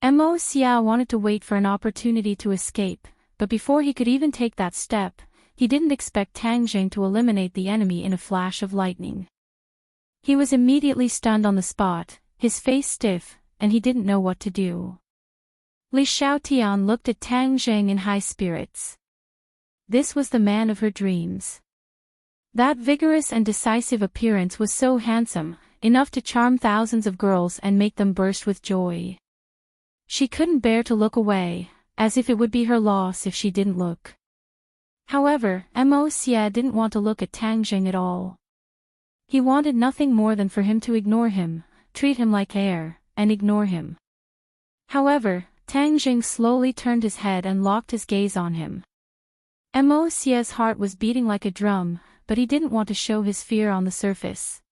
Speaker 1: Mo wanted to wait for an opportunity to escape, but before he could even take that step, he didn't expect Tang Jing to eliminate the enemy in a flash of lightning. He was immediately stunned on the spot, his face stiff, and he didn't know what to do. Li Xiaotian looked at Tang Jing in high spirits. This was the man of her dreams. That vigorous and decisive appearance was so handsome, enough to charm thousands of girls and make them burst with joy. She couldn't bear to look away, as if it would be her loss if she didn't look. However, Mo Xia didn't want to look at Tang Jing at all. He wanted nothing more than for him to ignore him, treat him like air, and ignore him. However, Tang Jing slowly turned his head and locked his gaze on him. Mo Xia's heart was beating like a drum, but he didn't want to show his fear on the surface.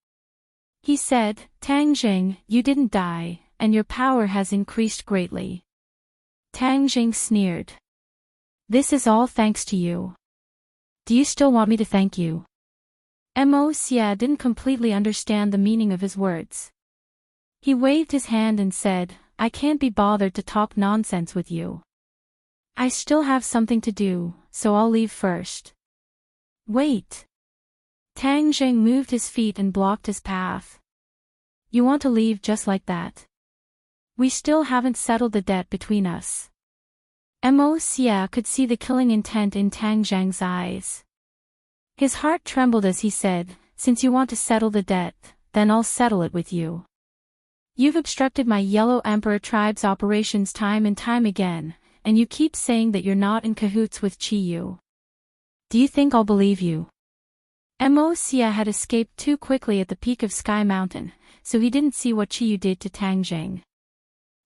Speaker 1: He said, Tang Jing, you didn't die, and your power has increased greatly. Tang Jing sneered. This is all thanks to you. Do you still want me to thank you? Mo Xia didn't completely understand the meaning of his words. He waved his hand and said, I can't be bothered to talk nonsense with you. I still have something to do, so I'll leave first. Wait. Tang Jing moved his feet and blocked his path. You want to leave just like that? We still haven't settled the debt between us. Mo Xia could see the killing intent in Tang Jing's eyes. His heart trembled as he said, since you want to settle the debt, then I'll settle it with you. You've obstructed my Yellow Emperor tribe's operations time and time again, and you keep saying that you're not in cahoots with Qi Yu. Do you think I'll believe you? Mo Xia had escaped too quickly at the peak of Sky Mountain, so he didn't see what Qi Yu did to Tang Jing.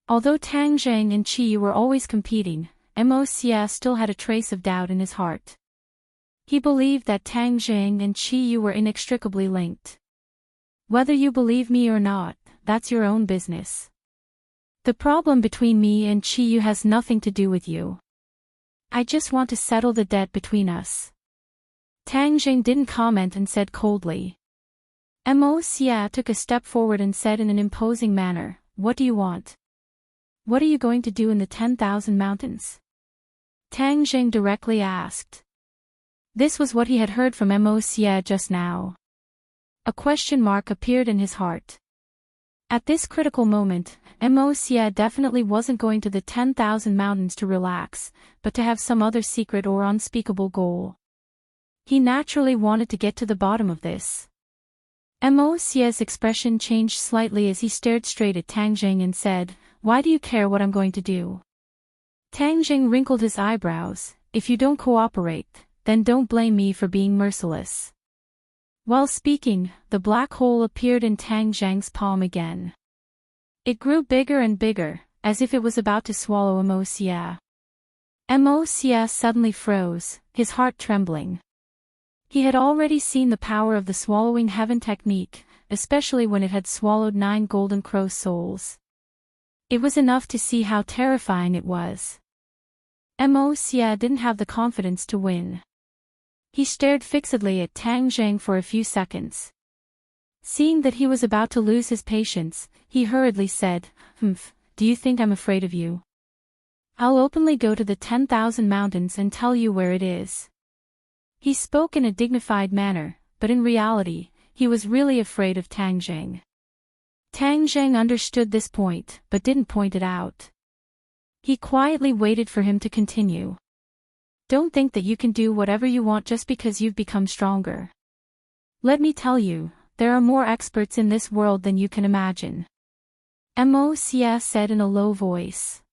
Speaker 1: Although Tang Jing and Qi Yu were always competing, Mo Xia still had a trace of doubt in his heart. He believed that Tang Jing and Qi Yu were inextricably linked. Whether you believe me or not, that's your own business. The problem between me and Qi Yu has nothing to do with you. I just want to settle the debt between us. Tang Jing didn't comment and said coldly. Mo Xia took a step forward and said in an imposing manner, What do you want? What are you going to do in the 10,000 mountains? Tang Jing directly asked. This was what he had heard from Mo Xia just now. A question mark appeared in his heart. At this critical moment, Mo Xia definitely wasn't going to the 10,000 mountains to relax, but to have some other secret or unspeakable goal. He naturally wanted to get to the bottom of this. Mo Xia's expression changed slightly as he stared straight at Tang Jing and said, Why do you care what I'm going to do? Tang Jing wrinkled his eyebrows. If you don't cooperate, then don't blame me for being merciless. While speaking, the black hole appeared in Tang Jing's palm again. It grew bigger and bigger, as if it was about to swallow Mo Xia. Mo Xia suddenly froze, his heart trembling. He had already seen the power of the swallowing heaven technique, especially when it had swallowed 9 golden crow souls. It was enough to see how terrifying it was. Mo Xia didn't have the confidence to win. He stared fixedly at Tang Jing for a few seconds. Seeing that he was about to lose his patience, he hurriedly said, Do you think I'm afraid of you? I'll openly go to the 10,000 mountains and tell you where it is. He spoke in a dignified manner, but in reality, he was really afraid of Tang Jing. Tang Jing understood this point, but didn't point it out. He quietly waited for him to continue. Don't think that you can do whatever you want just because you've become stronger. Let me tell you, there are more experts in this world than you can imagine. Mo Xia said in a low voice.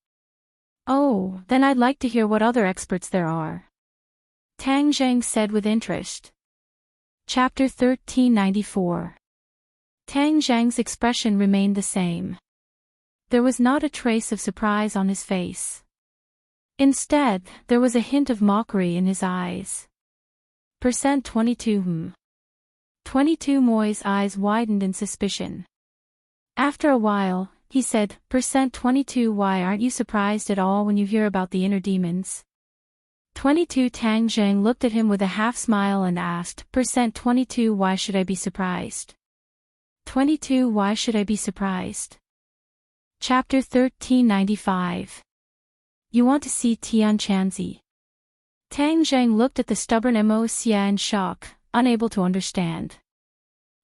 Speaker 1: Oh, then I'd like to hear what other experts there are. Tang Jing said with interest. Chapter 1394. Tang Jing's expression remained the same. There was not a trace of surprise on his face. Instead, there was a hint of mockery in his eyes. Percent 22 22 Moy's eyes widened in suspicion. After a while, he said, Percent 22 Why aren't you surprised at all when you hear about the inner demons? 22 Tang Jing looked at him with a half smile and asked, Percent 22 Why should I be surprised? 22 Why should I be surprised? Chapter 1395. You want to see Tian Chanzi? Tang Jing looked at the stubborn Mo Xia in shock, unable to understand.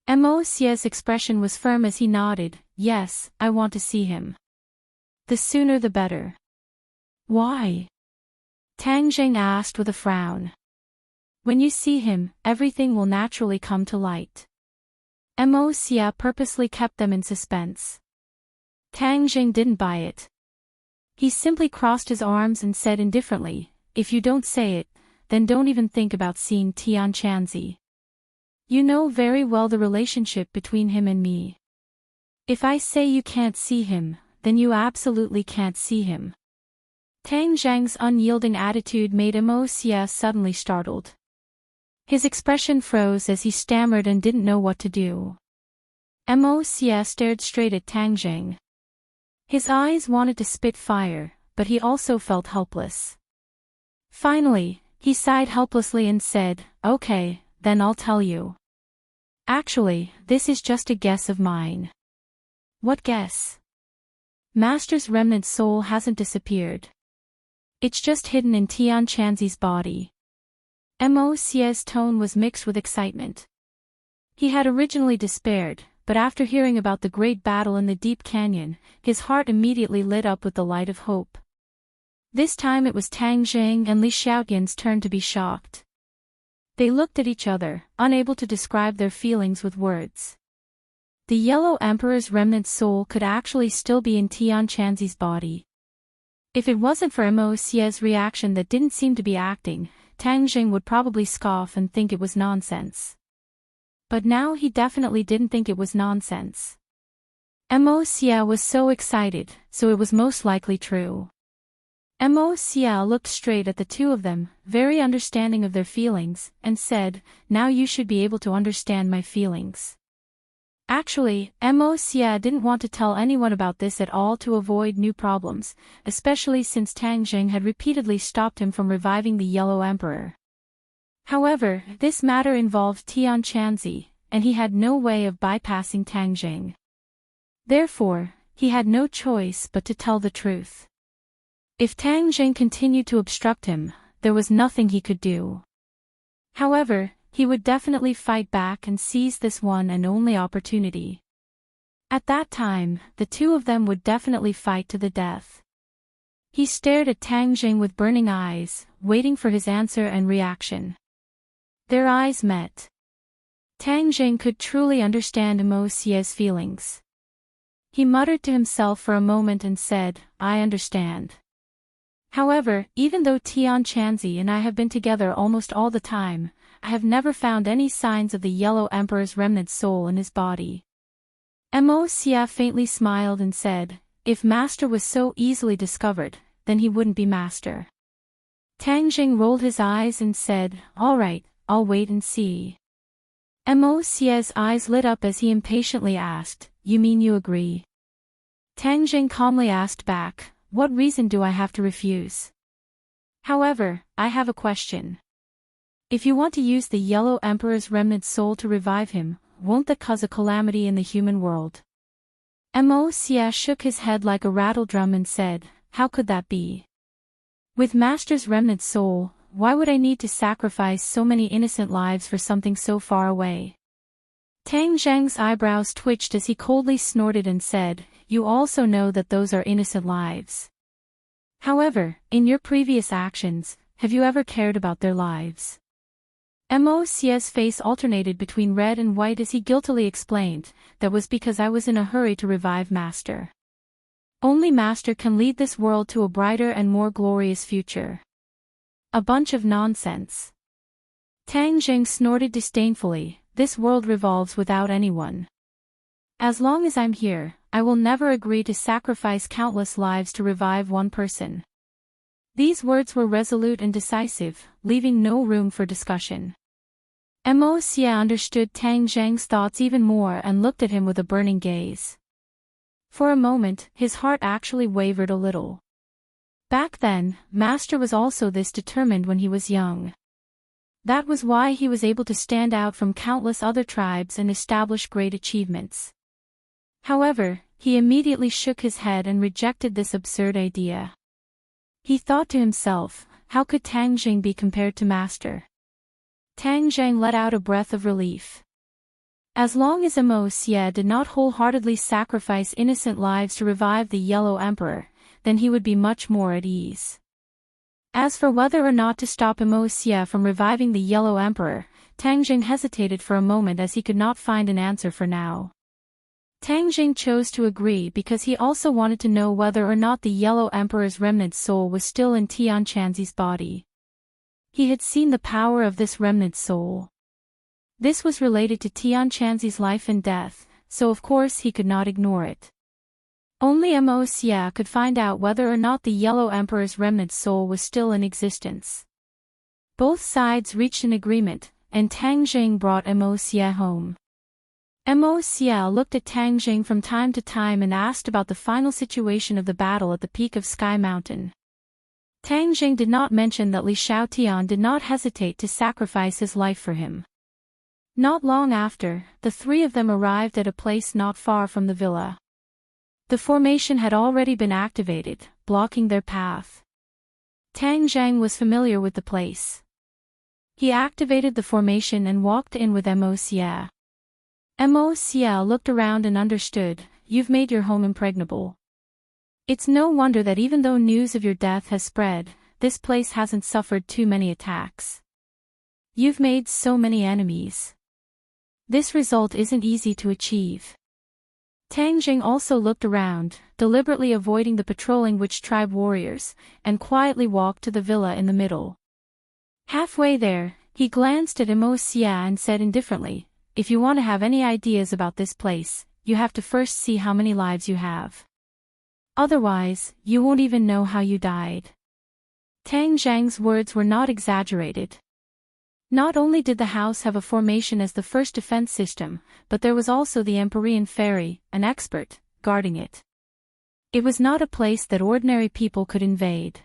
Speaker 1: Mo Xia's expression was firm as he nodded, Yes, I want to see him. The sooner the better. Why? Tang Jing asked with a frown. When you see him, everything will naturally come to light. Mo Xia purposely kept them in suspense. Tang Jing didn't buy it. He simply crossed his arms and said indifferently, If you don't say it, then don't even think about seeing Tian Chanzi. You know very well the relationship between him and me. If I say you can't see him, then you absolutely can't see him." Tang Zhang's unyielding attitude made Mo Xia suddenly startled. His expression froze as he stammered and didn't know what to do. Mo Xia stared straight at Tang Zhang. His eyes wanted to spit fire, but he also felt helpless. Finally, he sighed helplessly and said, "Okay, then I'll tell you. Actually, this is just a guess of mine." "What guess?" "Master's remnant soul hasn't disappeared. It's just hidden in Tian Chanzi's body." Mo Xia's tone was mixed with excitement. He had originally despaired, but after hearing about the great battle in the deep canyon, his heart immediately lit up with the light of hope. This time it was Tang Zhang and Li Xiaotian's turn to be shocked. They looked at each other, unable to describe their feelings with words. The Yellow Emperor's remnant soul could actually still be in Tian Chanzi's body. If it wasn't for Mo Xia's reaction that didn't seem to be acting, Tang Zhang would probably scoff and think it was nonsense. But now he definitely didn't think it was nonsense. Mo Xia was so excited, so it was most likely true. Mo Xia looked straight at the two of them, very understanding of their feelings, and said, "Now you should be able to understand my feelings." Actually, Mo Xia didn't want to tell anyone about this at all to avoid new problems, especially since Tang Zhang had repeatedly stopped him from reviving the Yellow Emperor. However, this matter involved Tian Chanzi, and he had no way of bypassing Tang Zhang. Therefore, he had no choice but to tell the truth. If Tang Zhang continued to obstruct him, there was nothing he could do. However, he would definitely fight back and seize this one and only opportunity. At that time, the two of them would definitely fight to the death. He stared at Tang Zhang with burning eyes, waiting for his answer and reaction. Their eyes met. Tang Zhang could truly understand Mo Xia's feelings. He muttered to himself for a moment and said, "I understand. However, even though Tian Chanzi and I have been together almost all the time, I have never found any signs of the Yellow Emperor's remnant soul in his body." Mo Xia faintly smiled and said, "If Master was so easily discovered, then he wouldn't be Master." Tang Zhang rolled his eyes and said, "All right, I'll wait and see." Mo Xia's eyes lit up as he impatiently asked, "You mean you agree?" Tang Zhang calmly asked back, "What reason do I have to refuse? However, I have a question. If you want to use the Yellow Emperor's remnant soul to revive him, won't that cause a calamity in the human world?" Mo Xia shook his head like a rattledrum and said, "How could that be? With Master's remnant soul, why would I need to sacrifice so many innocent lives for something so far away?" Tang Zhang's eyebrows twitched as he coldly snorted and said, "You also know that those are innocent lives. However, in your previous actions, have you ever cared about their lives?" Mo Xia's face alternated between red and white as he guiltily explained, "That was because I was in a hurry to revive Master. Only Master can lead this world to a brighter and more glorious future." "A bunch of nonsense." Tang Zhang snorted disdainfully, "This world revolves without anyone. As long as I'm here, I will never agree to sacrifice countless lives to revive one person." These words were resolute and decisive, leaving no room for discussion. Mo Xia understood Tang Zhang's thoughts even more and looked at him with a burning gaze. For a moment, his heart actually wavered a little. Back then, Master was also this determined when he was young. That was why he was able to stand out from countless other tribes and establish great achievements. However, he immediately shook his head and rejected this absurd idea. He thought to himself, how could Tang Zhang be compared to Master? Tang Zhang let out a breath of relief. As long as Mo Xia did not wholeheartedly sacrifice innocent lives to revive the Yellow Emperor, then he would be much more at ease. As for whether or not to stop Mo Xia from reviving the Yellow Emperor, Tang Zhang hesitated for a moment as he could not find an answer for now. Tang Zhang chose to agree because he also wanted to know whether or not the Yellow Emperor's remnant soul was still in Tian Chanzi's body. He had seen the power of this remnant soul. This was related to Tian Chanzi's life and death, so of course he could not ignore it. Only Mo Xia could find out whether or not the Yellow Emperor's remnant soul was still in existence. Both sides reached an agreement, and Tang Jing brought Mo Xia home. Mo Xia looked at Tang Jing from time to time and asked about the final situation of the battle at the peak of Sky Mountain. Tang Jing did not mention that Li Xiaotian did not hesitate to sacrifice his life for him. Not long after, the three of them arrived at a place not far from the villa. The formation had already been activated, blocking their path. Tang Jing was familiar with the place. He activated the formation and walked in with Mo Xia. Mo Xia looked around and understood, "You've made your home impregnable. It's no wonder that even though news of your death has spread, this place hasn't suffered too many attacks. You've made so many enemies. This result isn't easy to achieve." Tang Jing also looked around, deliberately avoiding the patrolling witch tribe warriors, and quietly walked to the villa in the middle. Halfway there, he glanced at Mo Xia and said indifferently, "If you want to have any ideas about this place, you have to first see how many lives you have. Otherwise, you won't even know how you died." Tang Jing's words were not exaggerated. Not only did the house have a formation as the first defense system, but there was also the Empyrean Fairy, an expert, guarding it. It was not a place that ordinary people could invade.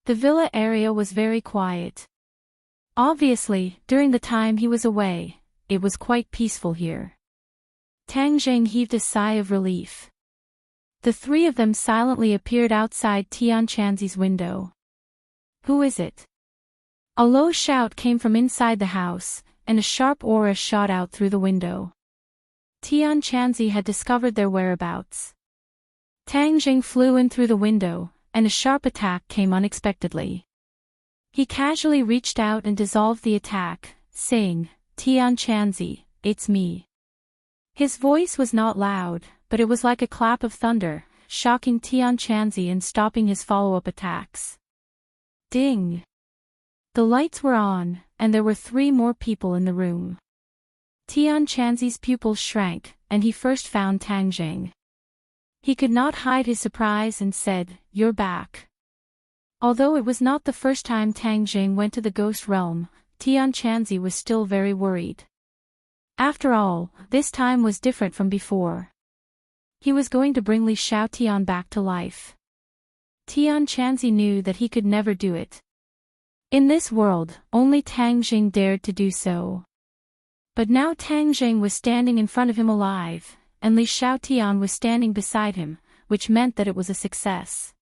Speaker 1: The villa area was very quiet. Obviously, during the time he was away, it was quite peaceful here. Tang Jing heaved a sigh of relief. The three of them silently appeared outside Tian Chanzi's window. "Who is it?" A low shout came from inside the house, and a sharp aura shot out through the window. Tian Chanzi had discovered their whereabouts. Tang Jing flew in through the window, and a sharp attack came unexpectedly. He casually reached out and dissolved the attack, saying, "Tian Chanzi, it's me." His voice was not loud, but it was like a clap of thunder, shocking Tian Chanzi and stopping his follow-up attacks. Ding! The lights were on, and there were three more people in the room. Tian Chanzi's pupils shrank, and he first found Tang Jing. He could not hide his surprise and said, "You're back." Although it was not the first time Tang Jing went to the ghost realm, Tian Chanzi was still very worried. After all, this time was different from before. He was going to bring Li Xiaotian back to life. Tian Chanzi knew that he could never do it. In this world, only Tang Jing dared to do so. But now Tang Jing was standing in front of him alive, and Li Xiaotian was standing beside him, which meant that it was a success.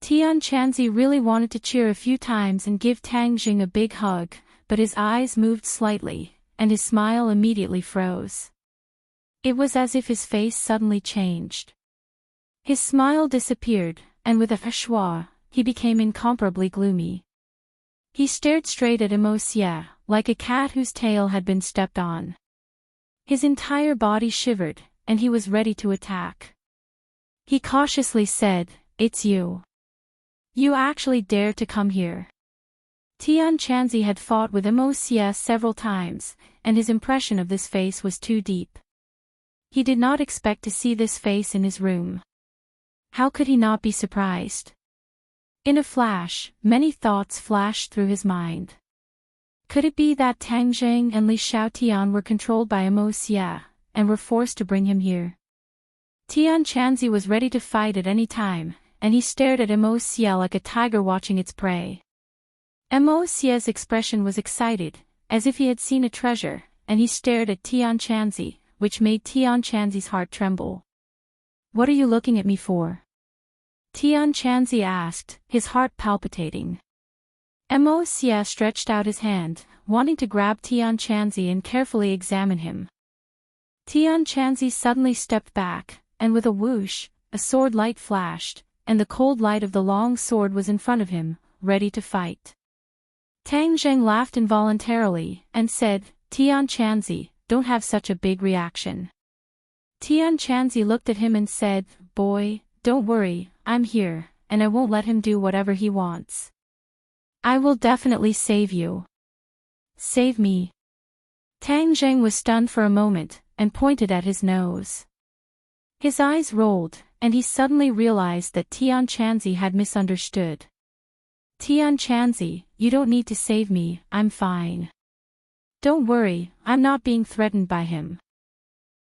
Speaker 1: Tian Chanzi really wanted to cheer a few times and give Tang Jing a big hug, but his eyes moved slightly, and his smile immediately froze. It was as if his face suddenly changed. His smile disappeared, and with a schwa, he became incomparably gloomy. He stared straight at Mo Xia, like a cat whose tail had been stepped on. His entire body shivered, and he was ready to attack. He cautiously said, "It's you. You actually dared to come here." Tian Chanzi had fought with Mo Xia several times, and his impression of this face was too deep. He did not expect to see this face in his room. How could he not be surprised? In a flash, many thoughts flashed through his mind. Could it be that Tang Jing and Li Xiaotian were controlled by Mo Xia, and were forced to bring him here? Tian Chanzi was ready to fight at any time, and he stared at Mo Xia like a tiger watching its prey. Mo Xia's expression was excited, as if he had seen a treasure, and he stared at Tian Chanzi, which made Tian Chanzi's heart tremble. "What are you looking at me for?" Tian Chanzi asked, his heart palpitating. Mo Xia stretched out his hand, wanting to grab Tian Chanzi and carefully examine him. Tian Chanzi suddenly stepped back, and with a whoosh, a sword light flashed, and the cold light of the long sword was in front of him, ready to fight. Tang Jing laughed involuntarily, and said, "Tian Chanzi, don't have such a big reaction." Tian Chanzi looked at him and said, "Boy, don't worry, I'm here, and I won't let him do whatever he wants." I will definitely save you. Save me. Tang Zheng was stunned for a moment, and pointed at his nose. His eyes rolled, and he suddenly realized that Tian Chanzi had misunderstood. Tian Chanzi, you don't need to save me, I'm fine. Don't worry, I'm not being threatened by him.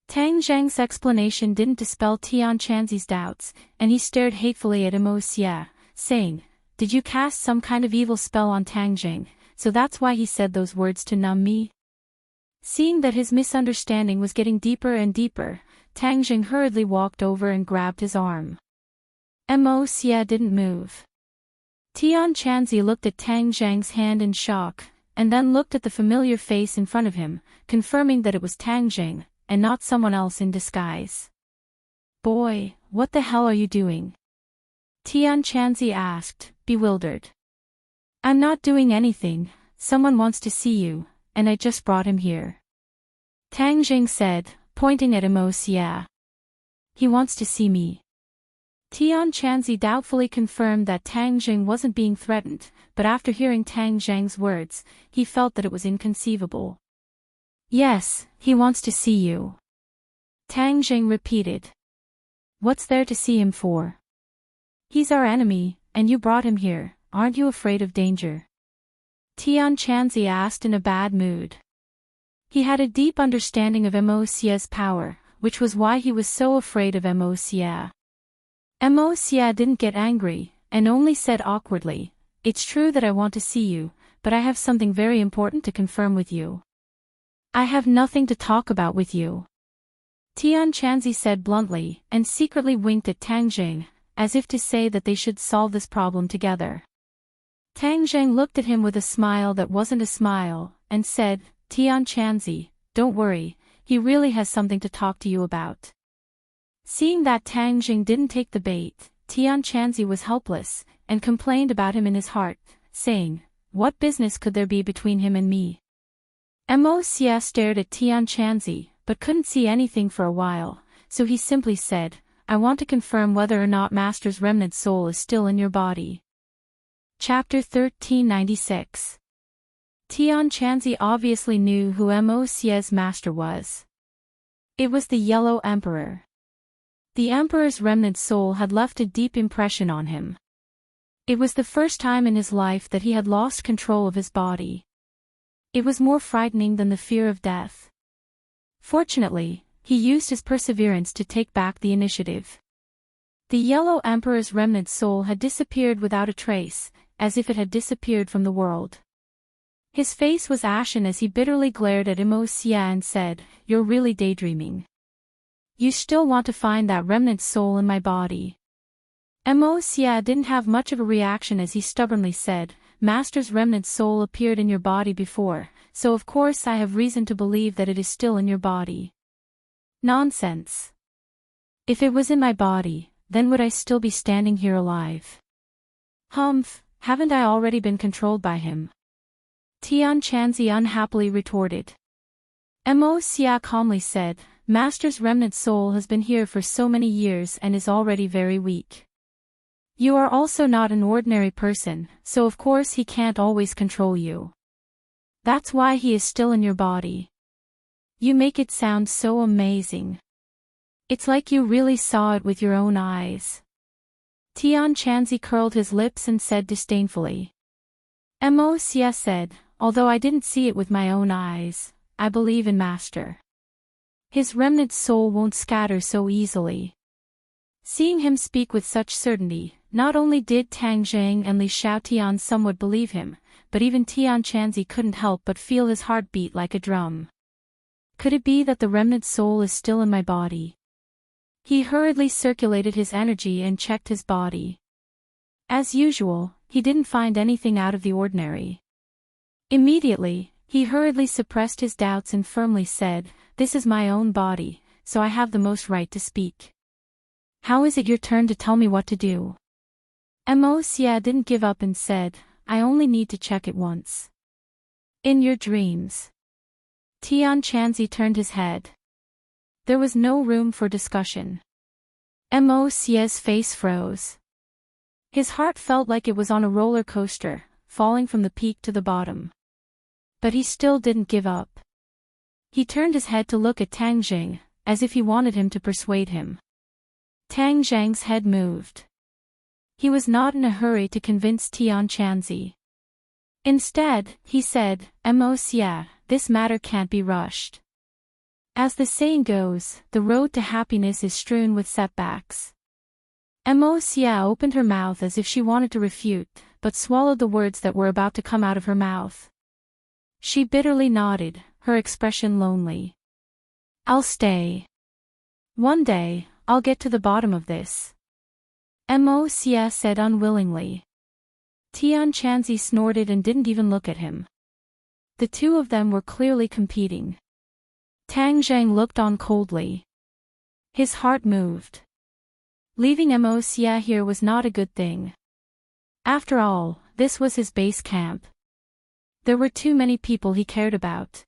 Speaker 1: Tang Zheng's explanation didn't dispel Tian Chanzi's doubts, and he stared hatefully at Imo Xie, saying, Did you cast some kind of evil spell on Tang Zheng, so that's why he said those words to numb me? Seeing that his misunderstanding was getting deeper and deeper, Tang Zheng hurriedly walked over and grabbed his arm. Imo Xie didn't move. Tian Chanzi looked at Tang Zheng's hand in shock, and then looked at the familiar face in front of him, confirming that it was Tang Zheng, and not someone else in disguise. Boy, what the hell are you doing? Tian Chanzi asked, bewildered. I'm not doing anything, someone wants to see you, and I just brought him here. Tang Zheng said, pointing at Imo Xie. He wants to see me. Tian Chanzi doubtfully confirmed that Tang Zheng wasn't being threatened, but after hearing Tang Zheng's words, he felt that it was inconceivable. Yes, he wants to see you. Tang Zheng repeated. What's there to see him for? He's our enemy, and you brought him here, aren't you afraid of danger? Tian Chanzi asked in a bad mood. He had a deep understanding of Imo Xie's power, which was why he was so afraid of Imo Xie. Imo Xie didn't get angry, and only said awkwardly, It's true that I want to see you, but I have something very important to confirm with you. I have nothing to talk about with you. Tian Chanzi said bluntly, and secretly winked at Tang Zheng, as if to say that they should solve this problem together. Tang Zheng looked at him with a smile that wasn't a smile, and said, Tian Chanzi, don't worry, he really has something to talk to you about. Seeing that Tang Zheng didn't take the bait, Tian Chanzi was helpless, and complained about him in his heart, saying, What business could there be between him and me? Imo Xie stared at Tian Chanzi, but couldn't see anything for a while, so he simply said, I want to confirm whether or not Master's remnant soul is still in your body. Chapter 1396. Tian Chanzi obviously knew who Imo Xie's master was. It was the Yellow Emperor. The Emperor's remnant soul had left a deep impression on him. It was the first time in his life that he had lost control of his body. It was more frightening than the fear of death. Fortunately, he used his perseverance to take back the initiative. The Yellow Emperor's remnant soul had disappeared without a trace, as if it had disappeared from the world. His face was ashen as he bitterly glared at Imo Xie and said, You're really daydreaming. You still want to find that remnant soul in my body. Imo Xie didn't have much of a reaction as he stubbornly said, Master's remnant soul appeared in your body before, so of course I have reason to believe that it is still in your body. Nonsense. If it was in my body, then would I still be standing here alive? Humph, haven't I already been controlled by him? Tian Chanzi unhappily retorted. Imo Xie calmly said, Master's remnant soul has been here for so many years and is already very weak. You are also not an ordinary person, so of course he can't always control you. That's why he is still in your body. You make it sound so amazing. It's like you really saw it with your own eyes. Tian Chanzi curled his lips and said disdainfully. Imo Xie said, Although I didn't see it with my own eyes, I believe in Master. His remnant soul won't scatter so easily. Seeing him speak with such certainty, not only did Tang Zheng and Li Xiaotian somewhat believe him, but even Tian Chanzi couldn't help but feel his heart beat like a drum. Could it be that the remnant soul is still in my body? He hurriedly circulated his energy and checked his body. As usual, he didn't find anything out of the ordinary. Immediately, he hurriedly suppressed his doubts and firmly said, This is my own body, so I have the most right to speak. How is it your turn to tell me what to do? Imo Xie didn't give up and said, I only need to check it once. In your dreams. Tian Chanzi turned his head. There was no room for discussion. Imo Xie's face froze. His heart felt like it was on a roller coaster, falling from the peak to the bottom. But he still didn't give up. He turned his head to look at Tang Jing, as if he wanted him to persuade him. Tang Zhang's head moved. He was not in a hurry to convince Tian Chanzi. Instead, he said, "Mo Xia, this matter can't be rushed. As the saying goes, the road to happiness is strewn with setbacks." Mo Xia opened her mouth as if she wanted to refute, but swallowed the words that were about to come out of her mouth. She bitterly nodded, her expression lonely. "I'll stay. One day, I'll get to the bottom of this," Mo Xia said unwillingly. Tian Chanzi snorted and didn't even look at him. The two of them were clearly competing. Tang Zhang looked on coldly. His heart moved. Leaving Mo Xia here was not a good thing. After all, this was his base camp. There were too many people he cared about.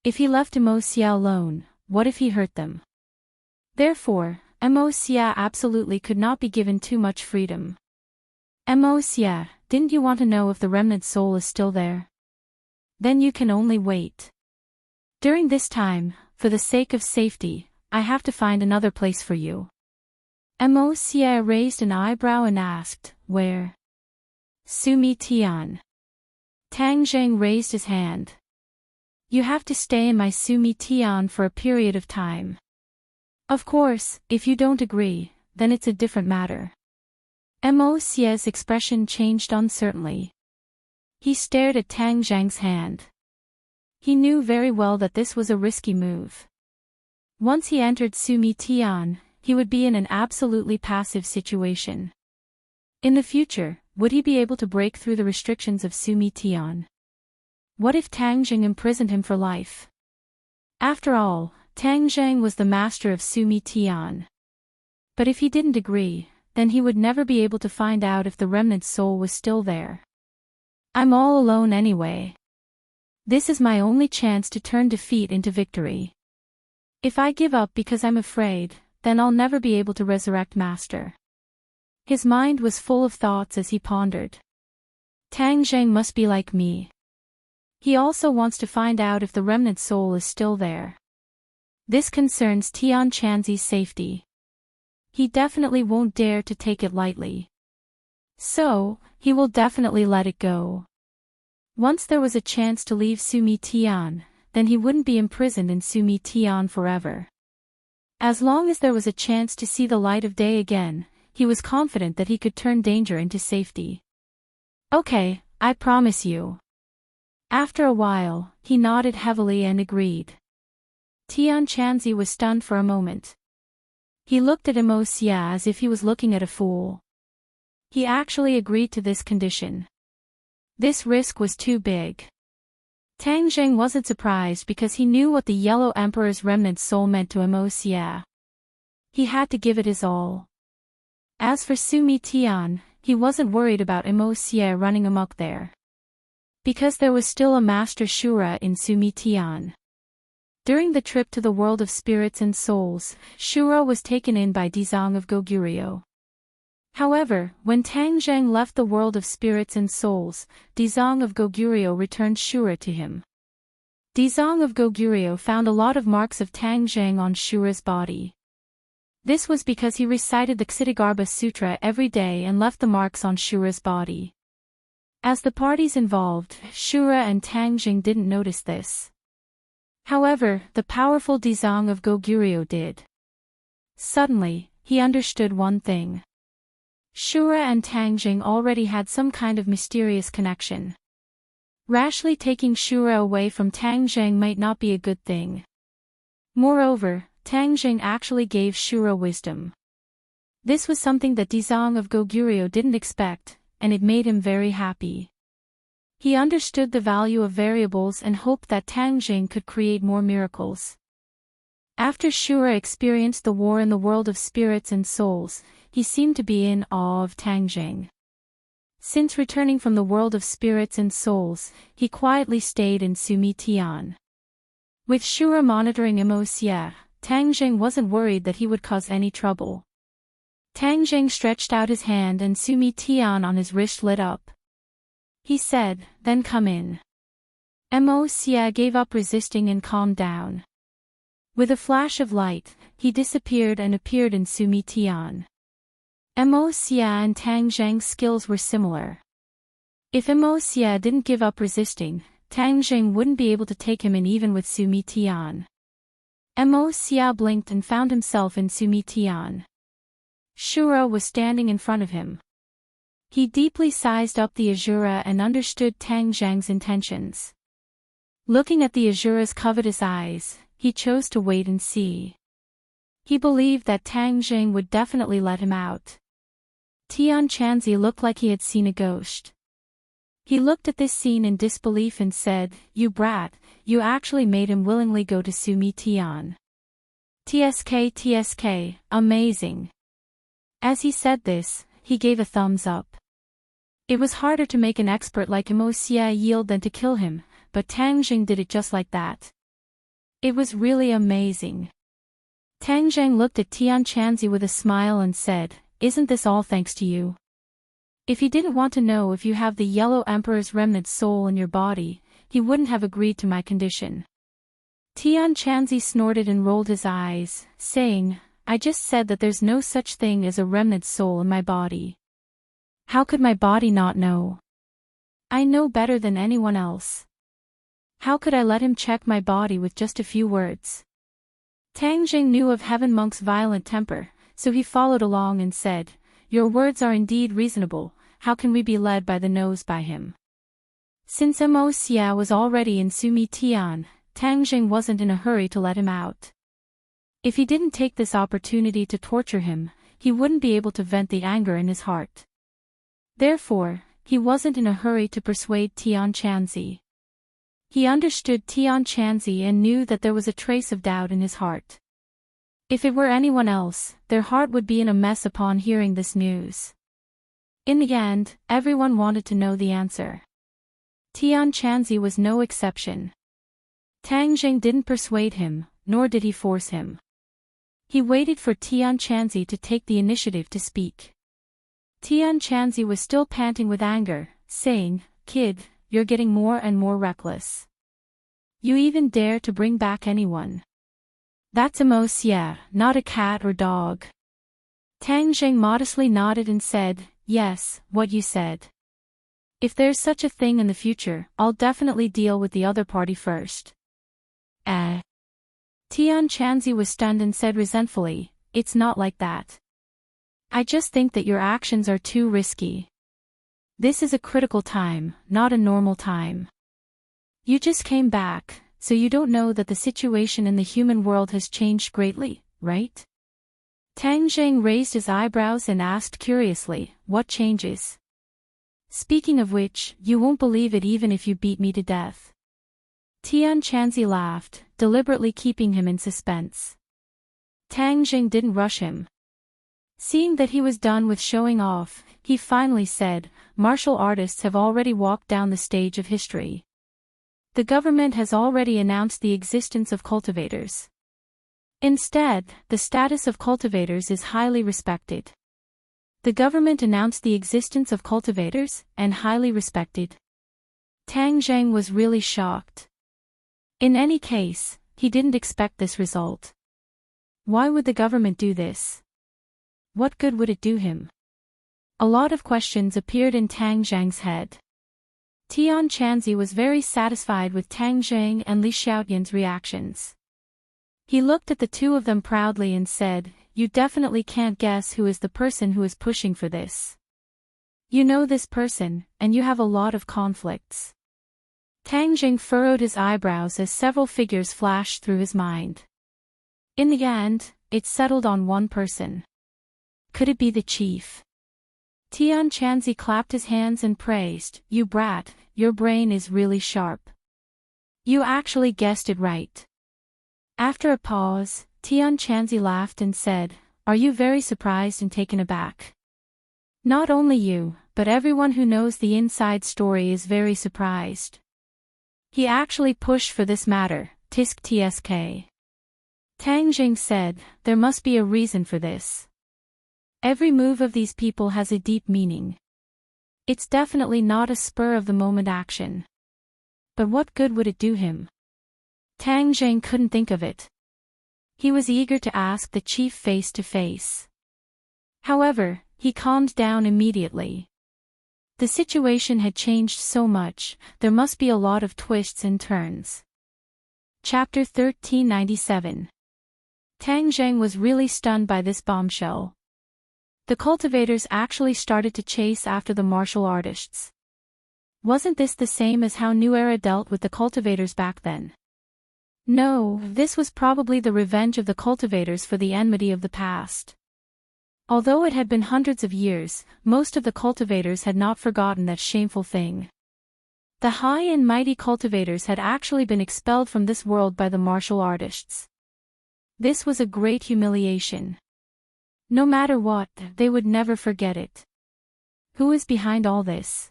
Speaker 1: If he left Mo Xia alone, what if he hurt them? Therefore, Mo Xia absolutely could not be given too much freedom. Mo Xia, didn't you want to know if the remnant soul is still there? Then you can only wait. During this time, for the sake of safety, I have to find another place for you. Mo Xia raised an eyebrow and asked, "Where?" "Sumi Tian." Tang Zhang raised his hand. "You have to stay in my Sumi Tian for a period of time. Of course, if you don't agree, then it's a different matter." Mo Xia's expression changed uncertainly. He stared at Tang Zhang's hand. He knew very well that this was a risky move. Once he entered Sumi Tian, he would be in an absolutely passive situation. In the future, would he be able to break through the restrictions of Sumi Tian? What if Tang Zhang imprisoned him for life? After all, Tang Zhang was the master of Sumi Tian. But if he didn't agree, then he would never be able to find out if the remnant soul was still there. "I'm all alone anyway. This is my only chance to turn defeat into victory. If I give up because I'm afraid, then I'll never be able to resurrect Master." His mind was full of thoughts as he pondered. Tang Zhang must be like me. He also wants to find out if the remnant soul is still there. This concerns Tian Chanzi's safety. He definitely won't dare to take it lightly. So, he will definitely let it go. Once there was a chance to leave Sumi Tian, then he wouldn't be imprisoned in Sumi Tian forever. As long as there was a chance to see the light of day again, he was confident that he could turn danger into safety. "Okay, I promise you." After a while, he nodded heavily and agreed. Tian Chanzi was stunned for a moment. He looked at Mo Xia as if he was looking at a fool. He actually agreed to this condition. This risk was too big. Tang Zhang wasn't surprised because he knew what the Yellow Emperor's remnant soul meant to Mo Xia. He had to give it his all. As for Sumi Tian, he wasn't worried about Mo Xia running amok there. Because there was still a Master Shura in Sumi Tian. During the trip to the world of spirits and souls, Shura was taken in by Dizang of Goguryeo. However, when Tang Zhang left the world of spirits and souls, Dizang of Goguryeo returned Shura to him. Dizang of Goguryeo found a lot of marks of Tang Zhang on Shura's body. This was because he recited the Ksitigarbha Sutra every day and left the marks on Shura's body. As the parties involved, Shura and Tang Zhang didn't notice this. However, the powerful Dizang of Goguryeo did. Suddenly, he understood one thing. Shura and Tang Zhang already had some kind of mysterious connection. Rashly taking Shura away from Tang Zhang might not be a good thing. Moreover, Tang Zhang actually gave Shura wisdom. This was something that Dizang of Goguryeo didn't expect, and it made him very happy. He understood the value of variables and hoped that Tang Zhang could create more miracles. After Shura experienced the war in the world of spirits and souls, he seemed to be in awe of Tang Zhang. Since returning from the world of spirits and souls, he quietly stayed in Sumi Tian. With Shura monitoring Mo Xia, Tang Zhang wasn't worried that he would cause any trouble. Tang Zhang stretched out his hand and Sumi Tian on his wrist lit up. He said, then come in. Mo Xia gave up resisting and calmed down. With a flash of light, he disappeared and appeared in Sumi Tian. Mo Xia and Tang Zheng's skills were similar. If Mo Xia didn't give up resisting, Tang Zheng wouldn't be able to take him in even with Sumi Tian. Mo Xia blinked and found himself in Sumi Tian. Shura was standing in front of him. He deeply sized up the Azura and understood Tang Zheng's intentions. Looking at the Azura's covetous eyes, he chose to wait and see. He believed that Tang Zheng would definitely let him out. Tian Chanzi looked like he had seen a ghost. He looked at this scene in disbelief and said, "You brat, you actually made him willingly go to Sumi Tian. TSK, amazing." As he said this, he gave a thumbs up. It was harder to make an expert like Mo Xia yield than to kill him, but Tang Zheng did it just like that. It was really amazing. Tang Zheng looked at Tian Chanzi with a smile and said, "Isn't this all thanks to you? If he didn't want to know if you have the Yellow Emperor's remnant soul in your body, he wouldn't have agreed to my condition." Tian Chanzi snorted and rolled his eyes, saying, "I just said that there's no such thing as a remnant soul in my body. How could my body not know? I know better than anyone else. How could I let him check my body with just a few words?" Tang Zheng knew of Heaven Monk's violent temper, so he followed along and said, "Your words are indeed reasonable. How can we be led by the nose by him?" Since Mo Xia was already in Sumi Tian, Tang Zheng wasn't in a hurry to let him out. If he didn't take this opportunity to torture him, he wouldn't be able to vent the anger in his heart. Therefore, he wasn't in a hurry to persuade Tian Chanzi. He understood Tian Chanzi and knew that there was a trace of doubt in his heart. If it were anyone else, their heart would be in a mess upon hearing this news. In the end, everyone wanted to know the answer. Tian Chanzi was no exception. Tang Zheng didn't persuade him, nor did he force him. He waited for Tian Chanzi to take the initiative to speak. Tian Chanzi was still panting with anger, saying, "Kid, you're getting more and more reckless. You even dare to bring back anyone. That's a Mo Xia, not a cat or dog." Tang Zheng modestly nodded and said, "Yes, what you said. If there's such a thing in the future, I'll definitely deal with the other party first." Tian Chanzi was stunned and said resentfully, "It's not like that. I just think that your actions are too risky. This is a critical time, not a normal time. You just came back, so you don't know that the situation in the human world has changed greatly, right?" Tang Zheng raised his eyebrows and asked curiously, "What changes? Speaking of which, you won't believe it even if you beat me to death." Tian Chanzi laughed, deliberately keeping him in suspense. Tang Zheng didn't rush him. Seeing that he was done with showing off, he finally said, "Martial artists have already walked down the stage of history. The government has already announced the existence of cultivators. Instead, the status of cultivators is highly respected." The government announced the existence of cultivators, and highly respected. Tang Zheng was really shocked. In any case, he didn't expect this result. Why would the government do this? What good would it do him? A lot of questions appeared in Tang Zheng's head. Tian Chanzi was very satisfied with Tang Zheng and Li Xiaotian's reactions. He looked at the two of them proudly and said, "You definitely can't guess who is the person who is pushing for this. You know this person, and you have a lot of conflicts." Tang Zheng furrowed his eyebrows as several figures flashed through his mind. In the end, it settled on one person. Could it be the chief? Tian Chanzi clapped his hands and praised, "You brat, your brain is really sharp. You actually guessed it right." After a pause, Tian Chanzi laughed and said, "Are you very surprised and taken aback? Not only you, but everyone who knows the inside story is very surprised. He actually pushed for this matter, tisk tsk." Tang Zheng said, "There must be a reason for this. Every move of these people has a deep meaning. It's definitely not a spur-of-the-moment action. But what good would it do him? Tang Zheng couldn't think of it. He was eager to ask the chief face to face. However, he calmed down immediately. The situation had changed so much, there must be a lot of twists and turns. Chapter 1397. Tang Zheng was really stunned by this bombshell. The cultivators actually started to chase after the martial artists. Wasn't this the same as how New Era dealt with the cultivators back then? No, this was probably the revenge of the cultivators for the enmity of the past. Although it had been hundreds of years, most of the cultivators had not forgotten that shameful thing. The high and mighty cultivators had actually been expelled from this world by the martial artists. This was a great humiliation. No matter what, they would never forget it. Who is behind all this?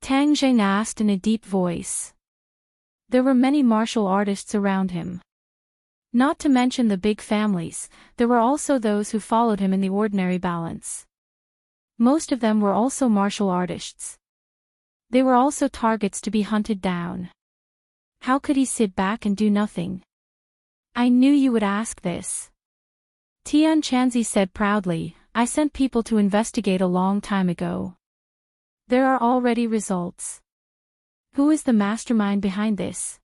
Speaker 1: Tang Zheng asked in a deep voice. There were many martial artists around him. Not to mention the big families, there were also those who followed him in the ordinary balance. Most of them were also martial artists. They were also targets to be hunted down. How could he sit back and do nothing? I knew you would ask this. Tian Chanzi said proudly, I sent people to investigate a long time ago. There are already results. Who is the mastermind behind this?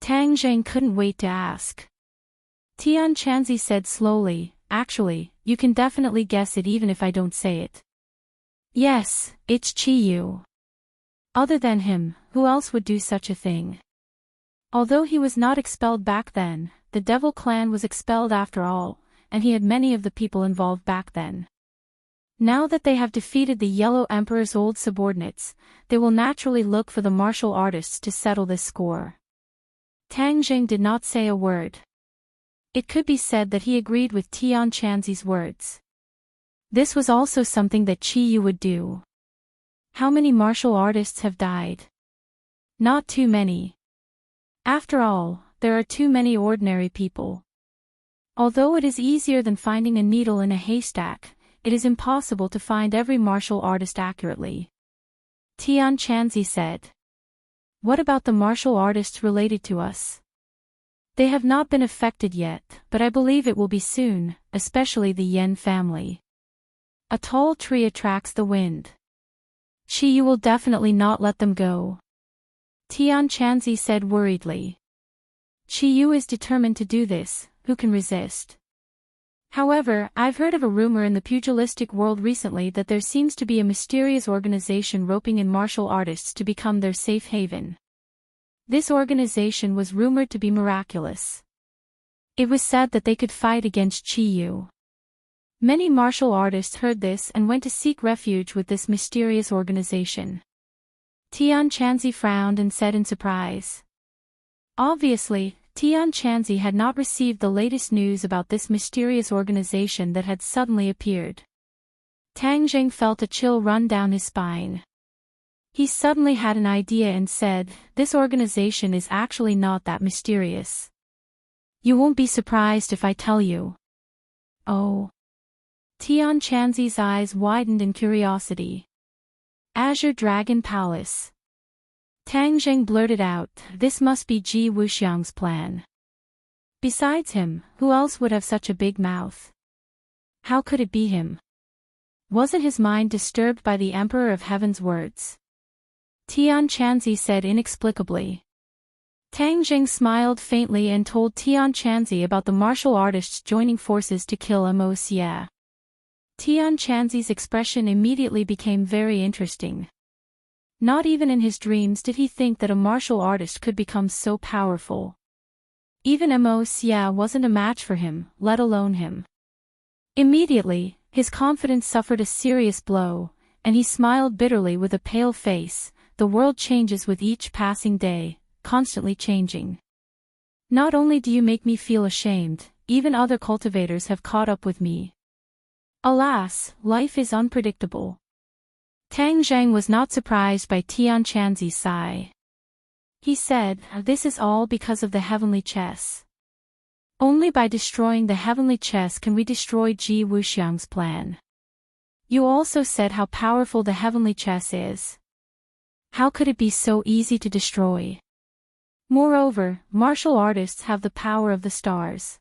Speaker 1: Tang Zheng couldn't wait to ask. Tian Chanzi said slowly, actually, you can definitely guess it even if I don't say it. Yes, it's Chi Yu. Other than him, who else would do such a thing? Although he was not expelled back then, the Devil clan was expelled after all, and he had many of the people involved back then. Now that they have defeated the Yellow Emperor's old subordinates, they will naturally look for the martial artists to settle this score. Tang Zheng did not say a word. It could be said that he agreed with Tian Chanzi's words. This was also something that Chi Yu would do. How many martial artists have died? Not too many. After all, there are too many ordinary people. Although it is easier than finding a needle in a haystack, it is impossible to find every martial artist accurately. Tian Chanzi said. What about the martial artists related to us? They have not been affected yet, but I believe it will be soon, especially the Yen family. A tall tree attracts the wind. Chi Yu will definitely not let them go. Tian Chanzi said worriedly. Chi Yu is determined to do this, who can resist? However, I've heard of a rumor in the pugilistic world recently that there seems to be a mysterious organization roping in martial artists to become their safe haven. This organization was rumored to be miraculous. It was said that they could fight against Chi Yu. Many martial artists heard this and went to seek refuge with this mysterious organization. Tian Chanzi frowned and said in surprise. Obviously, Tian Chanzi had not received the latest news about this mysterious organization that had suddenly appeared. Tang Zheng felt a chill run down his spine. He suddenly had an idea and said, this organization is actually not that mysterious. You won't be surprised if I tell you. Oh. Tian Chanzi's eyes widened in curiosity. Azure Dragon Palace. Tang Zheng blurted out, this must be Ji Wuxiang's plan. Besides him, who else would have such a big mouth? How could it be him? Wasn't his mind disturbed by the Emperor of Heaven's words? Tian Chanzi said inexplicably. Tang Zheng smiled faintly and told Tian Chanzi about the martial artists joining forces to kill Mo Xie. Tian Chanzi's expression immediately became very interesting. Not even in his dreams did he think that a martial artist could become so powerful. Even Mo Xie wasn't a match for him, let alone him. Immediately, his confidence suffered a serious blow, and he smiled bitterly with a pale face. The world changes with each passing day, constantly changing. Not only do you make me feel ashamed, even other cultivators have caught up with me. Alas, life is unpredictable. Tang Zheng was not surprised by Tian Chanzi's sigh. He said, this is all because of the heavenly chess. Only by destroying the heavenly chess can we destroy Ji Wuxiang's plan. You also said how powerful the heavenly chess is. How could it be so easy to destroy? Moreover, martial artists have the power of the stars.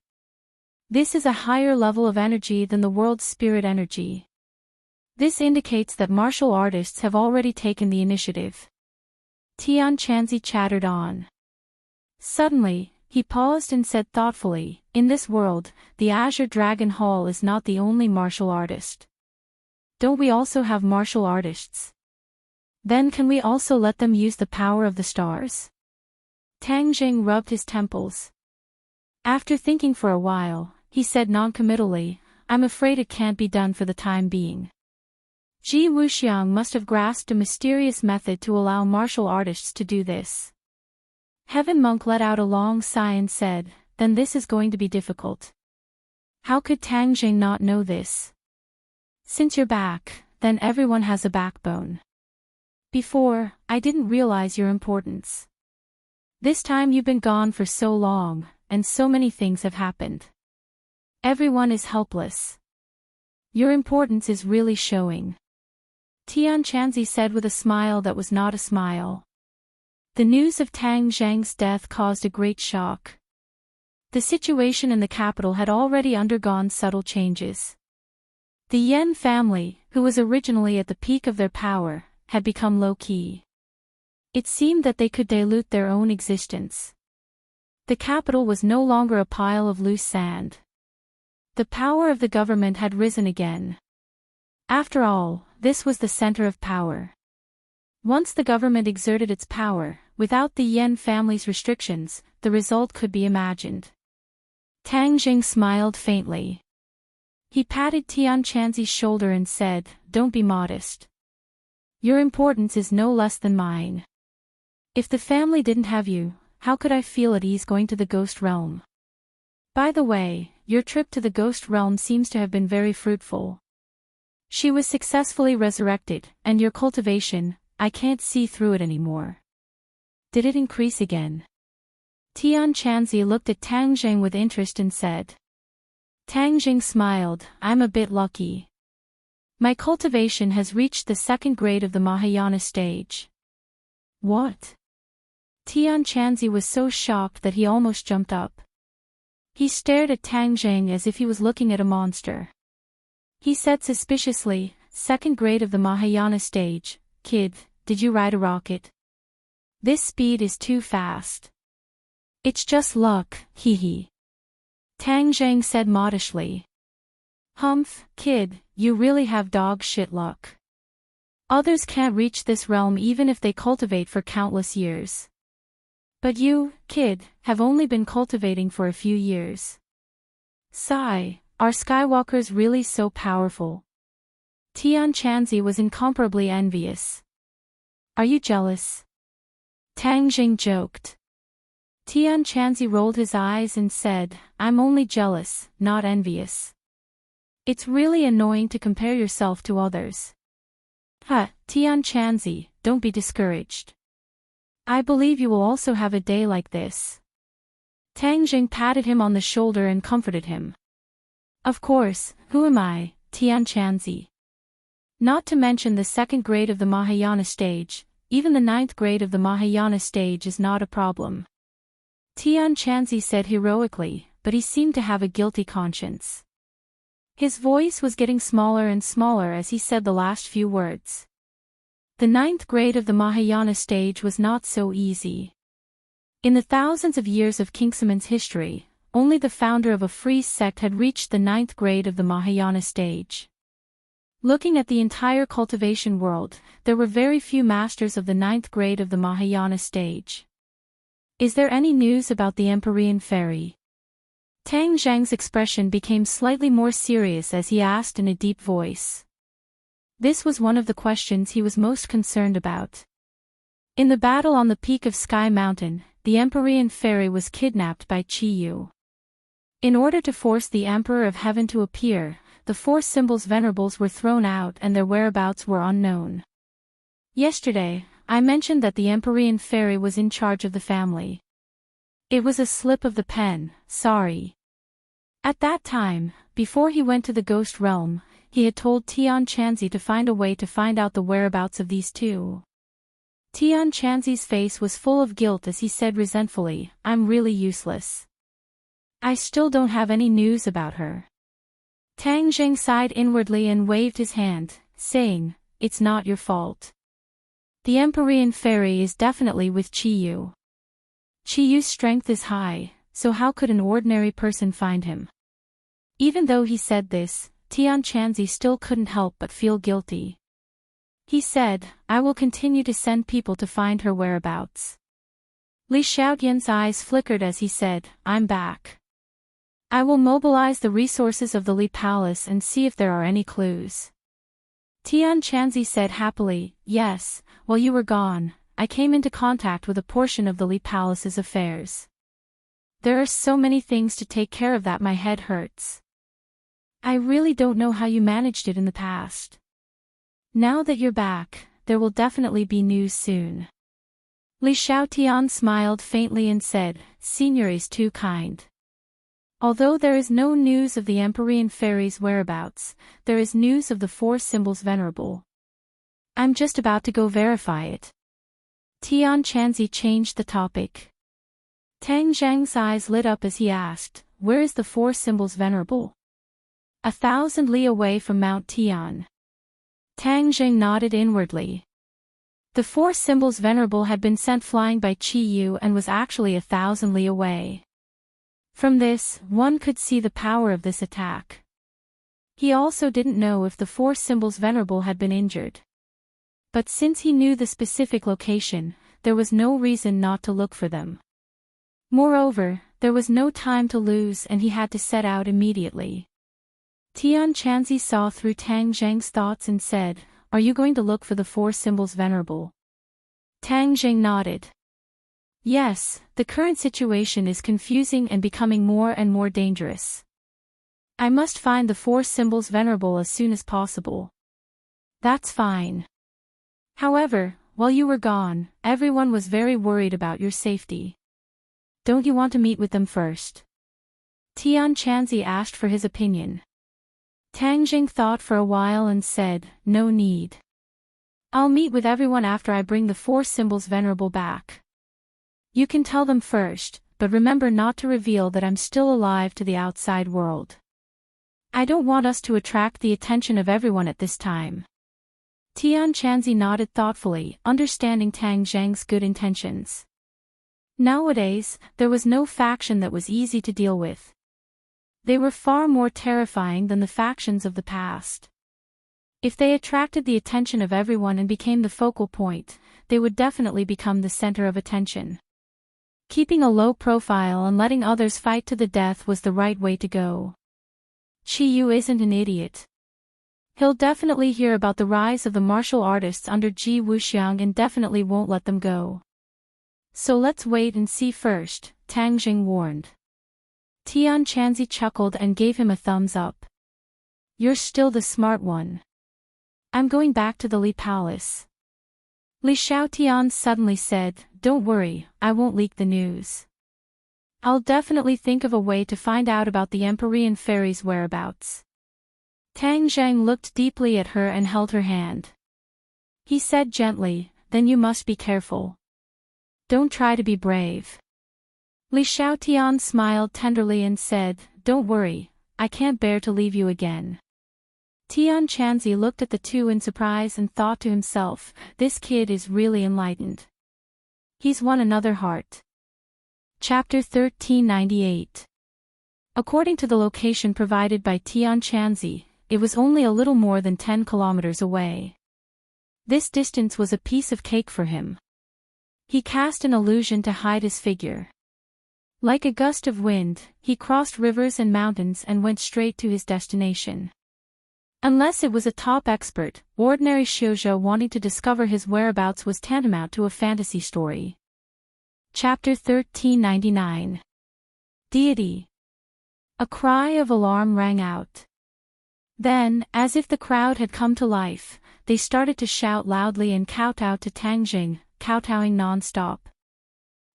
Speaker 1: This is a higher level of energy than the world's spirit energy. This indicates that martial artists have already taken the initiative. Tian Chanzi chattered on. Suddenly, he paused and said thoughtfully, in this world, the Azure Dragon Hall is not the only martial artist. Don't we also have martial artists? Then can we also let them use the power of the stars? Tang Jing rubbed his temples. After thinking for a while, he said noncommittally, I'm afraid it can't be done for the time being. Ji Wuxiang must have grasped a mysterious method to allow martial artists to do this. Heaven Monk let out a long sigh and said, then this is going to be difficult. How could Tang Jing not know this? Since you're back, then everyone has a backbone. Before, I didn't realize your importance. This time you've been gone for so long, and so many things have happened. Everyone is helpless. Your importance is really showing. Tian Chanzi said with a smile that was not a smile. The news of Tang Zhang's death caused a great shock. The situation in the capital had already undergone subtle changes. The Yen family, who was originally at the peak of their power, had become low-key. It seemed that they could dilute their own existence. The capital was no longer a pile of loose sand. The power of the government had risen again. After all, this was the center of power. Once the government exerted its power, without the Yen family's restrictions, the result could be imagined. Tang Jing smiled faintly. He patted Tian Chanzi's shoulder and said, don't be modest. Your importance is no less than mine. If the family didn't have you, how could I feel at ease going to the ghost realm? By the way, your trip to the ghost realm seems to have been very fruitful. She was successfully resurrected, and your cultivation, I can't see through it anymore. Did it increase again? Tian Chanzi looked at Tang Jing with interest and said. Tang Jing smiled, I'm a bit lucky. My cultivation has reached the second grade of the Mahayana stage. What? Tian Chanzi was so shocked that he almost jumped up. He stared at Tang Jing as if he was looking at a monster. He said suspiciously, second grade of the Mahayana stage, kid, did you ride a rocket? This speed is too fast. It's just luck, hee hee. Tang Jing said modestly. Humph, kid, you really have dog shit luck. Others can't reach this realm even if they cultivate for countless years. But you, kid, have only been cultivating for a few years. Sigh, are Skywalkers really so powerful? Tian Chanzi was incomparably envious. Are you jealous? Tang Jing joked. Tian Chanzi rolled his eyes and said, I'm only jealous, not envious. It's really annoying to compare yourself to others. Tian Chanzi, don't be discouraged. I believe you will also have a day like this. Tang Jing patted him on the shoulder and comforted him. Of course, who am I, Tian Chanzi? Not to mention the second grade of the Mahayana stage, even the ninth grade of the Mahayana stage is not a problem. Tian Chanzi said heroically, but he seemed to have a guilty conscience. His voice was getting smaller and smaller as he said the last few words. The ninth grade of the Mahayana stage was not so easy. In the thousands of years of Kingsuman's history, only the founder of a free sect had reached the ninth grade of the Mahayana stage. Looking at the entire cultivation world, there were very few masters of the ninth grade of the Mahayana stage. Is there any news about the Empyrean fairy? Tang Zhang's expression became slightly more serious as he asked in a deep voice. This was one of the questions he was most concerned about. In the battle on the peak of Sky Mountain, the Empyrean fairy was kidnapped by Qi Yu. In order to force the Emperor of Heaven to appear, the four symbols venerables were thrown out and their whereabouts were unknown. Yesterday, I mentioned that the Empyrean fairy was in charge of the family. It was a slip of the pen, sorry. At that time, before he went to the ghost realm, he had told Tian Chanzi to find a way to find out the whereabouts of these two. Tian Chanzi's face was full of guilt as he said resentfully, "I'm really useless. I still don't have any news about her." Tang Zheng sighed inwardly and waved his hand, saying, "It's not your fault. The Empyrean fairy is definitely with Qiyu. Qiyu's strength is high, so how could an ordinary person find him?" Even though he said this, Tian Chanzi still couldn't help but feel guilty. He said, "I will continue to send people to find her whereabouts." Li Xiaotian's eyes flickered as he said, "I'm back. I will mobilize the resources of the Li Palace and see if there are any clues." Tian Chanzi said happily, "Yes, while you were gone, I came into contact with a portion of the Li Palace's affairs. There are so many things to take care of that my head hurts. I really don't know how you managed it in the past. Now that you're back, there will definitely be news soon." Li Xiaotian smiled faintly and said, "Senior is too kind. Although there is no news of the Empyrean fairy's whereabouts, there is news of the four symbols venerable. I'm just about to go verify it." Tian Chanzi changed the topic. Tang Zheng's eyes lit up as he asked, "Where is the four symbols venerable?" 1,000 li away from Mount Tian. Tang Zheng nodded inwardly. The four symbols venerable had been sent flying by Qiyu and was actually 1,000 li away. From this, one could see the power of this attack. He also didn't know if the four symbols venerable had been injured. But since he knew the specific location, there was no reason not to look for them. Moreover, there was no time to lose and he had to set out immediately. Tian Chanzi saw through Tang Zheng's thoughts and said, "Are you going to look for the four symbols venerable?" Tang Zheng nodded. "Yes, the current situation is confusing and becoming more and more dangerous. I must find the four symbols venerable as soon as possible." "That's fine. However, while you were gone, everyone was very worried about your safety. Don't you want to meet with them first?" Tian Chanzi asked for his opinion. Tang Zheng thought for a while and said, "No need. I'll meet with everyone after I bring the four symbols venerable back. You can tell them first, but remember not to reveal that I'm still alive to the outside world. I don't want us to attract the attention of everyone at this time." Tian Chanzi nodded thoughtfully, understanding Tang Zheng's good intentions. Nowadays, there was no faction that was easy to deal with. They were far more terrifying than the factions of the past. If they attracted the attention of everyone and became the focal point, they would definitely become the center of attention. Keeping a low profile and letting others fight to the death was the right way to go. Qiyu isn't an idiot. He'll definitely hear about the rise of the martial artists under Ji Wuxiang and definitely won't let them go. So let's wait and see first, Tang Zheng warned. Tian Chanzi chuckled and gave him a thumbs up. "You're still the smart one. I'm going back to the Li Palace." Li Xiaotian suddenly said, "Don't worry, I won't leak the news. I'll definitely think of a way to find out about the Empyrean fairy's whereabouts." Tang Zheng looked deeply at her and held her hand. He said gently, "Then you must be careful. Don't try to be brave." Li Xiaotian smiled tenderly and said, "Don't worry, I can't bear to leave you again." Tian Chanzi looked at the two in surprise and thought to himself, "This kid is really enlightened. He's won another heart." Chapter 1398. According to the location provided by Tian Chanzi, it was only a little more than 10 kilometers away. This distance was a piece of cake for him. He cast an illusion to hide his figure. Like a gust of wind, he crossed rivers and mountains and went straight to his destination. Unless it was a top expert, ordinary shoujo wanting to discover his whereabouts was tantamount to a fantasy story. Chapter 1399. Deity. A cry of alarm rang out. Then, as if the crowd had come to life, they started to shout loudly and kowtow to Tang Zheng, kowtowing non-stop.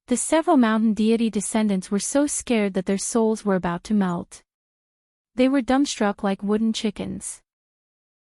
Speaker 1: The several mountain deity descendants were so scared that their souls were about to melt. They were dumbstruck like wooden chickens.